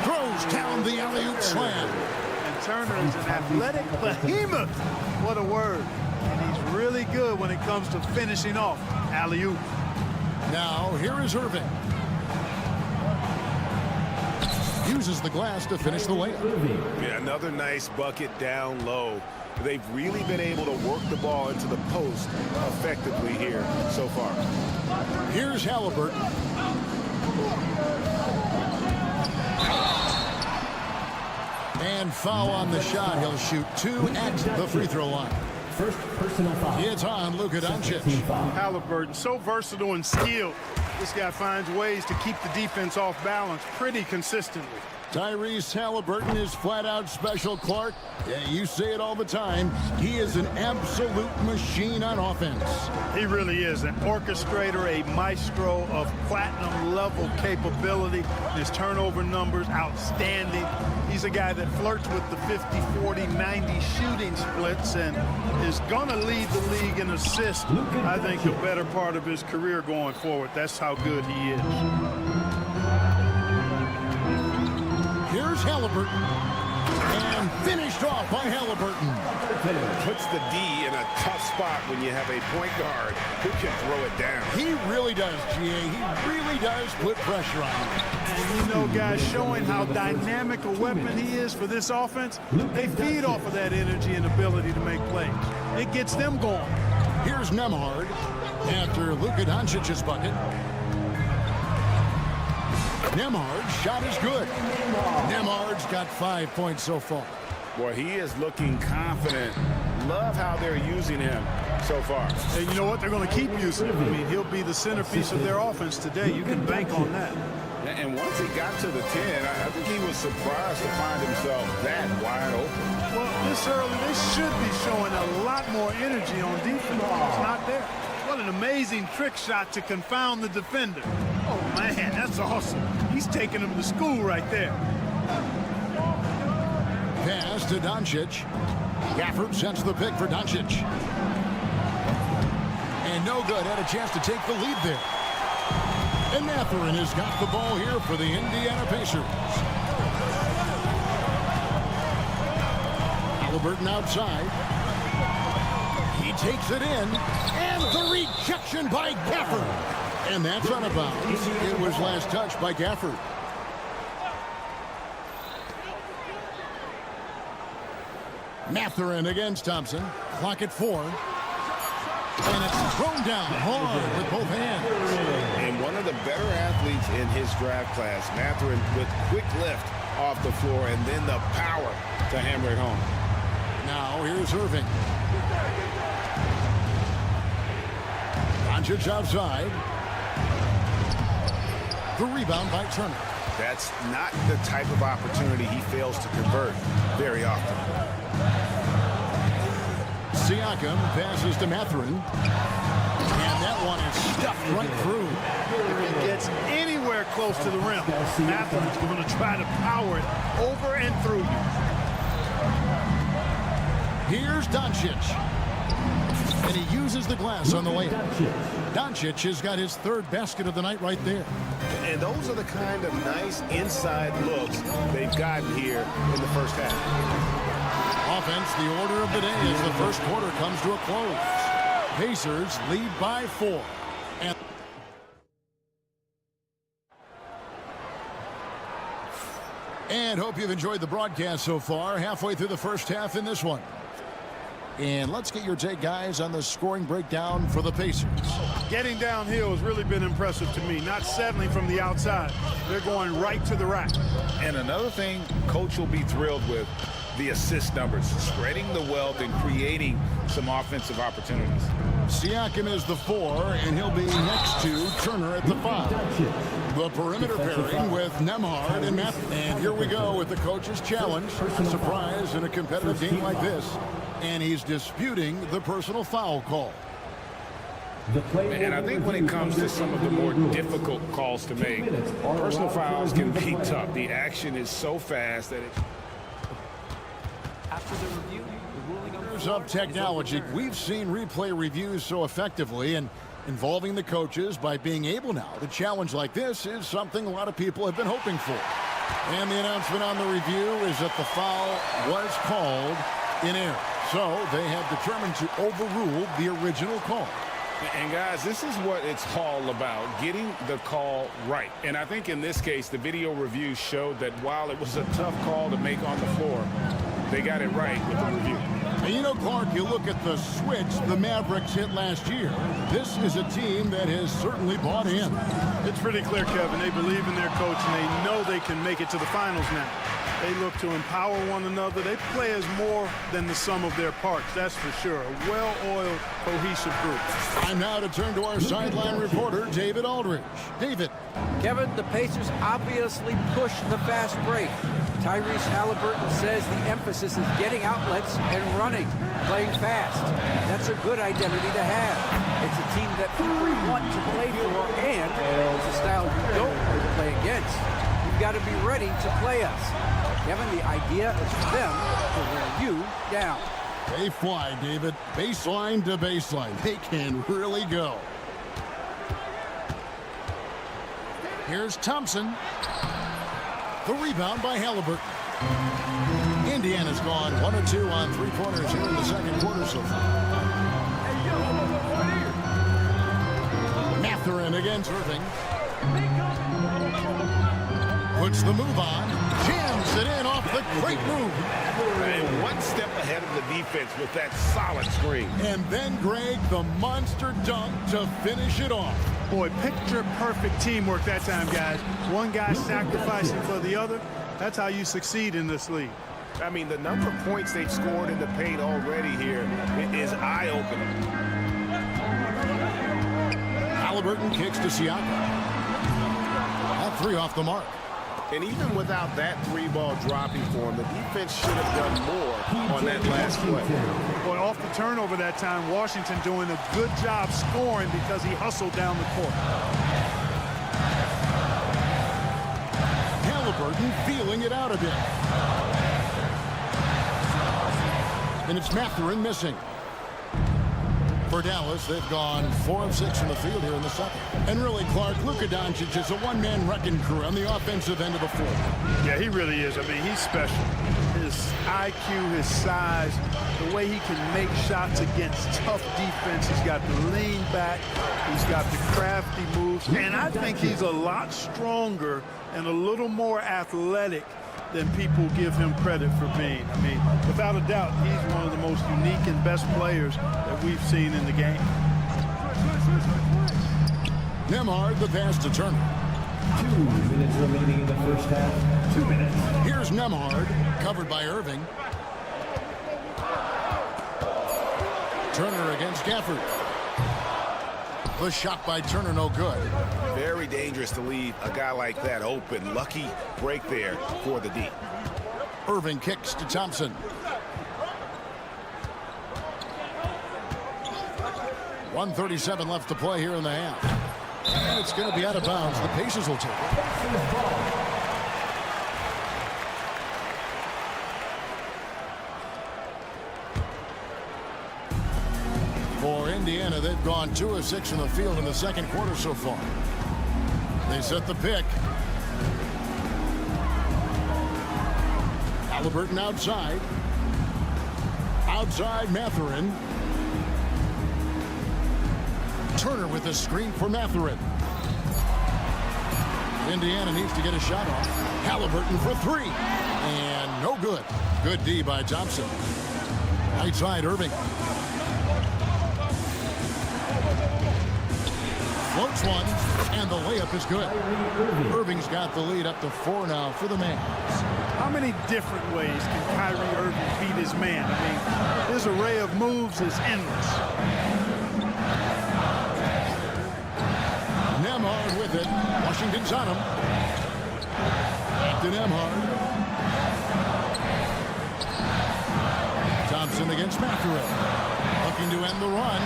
Throws down the alley-oop slam. And Turner is an athletic behemoth. What a word. And he's really good when it comes to finishing off alley-oop. Now, here is Irving. Uses the glass to finish the layup. Yeah, another nice bucket down low. They've really been able to work the ball into the post effectively here so far. Here's Halliburton. And foul on the shot. He'll shoot 2 at the free throw line. First personal foul. It's on Luka Doncic. Halliburton, so versatile and skilled. This guy finds ways to keep the defense off balance pretty consistently. Tyrese Halliburton is flat-out special, Clark. Yeah, you say it all the time. He is an absolute machine on offense. He really is an orchestrator, a maestro of platinum-level capability. His turnover numbers, outstanding. He's a guy that flirts with the 50, 40, 90 shooting splits and is going to lead the league in assists, I think, the better part of his career going forward. That's how good he is. Here's Halliburton. And finished off by Halliburton. Puts the D in a tough spot when you have a point guard who can throw it down. He really does, GA. He really does put pressure on him. And you know, guys, showing how dynamic a weapon he is for this offense, they feed off of that energy and ability to make plays. It gets them going. Here's Nembhard after Luka Doncic's bucket. Nembhard's shot is good. Nembhard's got 5 points so far. Boy, he is looking confident. Love how they're using him so far. And you know what? They're going to keep using him. I mean, he'll be the centerpiece of their offense today. You can bank on that. And once he got to the 10, I think he was surprised to find himself that wide open. Well, this early, they should be showing a lot more energy on defense. It's not there. What an amazing trick shot to confound the defender. Oh, man, that's awesome. He's taking him to school right there. Pass to Doncic. Gafford sends the pick for Doncic. And no good. Had a chance to take the lead there. And Mathurin has got the ball here for the Indiana Pacers. Halliburton outside. He takes it in. And the rejection by Gafford. And that's out of bounds. It was last touched by Gafford. Mathurin against Thompson. Clock at 4. And it's thrown down hard with both hands. And one of the better athletes in his draft class, Mathurin, with quick lift off the floor and then the power to hammer it home. Now here's Irving. Doncic outside. The rebound by Turner. That's not the type of opportunity he fails to convert very often. Siakam passes to Mathurin. And that one is stuffed right through. If he gets anywhere close to the rim, Mathurin's going to try to power it over and through you. Here's Doncic. And he uses the glass on the layup. Doncic has got his third basket of the night right there. And those are the kind of nice inside looks they've gotten here in the first half. Offense, the order of the day as the first quarter comes to a close. Pacers lead by 4. And hope you've enjoyed the broadcast so far. Halfway through the first half in this one. And let's get your take, guys, on the scoring breakdown for the Pacers. Getting downhill has really been impressive to me. Not settling from the outside. They're going right to the rack. And another thing Coach will be thrilled with, the assist numbers, spreading the wealth and creating some offensive opportunities. Siakam is the 4, and he'll be next to Turner at the 5. The perimeter pairing with Nembhard and Matt. And here we go with the coach's challenge. Surprise in a competitive game like this. And he's disputing the personal foul call. And I think when it comes to some of the more difficult calls to make, personal fouls can be tough. The action is so fast that it... After the review, the ruling of technology, we've seen replay reviews so effectively, and involving the coaches by being able now to challenge like this is something a lot of people have been hoping for. And the announcement on the review is that the foul was called in error. So they have determined to overrule the original call. And guys, this is what it's all about, getting the call right. And I think in this case, the video review showed that while it was a tough call to make on the floor, they got it right with the review. And you know, Clark, you look at the switch the Mavericks hit last year. This is a team that has certainly bought in. It's pretty clear, Kevin. They believe in their coach, and they know they can make it to the finals now. They look to empower one another. They play as more than the sum of their parts, that's for sure. A well-oiled, cohesive group. Time now to turn to our sideline reporter, David Aldridge. David. Kevin, the Pacers obviously push the fast break. Tyrese Halliburton says the emphasis is getting outlets and running, playing fast. That's a good identity to have. It's a team that people want to play for, and it's a style you don't want to play against. You've got to be ready to play us. Kevin, the idea is for them to wear you down. They fly, David. Baseline to baseline. They can really go. Here's Thompson. The rebound by Halliburton. Indiana's gone 1 of 2 on three-pointers here in the second quarter so far. Mathurin against Irving. Puts the move on. Jams it in off the great move. And one step ahead of the defense with that solid screen. And then, Greg, the monster dunk to finish it off. Boy, picture-perfect teamwork that time, guys. One guy sacrificing for the other. That's how you succeed in this league. I mean, the number of points they've scored in the paint already here is eye-opening. Halliburton kicks to Siakam. That three off the mark. And even without that three-ball dropping for him, the defense should have done more on that last play. Boy, off the turnover that time, Washington doing a good job scoring because he hustled down the court. Halliburton feeling it out a bit. And it's Mathurin missing. For Dallas, they've gone 4 of 6 from the field here in the second. And really, Clark, Luka Doncic is a one-man wrecking crew on the offensive end of the floor. Yeah, he really is. I mean, he's special. His IQ, his size, the way he can make shots against tough defense. He's got the lean back. He's got the crafty moves. And I think he's a lot stronger and a little more athletic than people give him credit for being. I mean, without a doubt, he's one of the most unique and best players that we've seen in the game. Nembhard, the pass to Turner. 2 minutes remaining in the first half. 2 minutes. Here's Nembhard, covered by Irving. Turner against Gafford. The shot by Turner, no good. Very dangerous to leave a guy like that open. Lucky break there for the D. Irving kicks to Thompson. .137 left to play here in the half. And it's going to be out of bounds. The Pacers will take it. For Indiana, they've gone 2 of 6 from the field in the second quarter so far. They set the pick. Halliburton outside. Outside Mathurin. Turner with a screen for Mathurin. Indiana needs to get a shot off. Halliburton for 3. And no good. Good D by Thompson. Right side Irving. Floats one, and the layup is good. Irving's got the lead up to 4 now for the Mavs. How many different ways can Kyrie Irving beat his man? I mean, his array of moves is endless. Nembhard with it. Washington's on him. Back to Nembhard. Thompson against Mathurin. Looking to end the run.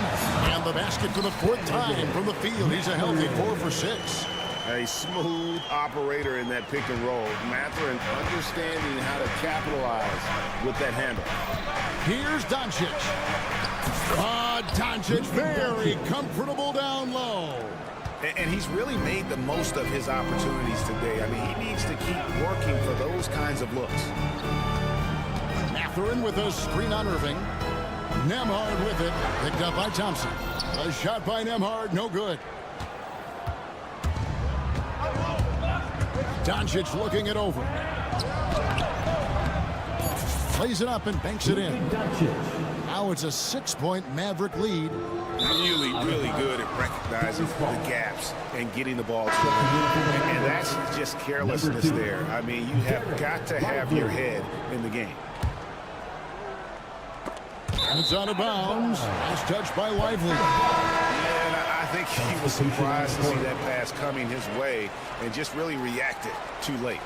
And the basket for the 4th time from the field. He's a healthy 4 for 6. A smooth operator in that pick and roll. Mathurin understanding how to capitalize with that handle. Here's Doncic. Doncic very comfortable down low. And he's really made the most of his opportunities today. I mean, he needs to keep working for those kinds of looks. Mathurin with a screen on Irving. Nembhard with it. Picked up by Thompson. A shot by Nembhard, no good. Doncic looking it over. Plays it up and banks it in. Now it's a 6-point Maverick lead. Really, really good at recognizing the gaps and getting the ball to him. And that's just carelessness there. I mean, you have got to have your head in the game. It's out of bounds. Nice touch by Lively. And I think he was surprised to see that pass coming his way and just really reacted too late.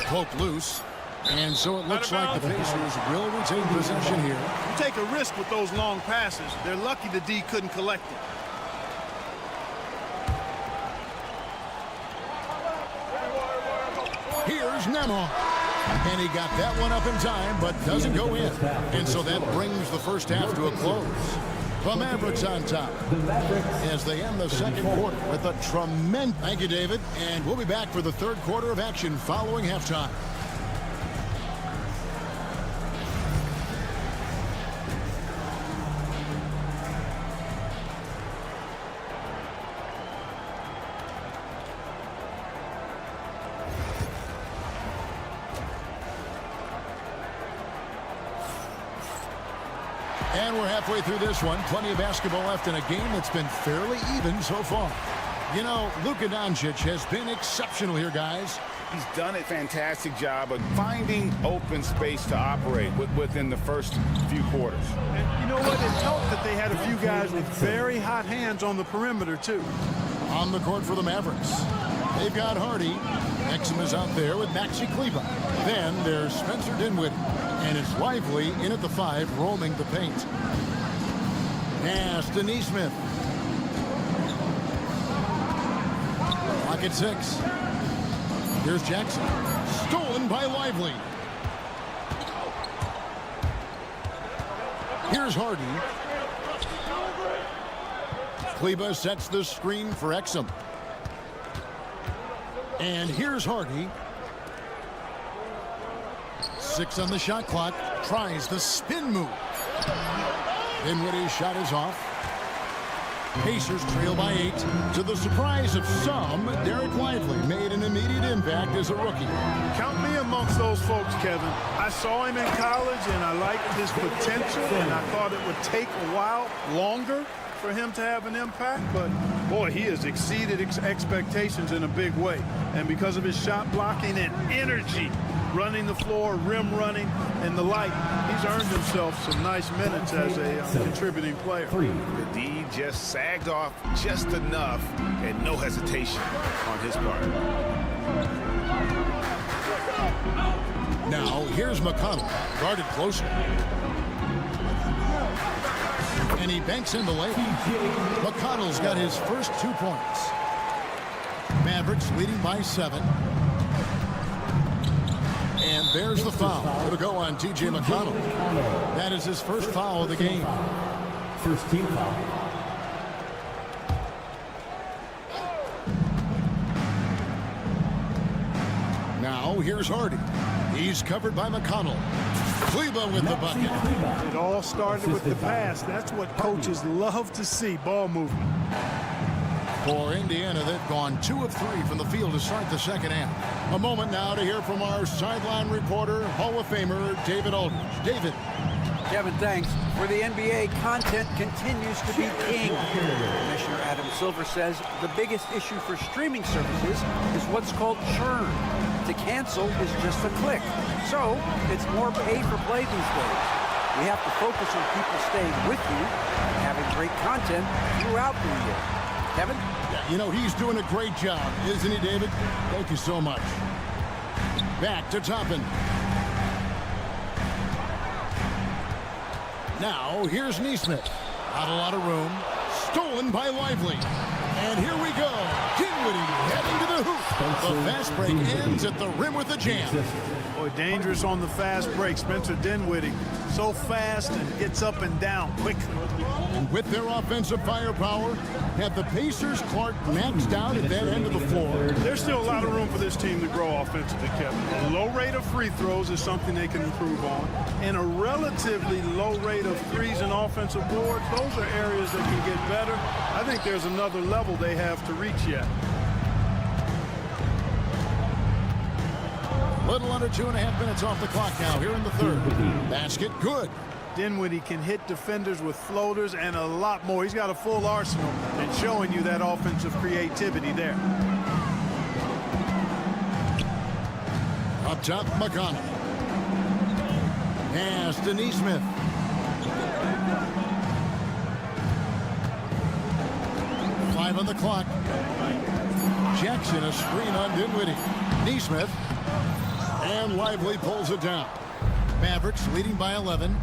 Poke loose. And so it looks like the Pacers will retain possession here. You take a risk with those long passes. They're lucky the D couldn't collect it. Here's Nembhard. And he got that one up in time, but doesn't go in. And so that brings the first half to a close. The Mavericks on top as they end the second quarter with a tremendous... Thank you, David. And we'll be back for the third quarter of action following halftime. And we're halfway through this one. Plenty of basketball left in a game that's been fairly even so far. You know, Luka Doncic has been exceptional here, guys. He's done a fantastic job of finding open space to operate within the first few quarters. And you know what? It helped that they had a few with very hot hands on the perimeter, too. On the court for the Mavericks, they've got Hardy. Exum is out there with Maxi Kleber. Then there's Spencer Dinwiddie. And it's Lively in at the 5, roaming the paint. Pass to Neesmith. Clock at 6. Here's Jackson. Stolen by Lively. Here's Hardy. Kleber sets the screen for Exum. And here's Hardy. 6 on the shot clock. Tries the spin move. Dinwiddie's shot is off. Pacers trail by 8. To the surprise of some, Derek Lively made an immediate impact as a rookie. Count me amongst those folks, Kevin. I saw him in college, and I liked his potential, and I thought it would take a while longer for him to have an impact, but boy, he has exceeded expectations in a big way. And because of his shot blocking and energy, running the floor, rim running, and the like, he's earned himself some nice minutes as a contributing player. The D just sagged off just enough, and no hesitation on his part. Now, here's McConnell, guarded closer. And he banks in the layup. McConnell's got his first 2 points. Mavericks leading by 7. And there's the foul. It'll go on T.J. McConnell. That is his first foul of the game. First team foul. Now, here's Hardy. He's covered by McConnell. Kleber with the bucket. It all started with the pass. That's what coaches love to see, ball movement. For Indiana, they've gone 2 of 3 from the field to start the second half. A moment now to hear from our sideline reporter, Hall of Famer David Aldridge. David. Kevin, thanks. For the NBA, content continues to be king. Commissioner Adam Silver says the biggest issue for streaming services is what's called churn. To cancel is just a click. So it's more pay for play these days. We have to focus on people staying with you and having great content throughout the year. Kevin? Yeah, you know, he's doing a great job, isn't he, David? Thank you so much. Back to Toppin. Now, here's Neesmith. Not a lot of room. Stolen by Lively. And here we go. Dinwiddie heading to the hoop. The fast break ends at the rim with a jam. Boy, dangerous on the fast break. Spencer Dinwiddie, so fast and gets up and down quickly. With their offensive firepower, have the Pacers Clark maxed out at that end of the floor. There's still a lot of room for this team to grow offensively, Kevin. A low rate of free throws is something they can improve on. And a relatively low rate of threes and offensive boards, those are areas that can get better. I think there's another level they have to reach yet. Little under 2.5 minutes off the clock now here in the third. Basket good. Dinwiddie can hit defenders with floaters and a lot more. He's got a full arsenal and showing you that offensive creativity there. Up top, McConnell. Pass to Neesmith. Five on the clock. Jackson a screen on Dinwiddie. Neesmith. And Lively pulls it down. Mavericks leading by 11.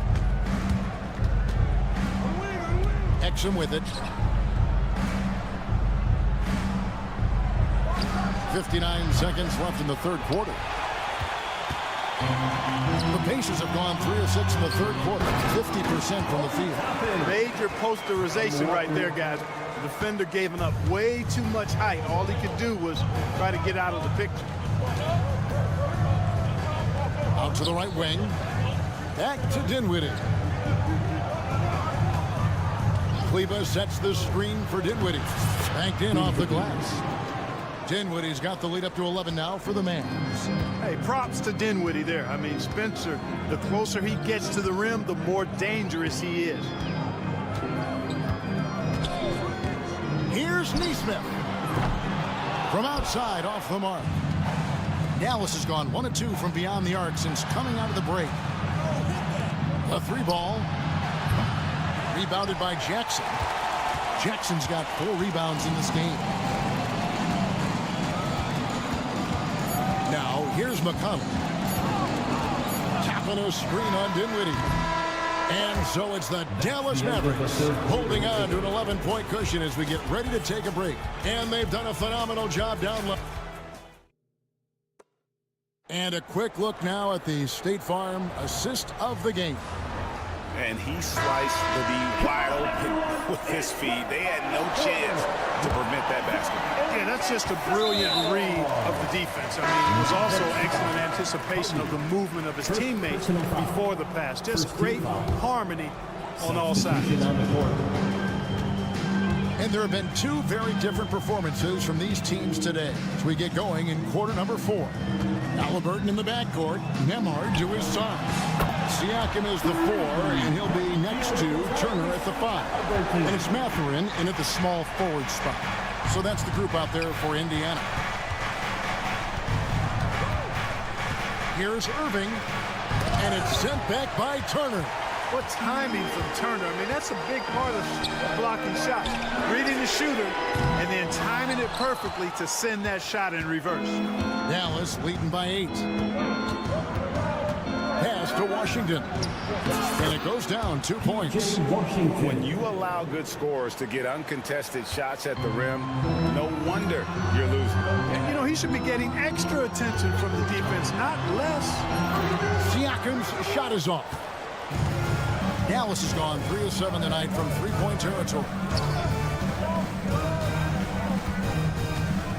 Exum with it. 59 seconds left in the third quarter. The Pacers have gone 3 of 6 in the third quarter, 50% from the field. Major posterization right there, guys. The defender gave up way too much height. All he could do was try to get out of the picture. Out to the right wing. Back to Dinwiddie. Kleber sets the screen for Dinwiddie. Banked in off the glass. Dinwiddie's got the lead up to 11 now for the Mavs. Hey, props to Dinwiddie there. I mean, Spencer, the closer he gets to the rim, the more dangerous he is. Here's Neesmith. From outside, off the mark. Dallas has gone 1 of 2 from beyond the arc since coming out of the break. A 3 ball. Rebounded by Jackson. Jackson's got 4 rebounds in this game. Now, here's McConnell. Tapping a screen on Dinwiddie. And so it's the Dallas Mavericks holding on to an 11-point cushion as we get ready to take a break. And they've done a phenomenal job down low. And a quick look now at the State Farm assist of the game. And he sliced the D wide open with his feet. They had no chance to prevent that basket. Yeah, that's just a brilliant read of the defense. I mean, it was also excellent anticipation of the movement of his teammates before the pass. Just great harmony on all sides. And there have been 2 very different performances from these teams today as we get going in quarter number 4. Halliburton in the backcourt, Nembhard to his side. Siakam is the 4, and he'll be next to Turner at the 5. And it's Mathurin in at the small forward spot. So that's the group out there for Indiana. Here's Irving, and it's sent back by Turner. What timing from Turner. I mean, that's a big part of blocking shots. Reading the shooter and then timing it perfectly to send that shot in reverse. Dallas leading by 8. Pass to Washington. And it goes down 2 points. When you allow good scorers to get uncontested shots at the rim, no wonder you're losing. And, you know, he should be getting extra attention from the defense, not less. Siakam's shot is off. Dallas has gone 3 of 7 tonight from 3-point territory.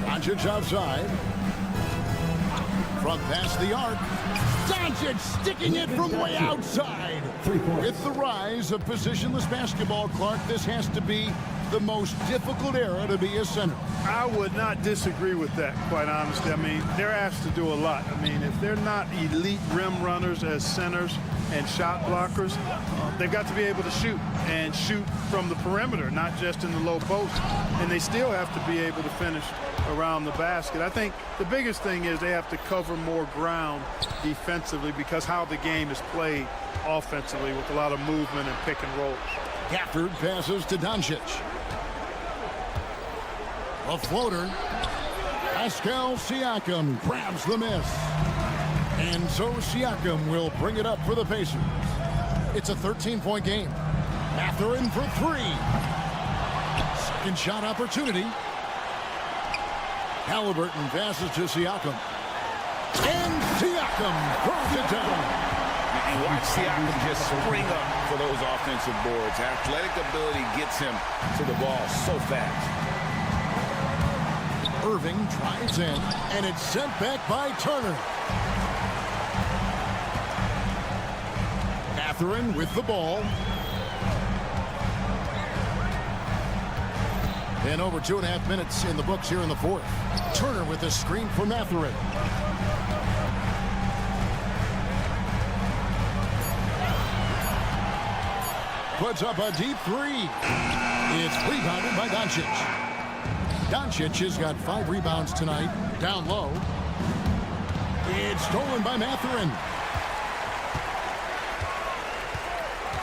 Doncic outside. From past the arc. Doncic sticking it from way outside. With the rise of positionless basketball, Clark, this has to be the most difficult era to be a center. I would not disagree with that, quite honestly. I mean, they're asked to do a lot. I mean, if they're not elite rim runners as centers and shot blockers, they've got to be able to shoot and shoot from the perimeter, not just in the low post. And they still have to be able to finish around the basket. I think the biggest thing is they have to cover more ground defensively because how the game is played offensively with a lot of movement and pick and rolls. Gafford passes to Doncic. A floater. Pascal Siakam grabs the miss. And so Siakam will bring it up for the Pacers. It's a 13-point game. Mathurin for 3. Second shot opportunity. Halliburton passes to Siakam. And Siakam throws it down. And watch Siakam just spring up for those offensive boards. Athletic ability gets him to the ball so fast. Irving drives in, and it's sent back by Turner. Mathurin with the ball. And over 2.5 minutes in the books here in the 4th. Turner with a screen for Mathurin. Puts up a deep 3. It's rebounded by Doncic. Doncic has got 5 rebounds tonight. Down low. It's stolen by Mathurin.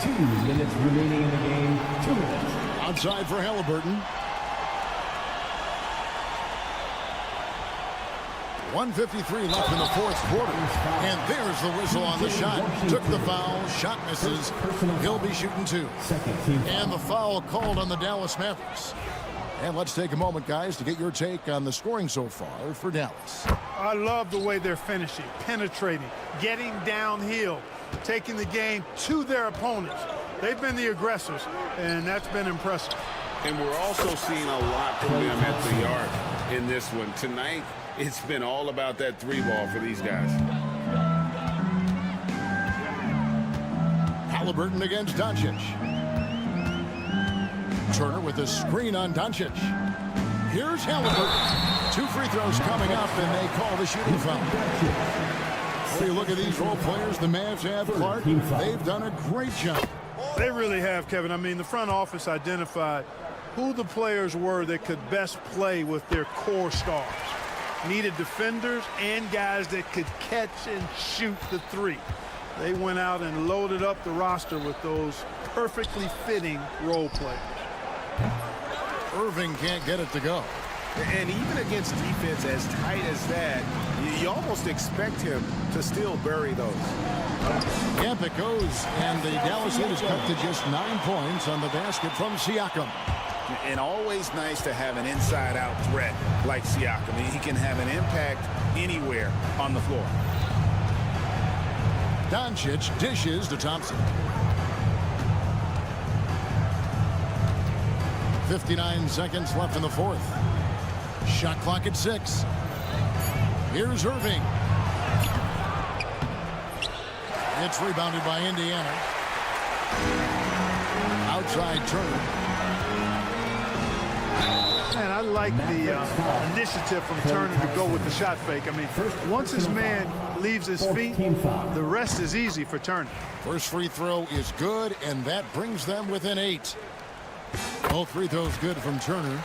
2 minutes remaining in the game. 2 minutes. Outside for Halliburton. 1:53 left in the 4th quarter. And there's the whistle on the shot. Took the foul. Shot misses. He'll be shooting 2. And the foul called on the Dallas Mavericks. And let's take a moment, guys, to get your take on the scoring so far for Dallas. I love the way they're finishing, penetrating, getting downhill, taking the game to their opponents. They've been the aggressors, and that's been impressive. And we're also seeing a lot from them at the arc in this one. Tonight, it's been all about that 3-ball for these guys. Halliburton against Doncic. Turner with a screen on Doncic. Here's Halliburton. 2 free throws coming up, and they call the shooting foul. When you look at these role players the Mavs have, Clark, they've done a great job. They really have, Kevin. I mean, the front office identified who the players were that could best play with their core stars. Needed defenders and guys that could catch and shoot the 3. They went out and loaded up the roster with those perfectly fitting role players. Irving can't get it to go. And even against defense as tight as that, you almost expect him to still bury those. Yep, it goes. And the Dallas lead is cut to just 9 points on the basket from Siakam. And always nice to have an inside-out threat like Siakam. He can have an impact anywhere on the floor. Doncic dishes to Thompson. 59 seconds left in the fourth. Shot clock at 6. Here's Irving. It's rebounded by Indiana. Outside Turner. Man, I like the initiative from Turner to go with the shot fake. I mean, once his man leaves his feet, the rest is easy for Turner. First free throw is good, and that brings them within 8. Both free throws good from Turner.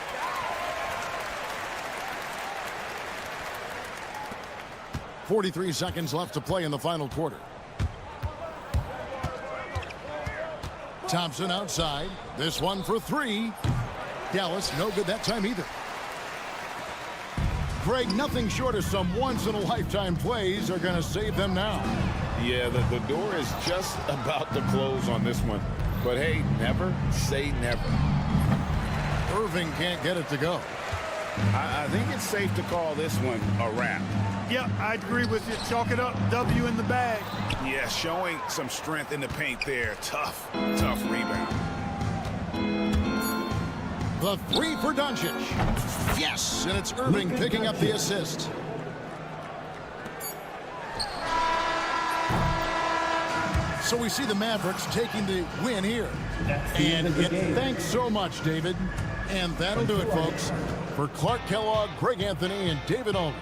.43 seconds left to play in the final quarter. Thompson outside. This one for 3. Dallas no good that time either. Greg, nothing short of some once-in-a-lifetime plays are going to save them now. Yeah, the door is just about to close on this one. But hey, never say never. Irving can't get it to go. I think it's safe to call this one a wrap. Yeah, I agree with you. Chalk it up. W in the bag. Yeah, showing some strength in the paint there. Tough rebound. The 3 for Doncic. Yes, and it's Irving picking up the assist. So we see the Mavericks taking the win here. And thanks so much, David. And that'll do it, folks. For Clark Kellogg, Greg Anthony, and David Olney.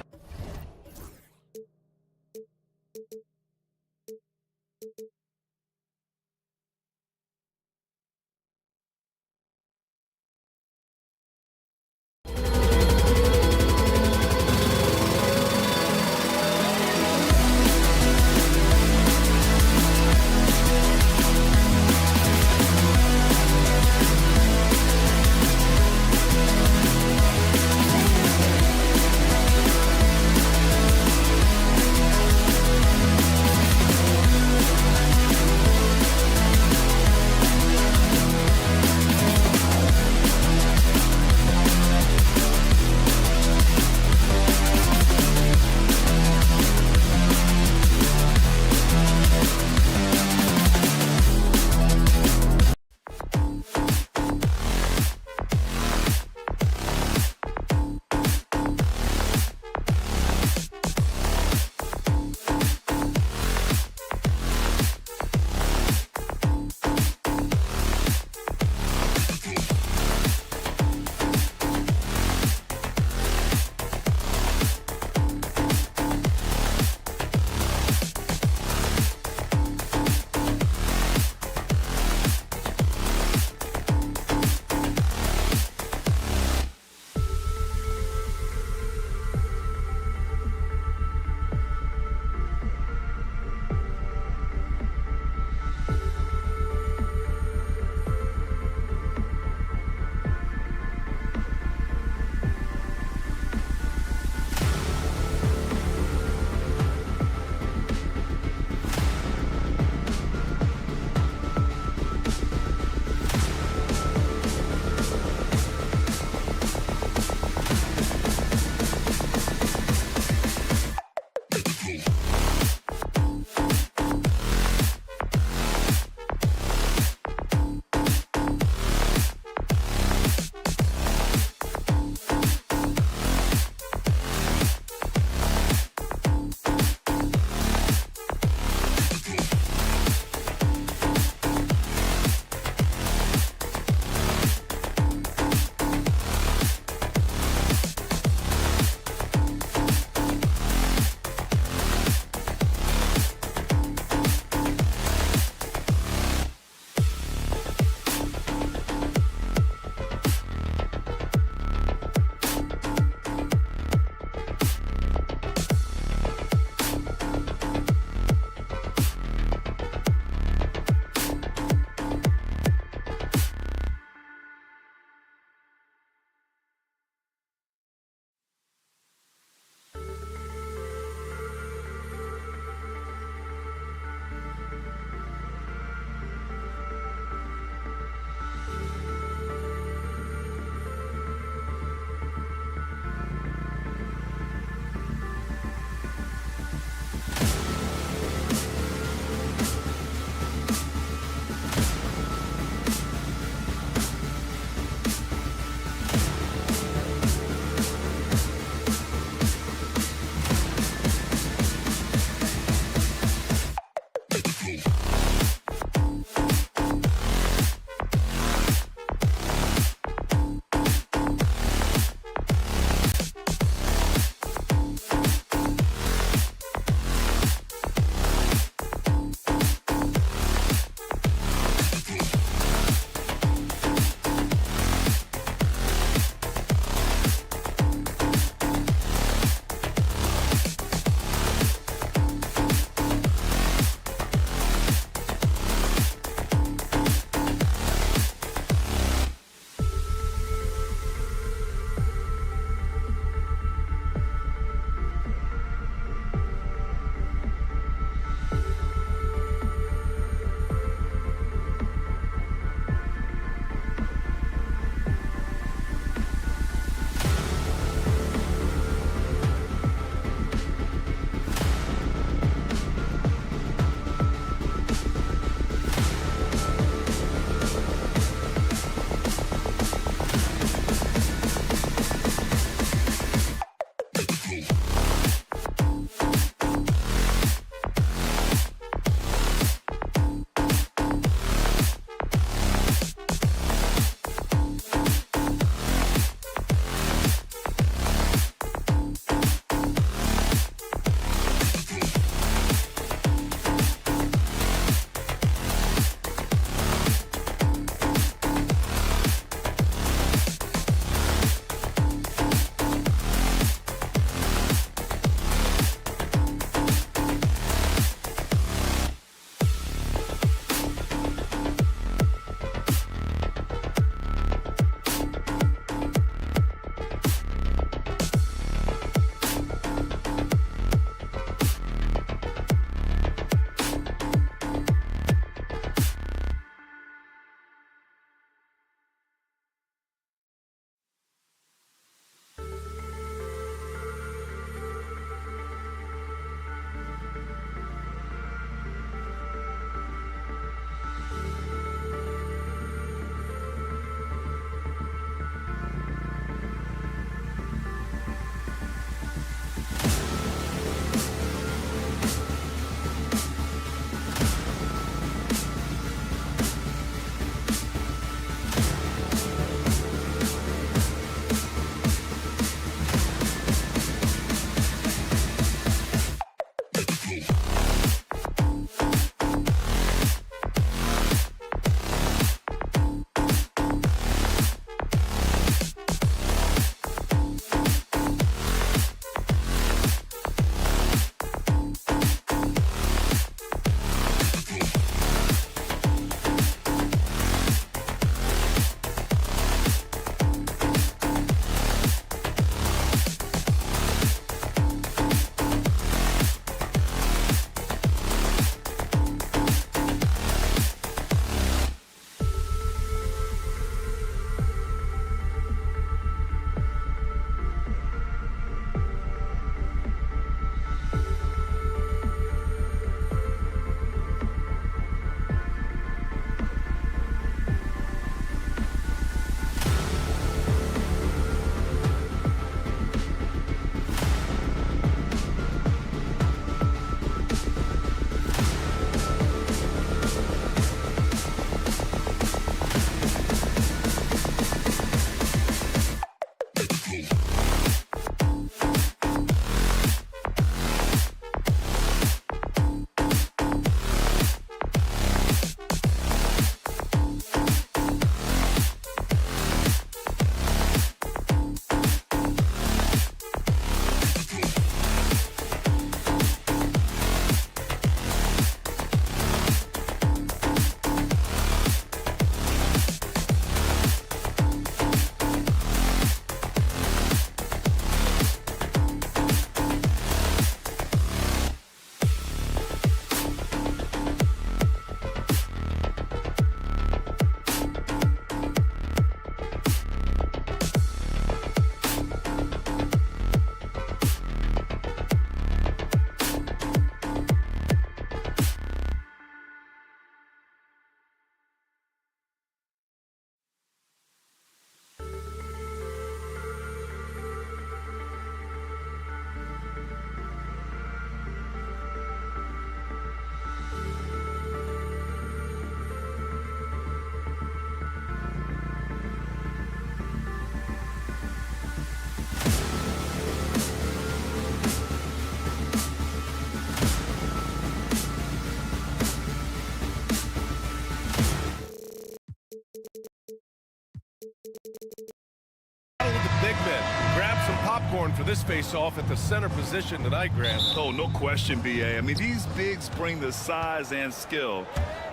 popcorn for this face-off at the center position tonight, Grant. Oh, no question, B.A. I mean, these bigs bring the size and skill.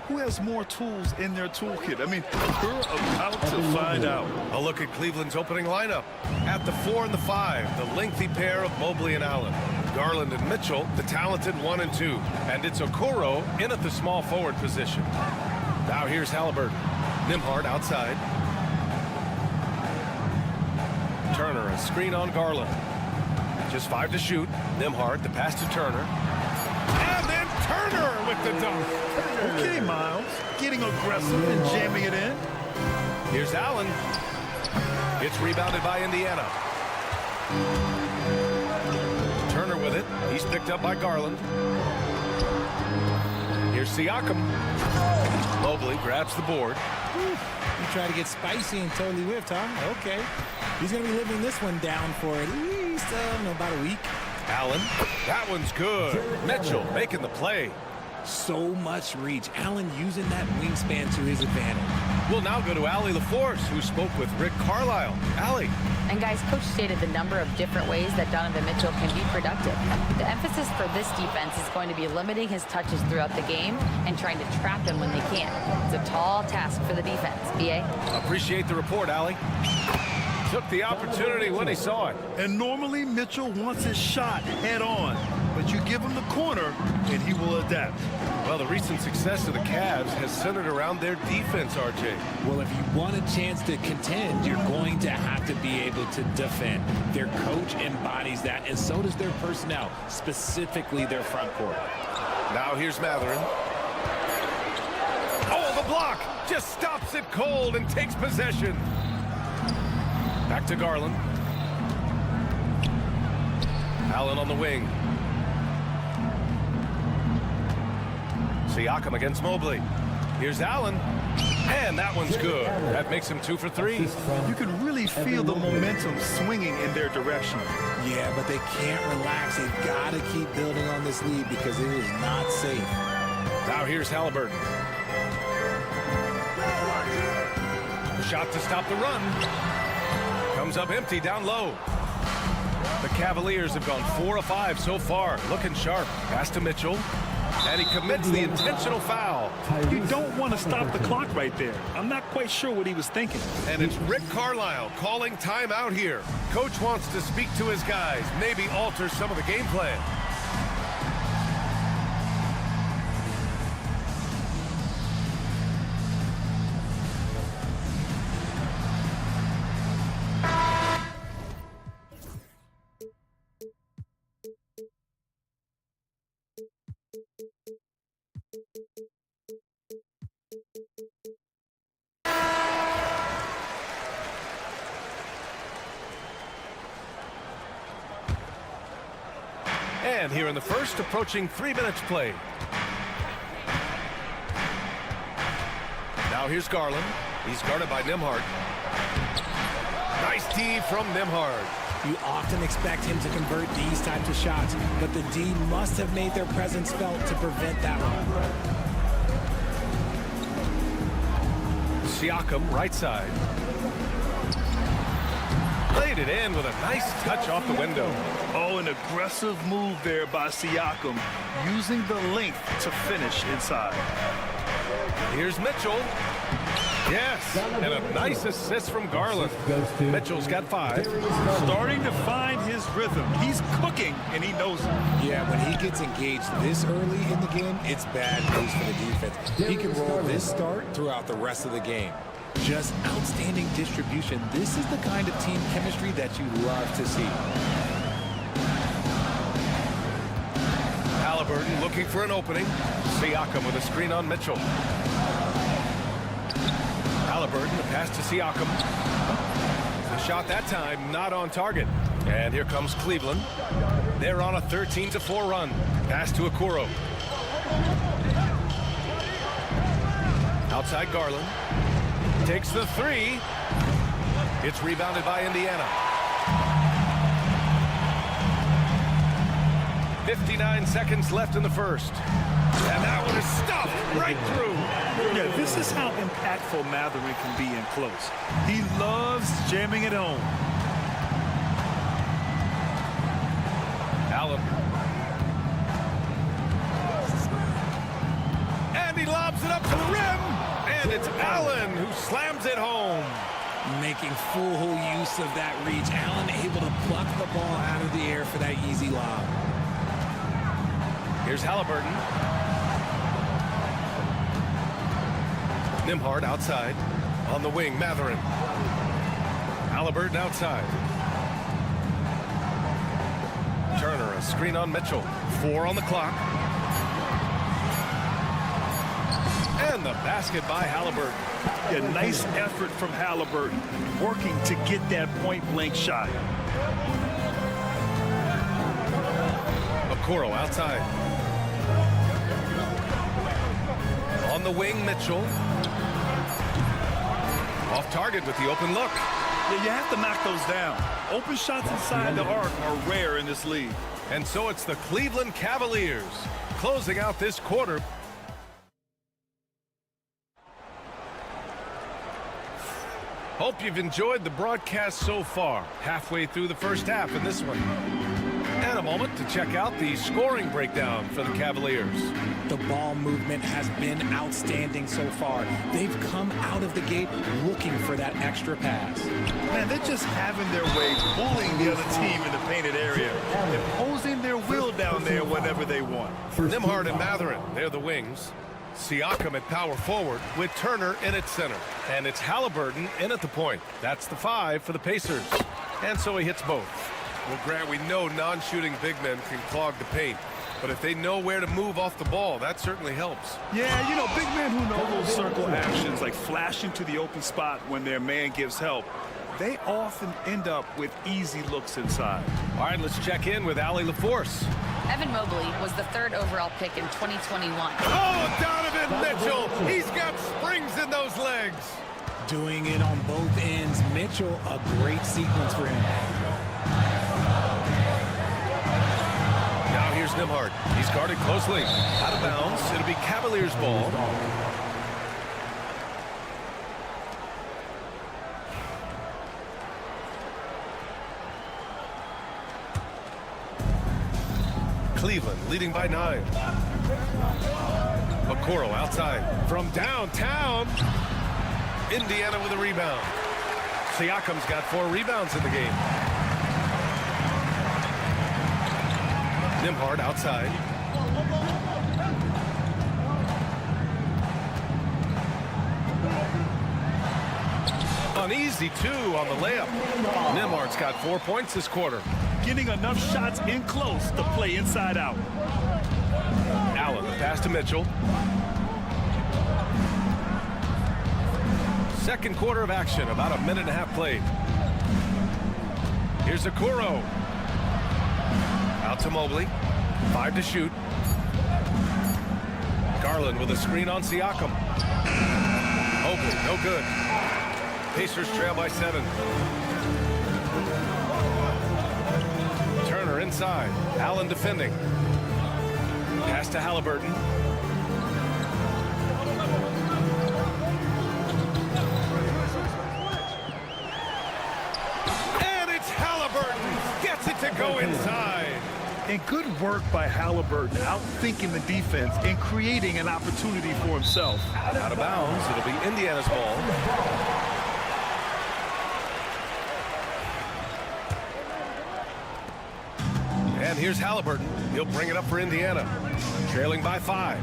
Who has more tools in their toolkit? I mean, we're about to find out. A look at Cleveland's opening lineup. At the 4 and the 5, the lengthy pair of Mobley and Allen. Garland and Mitchell, the talented 1 and 2. And it's Okoro in at the small forward position. Now here's Halliburton. Nembhard outside. Turner, a screen on Garland. Just 5 to shoot. Nembhard, the pass to Turner. And then Turner with the dunk. Okay, Miles. Getting aggressive and jamming it in. Here's Allen. It's rebounded by Indiana. Turner with it. He's picked up by Garland. Here's Siakam. Mobley grabs the board. You try to get spicy and totally whiffed, huh? Okay. He's going to be living this one down for at least about a week. Allen. That one's good. Mitchell making the play. So much reach. Allen using that wingspan to his advantage. We'll now go to Allie LaForce, who spoke with Rick Carlisle. Allie. And guys, Coach stated the number of different ways that Donovan Mitchell can be productive. The emphasis for this defense is going to be limiting his touches throughout the game and trying to trap him when they can. It's a tall task for the defense. B.A.? Appreciate the report, Allie. Took the opportunity when he saw it. And normally Mitchell wants his shot head on, but you give him the corner and he will adapt. Well, the recent success of the Cavs has centered around their defense, RJ. Well, if you want a chance to contend, you're going to have to be able to defend. Their coach embodies that, and so does their personnel, specifically their front court. Now here's Matherin. Oh, the block! Just stops it cold and takes possession. Back to Garland. Allen on the wing. Siakam against Mobley. Here's Allen. And that one's good. That makes him 2 for 3. You can really feel the momentum swinging in their direction. Yeah, but they can't relax. They've got to keep building on this lead because it is not safe. Now here's Halliburton. Shot to stop the run. Comes up empty down low. The Cavaliers have gone 4 of 5 so far. Looking sharp. Pass to Mitchell. And he commits the intentional foul. You don't want to stop the clock right there. I'm not quite sure what he was thinking. And it's Rick Carlisle calling timeout here. Coach wants to speak to his guys, maybe alter some of the game plan. And here in the first, approaching 3 minutes played. Now here's Garland. He's guarded by Nembhard. Nice D from Nembhard. You often expect him to convert these types of shots, but the D must have made their presence felt to prevent that one. Siakam, right side. Played it in with a nice touch off the window. Oh, an aggressive move there by Siakam, using the length to finish inside. Here's Mitchell. Yes, and a nice assist from Garland. Mitchell's got 5. Starting to find his rhythm. He's cooking, and he knows it. Yeah, when he gets engaged this early in the game, it's bad news for the defense. He can roll this start throughout the rest of the game. Just outstanding distribution. This is the kind of team chemistry that you love to see. Halliburton looking for an opening. Siakam with a screen on Mitchell. Halliburton, a pass to Siakam. The shot that time not on target. And here comes Cleveland. They're on a 13-4 run. Pass to Okoro. Outside Garland. Takes the 3. It's rebounded by Indiana. 59 seconds left in the first. And that one is stuffed right through. Yeah, this is how impactful Matherin can be in close. He loves jamming it home. Allen. And he lobs it up to the rim. And it's Allen who slams it home. Making full use of that reach. Allen able to pluck the ball out of the air for that easy lob. Here's Halliburton. Nembhard outside. On the wing, Mathurin. Halliburton outside. Turner, a screen on Mitchell. 4 on the clock. And the basket by Halliburton. Yeah, nice effort from Halliburton, working to get that point-blank shot. Okoro outside. On the wing, Mitchell. Off target with the open look. Yeah, you have to knock those down. Open shots inside the arc are rare in this league. And so it's the Cleveland Cavaliers closing out this quarter. Hope you've enjoyed the broadcast so far. Halfway through the first half in this one. And a moment to check out the scoring breakdown for the Cavaliers. The ball movement has been outstanding so far. They've come out of the gate looking for that extra pass. Man, they're just having their way, bullying the other team in the painted area, imposing their will down there whenever they want. Nembhard and Mathurin, they're the wings. Siakam at power forward with Turner in at center. And it's Halliburton in at the point. That's the 5 for the Pacers. And so he hits both. Well, Grant, we know non-shooting big men can clog the paint. But if they know where to move off the ball, that certainly helps. Yeah, you know, big men who know those circle actions, like flashing to the open spot when their man gives help, they often end up with easy looks inside. All right, let's check in with Allie LaForce. Evan Mobley was the 3rd overall pick in 2021. Oh, Donovan Mitchell! He's got springs in those legs. Doing it on both ends. Mitchell, a great sequence for him. Now here's Nembhard. He's guarded closely. Out of bounds. It'll be Cavaliers ball. Cleveland leading by 9. Okoro outside from downtown. Indiana with a rebound. Siakam's got 4 rebounds in the game. Nembhard outside. An easy 2 on the layup. Nembhard's got 4 points this quarter. Getting enough shots in close to play inside out. Allen, pass to Mitchell. Second quarter of action, about a minute and a half played. Here's Okoro. Out to Mobley. 5 to shoot. Garland with a screen on Siakam. Mobley, no good. Pacers trail by 7. Turner inside. Allen defending. Pass to Halliburton. And it's Halliburton. Gets it to go inside. And good work by Halliburton, outthinking the defense and creating an opportunity for himself. Out of bounds. It'll be Indiana's ball. And here's Halliburton. He'll bring it up for Indiana. Trailing by 5.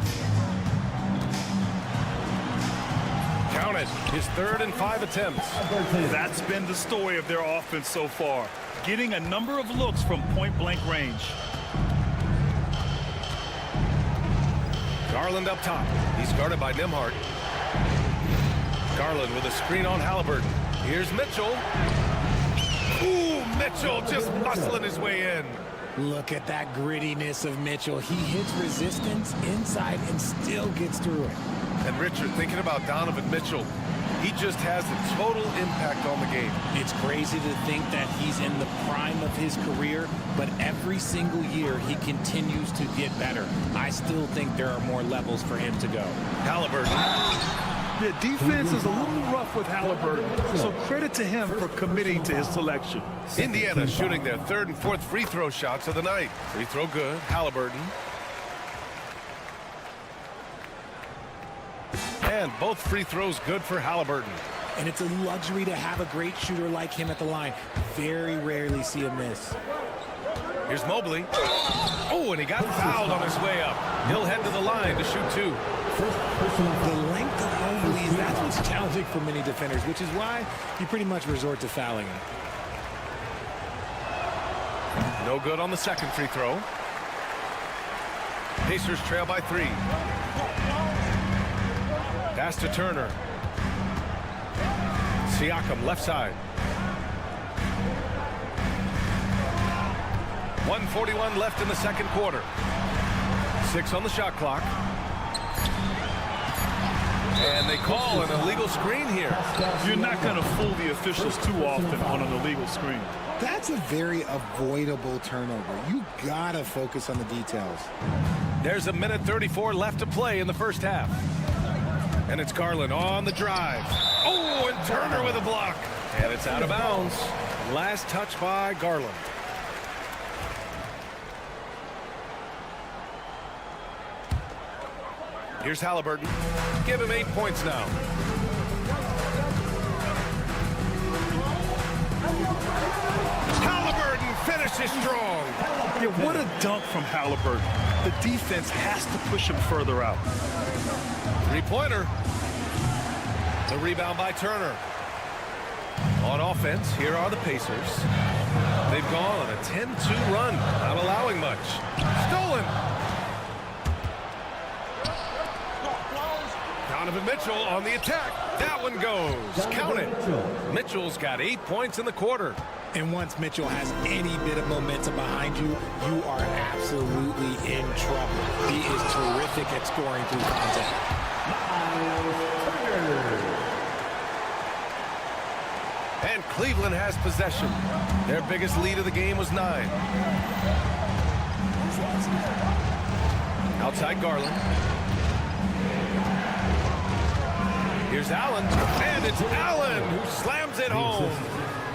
Count it. His 3rd and 5 attempts. That's been the story of their offense so far. Getting a number of looks from point-blank range. Garland up top. He's guarded by Nembhard. Garland with a screen on Halliburton. Here's Mitchell. Ooh, Mitchell just muscling his way in. Look at that grittiness of Mitchell. He hits resistance inside and still gets through it. And Richard, thinking about Donovan Mitchell, he just has a total impact on the game. It's crazy to think that he's in the prime of his career, but every single year he continues to get better. I still think there are more levels for him to go. Halliburton. The defense is a little rough with Halliburton, so credit to him for committing to his selection. Indiana shooting their third and fourth free throw shots of the night. Free throw good. Halliburton. And both free throws good for Halliburton. And it's a luxury to have a great shooter like him at the line. Very rarely see him miss. Here's Mobley. Oh, and he got fouled on his way up. He'll head to the line to shoot two. The length of Mobley, that's what's challenging for many defenders, which is why you pretty much resort to fouling him. No good on the second free throw. Pacers trail by 3. Pass to Turner. Siakam left side. 1:41 left in the second quarter. 6 on the shot clock. And they call an illegal screen here. You're not going to fool the officials too often on an illegal screen. That's a very avoidable turnover. You gotta focus on the details. There's a minute 34 left to play in the first half. And it's Garland on the drive. Oh, and Turner with a block. And it's out of bounds. Last touch by Garland. Here's Halliburton. Give him 8 points now. Halliburton finishes strong. Yeah, what a dunk from Halliburton. The defense has to push him further out. Three-pointer. The rebound by Turner. On offense, here are the Pacers. They've gone on a 10-2 run, not allowing much. Stolen. Donovan Mitchell on the attack. That one goes. Count it. Mitchell's got 8 points in the quarter. And once Mitchell has any bit of momentum behind you, you are absolutely in trouble. He is terrific at scoring through contact. And Cleveland has possession. Their biggest lead of the game was 9. Outside Garland. Here's Allen, and it's Allen who slams it home.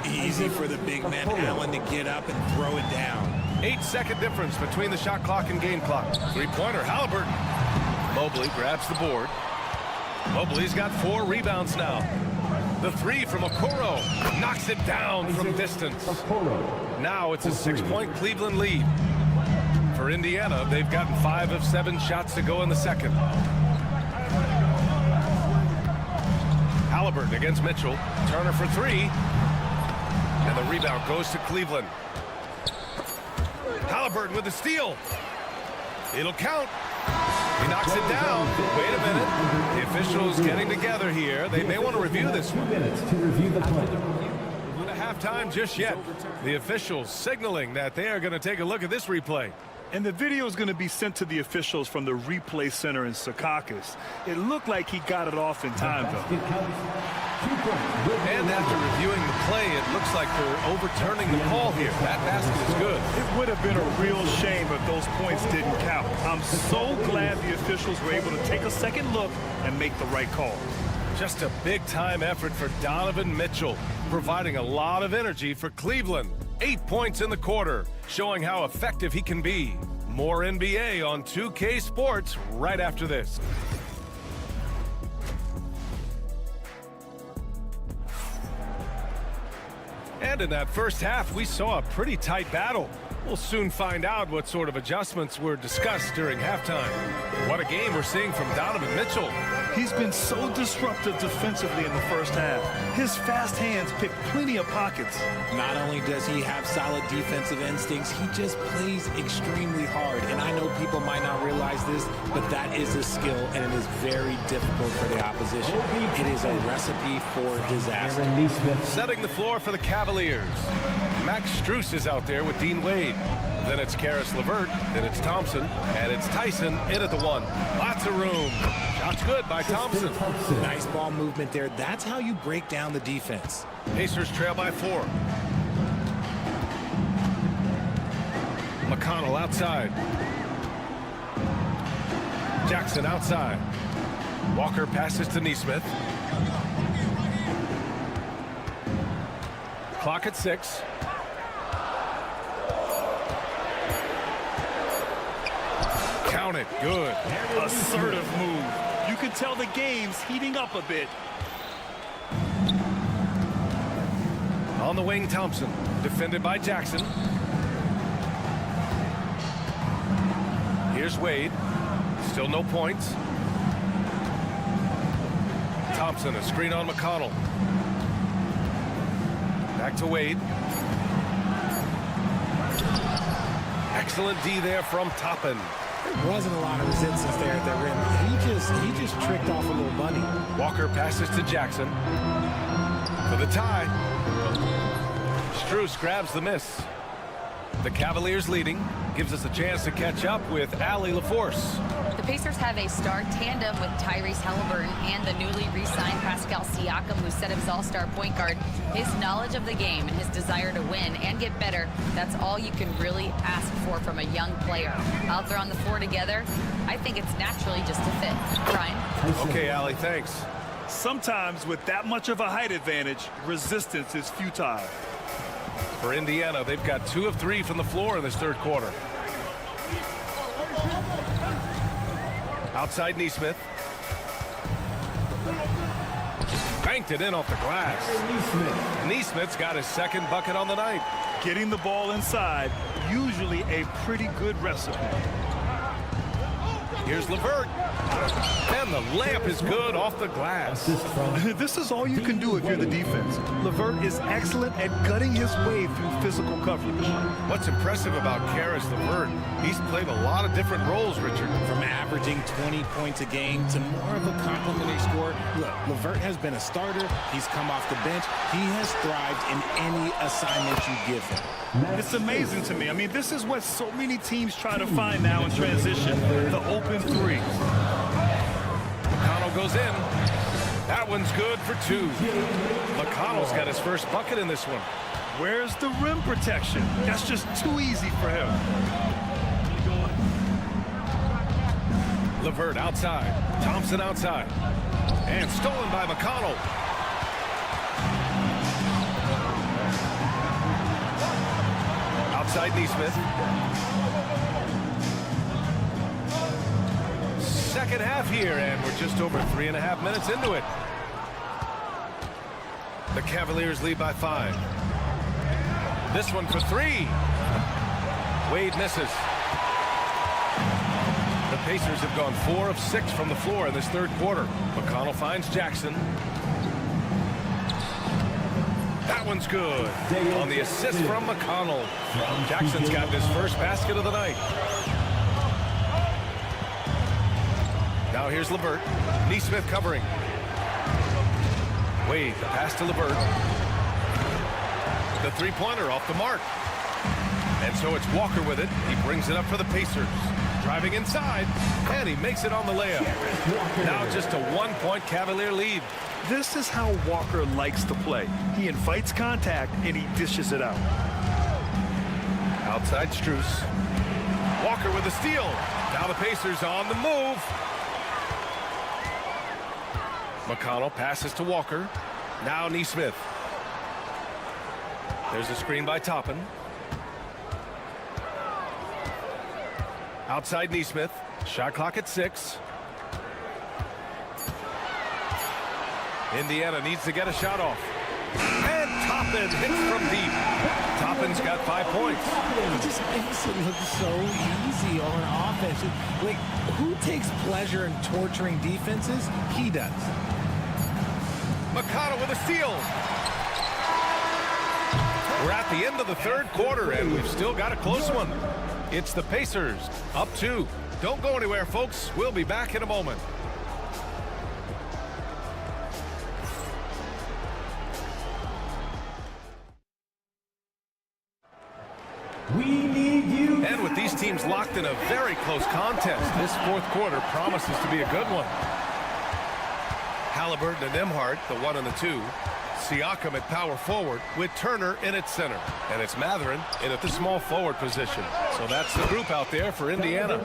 Easy for the big man Allen to get up and throw it down. 8-second difference between the shot clock and game clock. Three-pointer, Halliburton. Mobley grabs the board. Mobley's got 4 rebounds now. The 3 from Okoro knocks it down from distance. Now it's a 6-point Cleveland lead. For Indiana, they've gotten 5 of 7 shots to go in the second. Halliburton against Mitchell. Turner for 3. And the rebound goes to Cleveland. Halliburton with the steal. It'll count. He knocks it down. Wait a minute. The officials getting together here. They may want to review this one. Not a halftime just yet. The officials signaling that they are going to take a look at this replay. And the video is going to be sent to the officials from the replay center in Secaucus. It looked like he got it off in time, though. And after reviewing the play, it looks like they're overturning the call here. That basket is good. It would have been a real shame if those points didn't count. I'm so glad the officials were able to take a second look and make the right call. Just a big-time effort for Donovan Mitchell, providing a lot of energy for Cleveland. 8 points in the quarter, showing how effective he can be. More NBA on 2K Sports right after this. And in that first half, we saw a pretty tight battle. We'll soon find out what sort of adjustments were discussed during halftime. What a game we're seeing from Donovan Mitchell. He's been so disruptive defensively in the first half. His fast hands pick plenty of pockets. Not only does he have solid defensive instincts, he just plays extremely hard. And I know people might not realize this, but that is a skill, and it is very difficult for the opposition. It is a recipe for disaster. Setting the floor for the Cavaliers. Max Strus is out there with Dean Wade. Then it's Karis LeVert, then it's Thompson, and it's Tyson in at the 1. Lots of room. Shots good by Thompson. Nice ball movement there. That's how you break down the defense. Pacers trail by 4. McConnell outside. Jackson outside. Walker passes to Neesmith. Clock at 6. Count it. Good. Assertive move. You can tell the game's heating up a bit. On the wing, Thompson. Defended by Jackson. Here's Wade. Still no points. Thompson, a screen on McConnell. Back to Wade. Excellent D there from Toppin. There wasn't a lot of resistance there at that rim. He just tricked off a little bunny. Walker passes to Jackson. For the tie. Strus grabs the miss. The Cavaliers leading. Gives us a chance to catch up with Allie LaForce. The Pacers have a star tandem with Tyrese Halliburton and the newly re-signed Pascal Siakam, who set his all-star point guard. His knowledge of the game and his desire to win and get better, that's all you can really ask for from a young player. Out there on the floor together, I think it's naturally just a fit. Brian? Okay, Allie, thanks. Sometimes with that much of a height advantage, resistance is futile. For Indiana, they've got 2 of 3 from the floor in this third quarter. Outside Neesmith. Banked it in off the glass. Neesmith's got his second bucket on the night. Getting the ball inside, usually a pretty good recipe. Here's LeVert. And the layup is good off the glass. This is all you can do if you're the defense. LeVert is excellent at gutting his way through physical coverage. What's impressive about Karis LeVert, he's played a lot of different roles, Richard. From averaging 20 points a game to more of a complimentary scorer. Look, LeVert has been a starter. He's come off the bench. He has thrived in any assignment you give him. It's amazing to me. I mean, this is what so many teams try to find now in transition, the open three. McConnell goes in. That one's good for 2. McConnell's got his first bucket in this one. Where's the rim protection? That's just too easy for him. LeVert outside. Thompson outside. And stolen by McConnell. Outside Neesmith. Second half here, and we're just over 3.5 minutes into it. The Cavaliers lead by 5. This one for 3. Wade misses. The Pacers have gone 4 of 6 from the floor in this third quarter. McConnell finds Jackson. That one's good. On the assist from McConnell. Jackson's got his first basket of the night. Now here's LeVert. Neesmith covering. Wade, the pass to LeVert. The three-pointer off the mark. And so it's Walker with it. He brings it up for the Pacers. Driving inside, and he makes it on the layup. Now just a 1-point Cavalier lead. This is how Walker likes to play. He invites contact, and he dishes it out. Outside Strus. Walker with a steal. Now the Pacers on the move. McConnell passes to Walker. Now Neesmith. There's a screen by Toppin. Outside Neesmith. Shot clock at 6. Indiana needs to get a shot off. And Toppin hits from deep. Toppin's got 5 points. He just makes it look so easy on offense. Like, who takes pleasure in torturing defenses? He does. McConnell with a steal. We're at the end of the third quarter, and we've still got a close one. It's the Pacers, up 2. Don't go anywhere, folks. We'll be back in a moment. And with these teams locked in a very close contest, this fourth quarter promises to be a good one. Halliburton and Nembhard, the 1 and the 2. Siakam at power forward with Turner in at center. And it's Mathurin in at the small forward position. So that's the group out there for Indiana.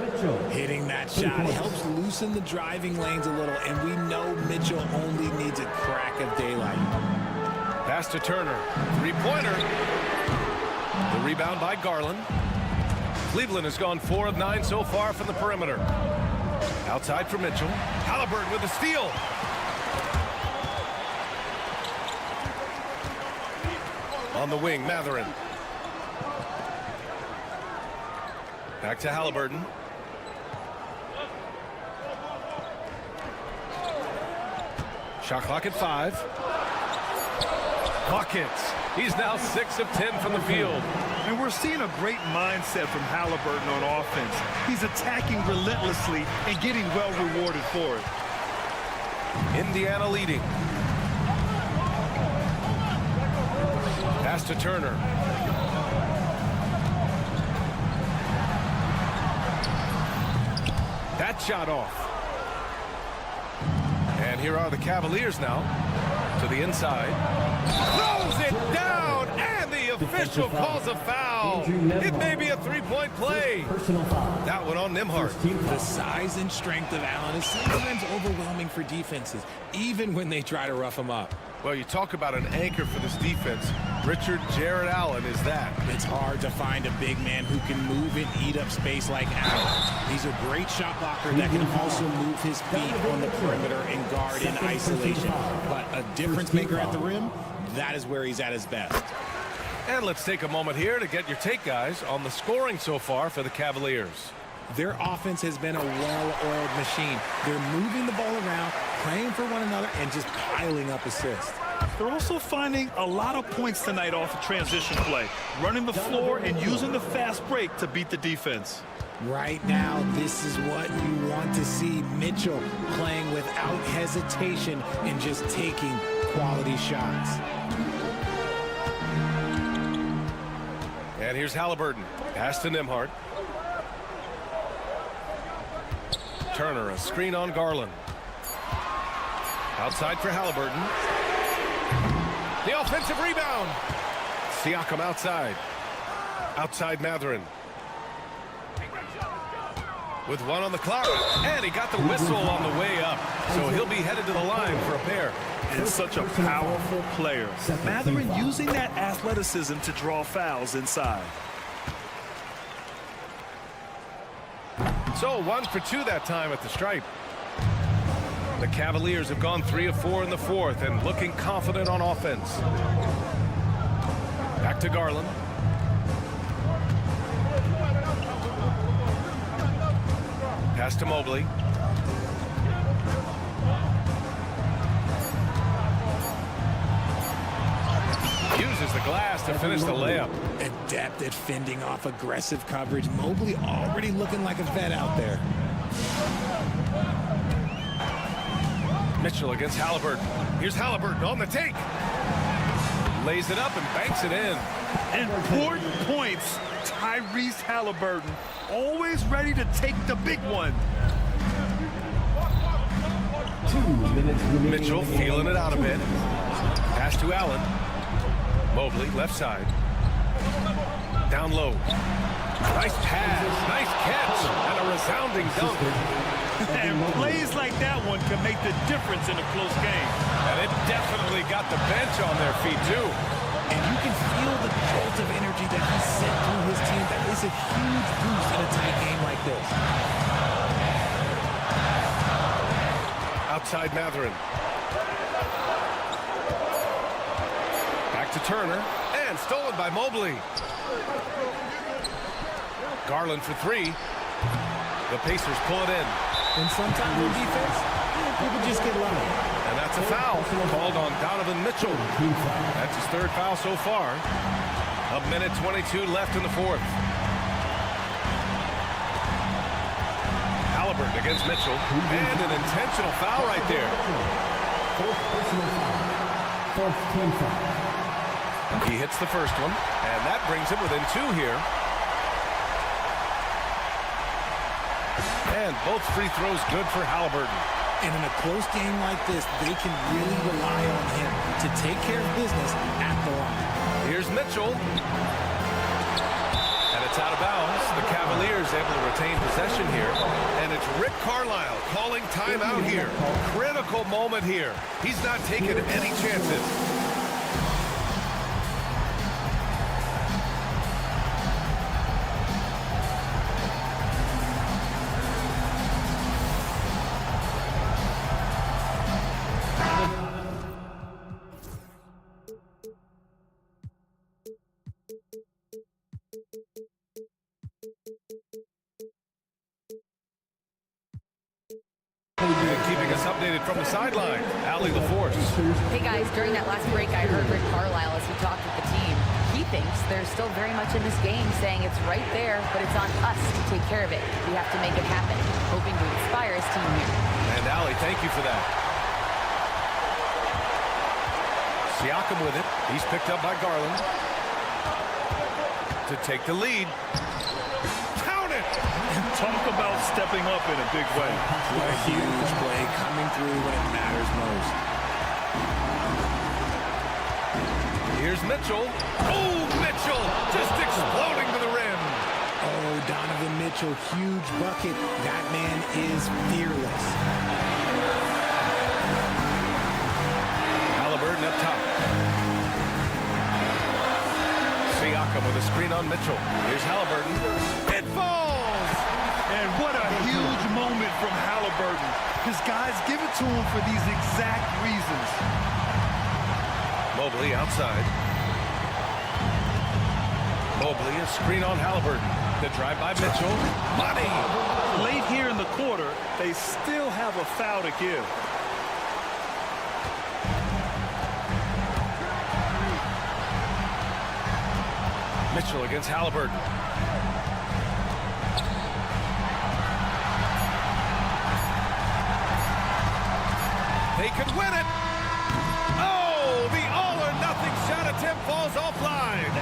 Hitting that shot helps loosen the driving lanes a little, and we know Mitchell only needs a crack of daylight. Pass to Turner. Three-pointer. The rebound by Garland. Cleveland has gone 4 of 9 so far from the perimeter. Outside for Mitchell. Halliburton with the steal. On the wing, Mathurin. Back to Halliburton. Shot clock at 5. Buckets. He's now 6 of 10 from the field. And we're seeing a great mindset from Halliburton on offense. He's attacking relentlessly and getting well rewarded for it. Indiana leading. Pass to Turner. That shot off. And here are the Cavaliers now. To the inside. Throws it down, and the official calls a foul. It may be a three-point play. That one on Nembhard. The size and strength of Allen is sometimes overwhelming for defenses, even when they try to rough him up. Well, you talk about an anchor for this defense. Richard Jared Allen is that. It's hard to find a big man who can move and eat up space like Allen. He's a great shot blocker that can also move his feet on the perimeter and guard in isolation. But a difference maker at the rim, that is where he's at his best. And let's take a moment here to get your take, guys, on the scoring so far for the Cavaliers. Their offense has been a well-oiled machine. They're moving the ball around, playing for one another, and just piling up assists. They're also finding a lot of points tonight off of transition play, running the floor and using the fast break to beat the defense. Right now, this is what you want to see. Mitchell playing without hesitation and just taking quality shots. And here's Halliburton. Pass to Nembhard. Turner, a screen on Garland. Outside for Halliburton. The offensive rebound. Siakam outside. Outside Mathurin. With 1 on the clock. And he got the whistle on the way up. So he'll be headed to the line for a pair. And such a powerful player. Mathurin using that athleticism to draw fouls inside. So 1 for 2 that time at the stripe. The Cavaliers have gone 3 of 4 in the fourth and looking confident on offense. Back to Garland. Pass to Mobley. Uses the glass to finish the layup. Adept at fending off aggressive coverage. Mobley already looking like a vet out there. Mitchell against Halliburton. Here's Halliburton on the take. Lays it up and banks it in. Important points. Tyrese Halliburton, always ready to take the big one. 2 minutes remaining. Mitchell feeling it out a bit. Pass to Allen. Mobley, left side. Down low. Nice pass, nice catch, and a resounding dunk. And plays like that one can make the difference in a close game. And it definitely got the bench on their feet, too. And you can feel the jolt of energy that he sent through his team. That is a huge boost in a tight game like this. Outside Mathurin. Back to Turner. And stolen by Mobley. Garland for 3. The Pacers pull it in. And sometimes in defense, people just get lucky. And that's a foul called on Donovan Mitchell. That's his 3rd foul so far. 1:22 left in the fourth. Halliburton against Mitchell. And an intentional foul right there. He hits the first one, and that brings him within 2 here. And both free throws good for Halliburton. And in a close game like this, they can really rely on him to take care of business at the line. Here's Mitchell. And it's out of bounds. The Cavaliers able to retain possession here. And it's Rick Carlisle calling timeout here. Critical moment here. He's not taking any chances. Keeping us updated from the sideline, Allie LaForce. Hey guys, during that last break, I heard Rick Carlisle as he talked with the team. He thinks they're still very much in this game, saying it's right there, but it's on us to take care of it. We have to make it happen, hoping to inspire his team here. And Allie, thank you for that. Siakam with it. He's picked up by Garland. To take the lead. Count it! Talk about stepping up in a big way. What a huge play coming through when it matters most. Here's Mitchell. Oh, Mitchell just exploding to the rim. Oh, Donovan Mitchell, huge bucket. That man is fearless. Halliburton up top. Siakam with a screen on Mitchell. Here's Halliburton. It falls! And what a huge moment from Halliburton. His guys give it to him for these exact reasons. Mobley outside. Mobley, a screen on Halliburton. The drive by Mitchell. Money! Late here in the quarter, they still have a foul to give. Mitchell against Halliburton. They could win it. Oh, the all-or-nothing shot attempt falls offline.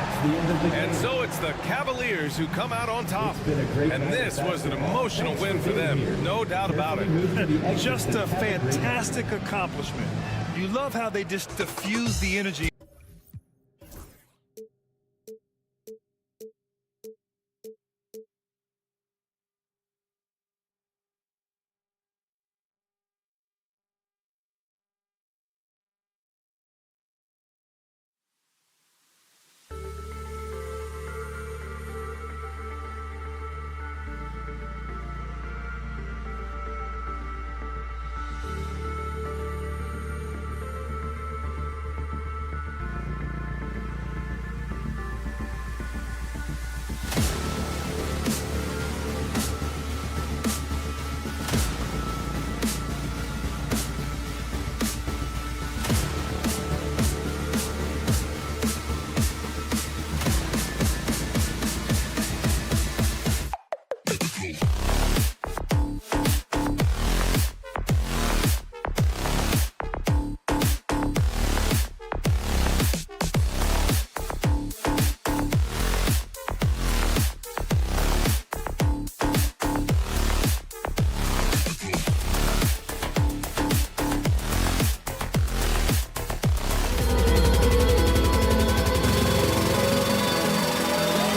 And so it's the Cavaliers who come out on top. And this was an emotional win for them, no doubt about it. Just a fantastic accomplishment. You love how they just diffuse the energy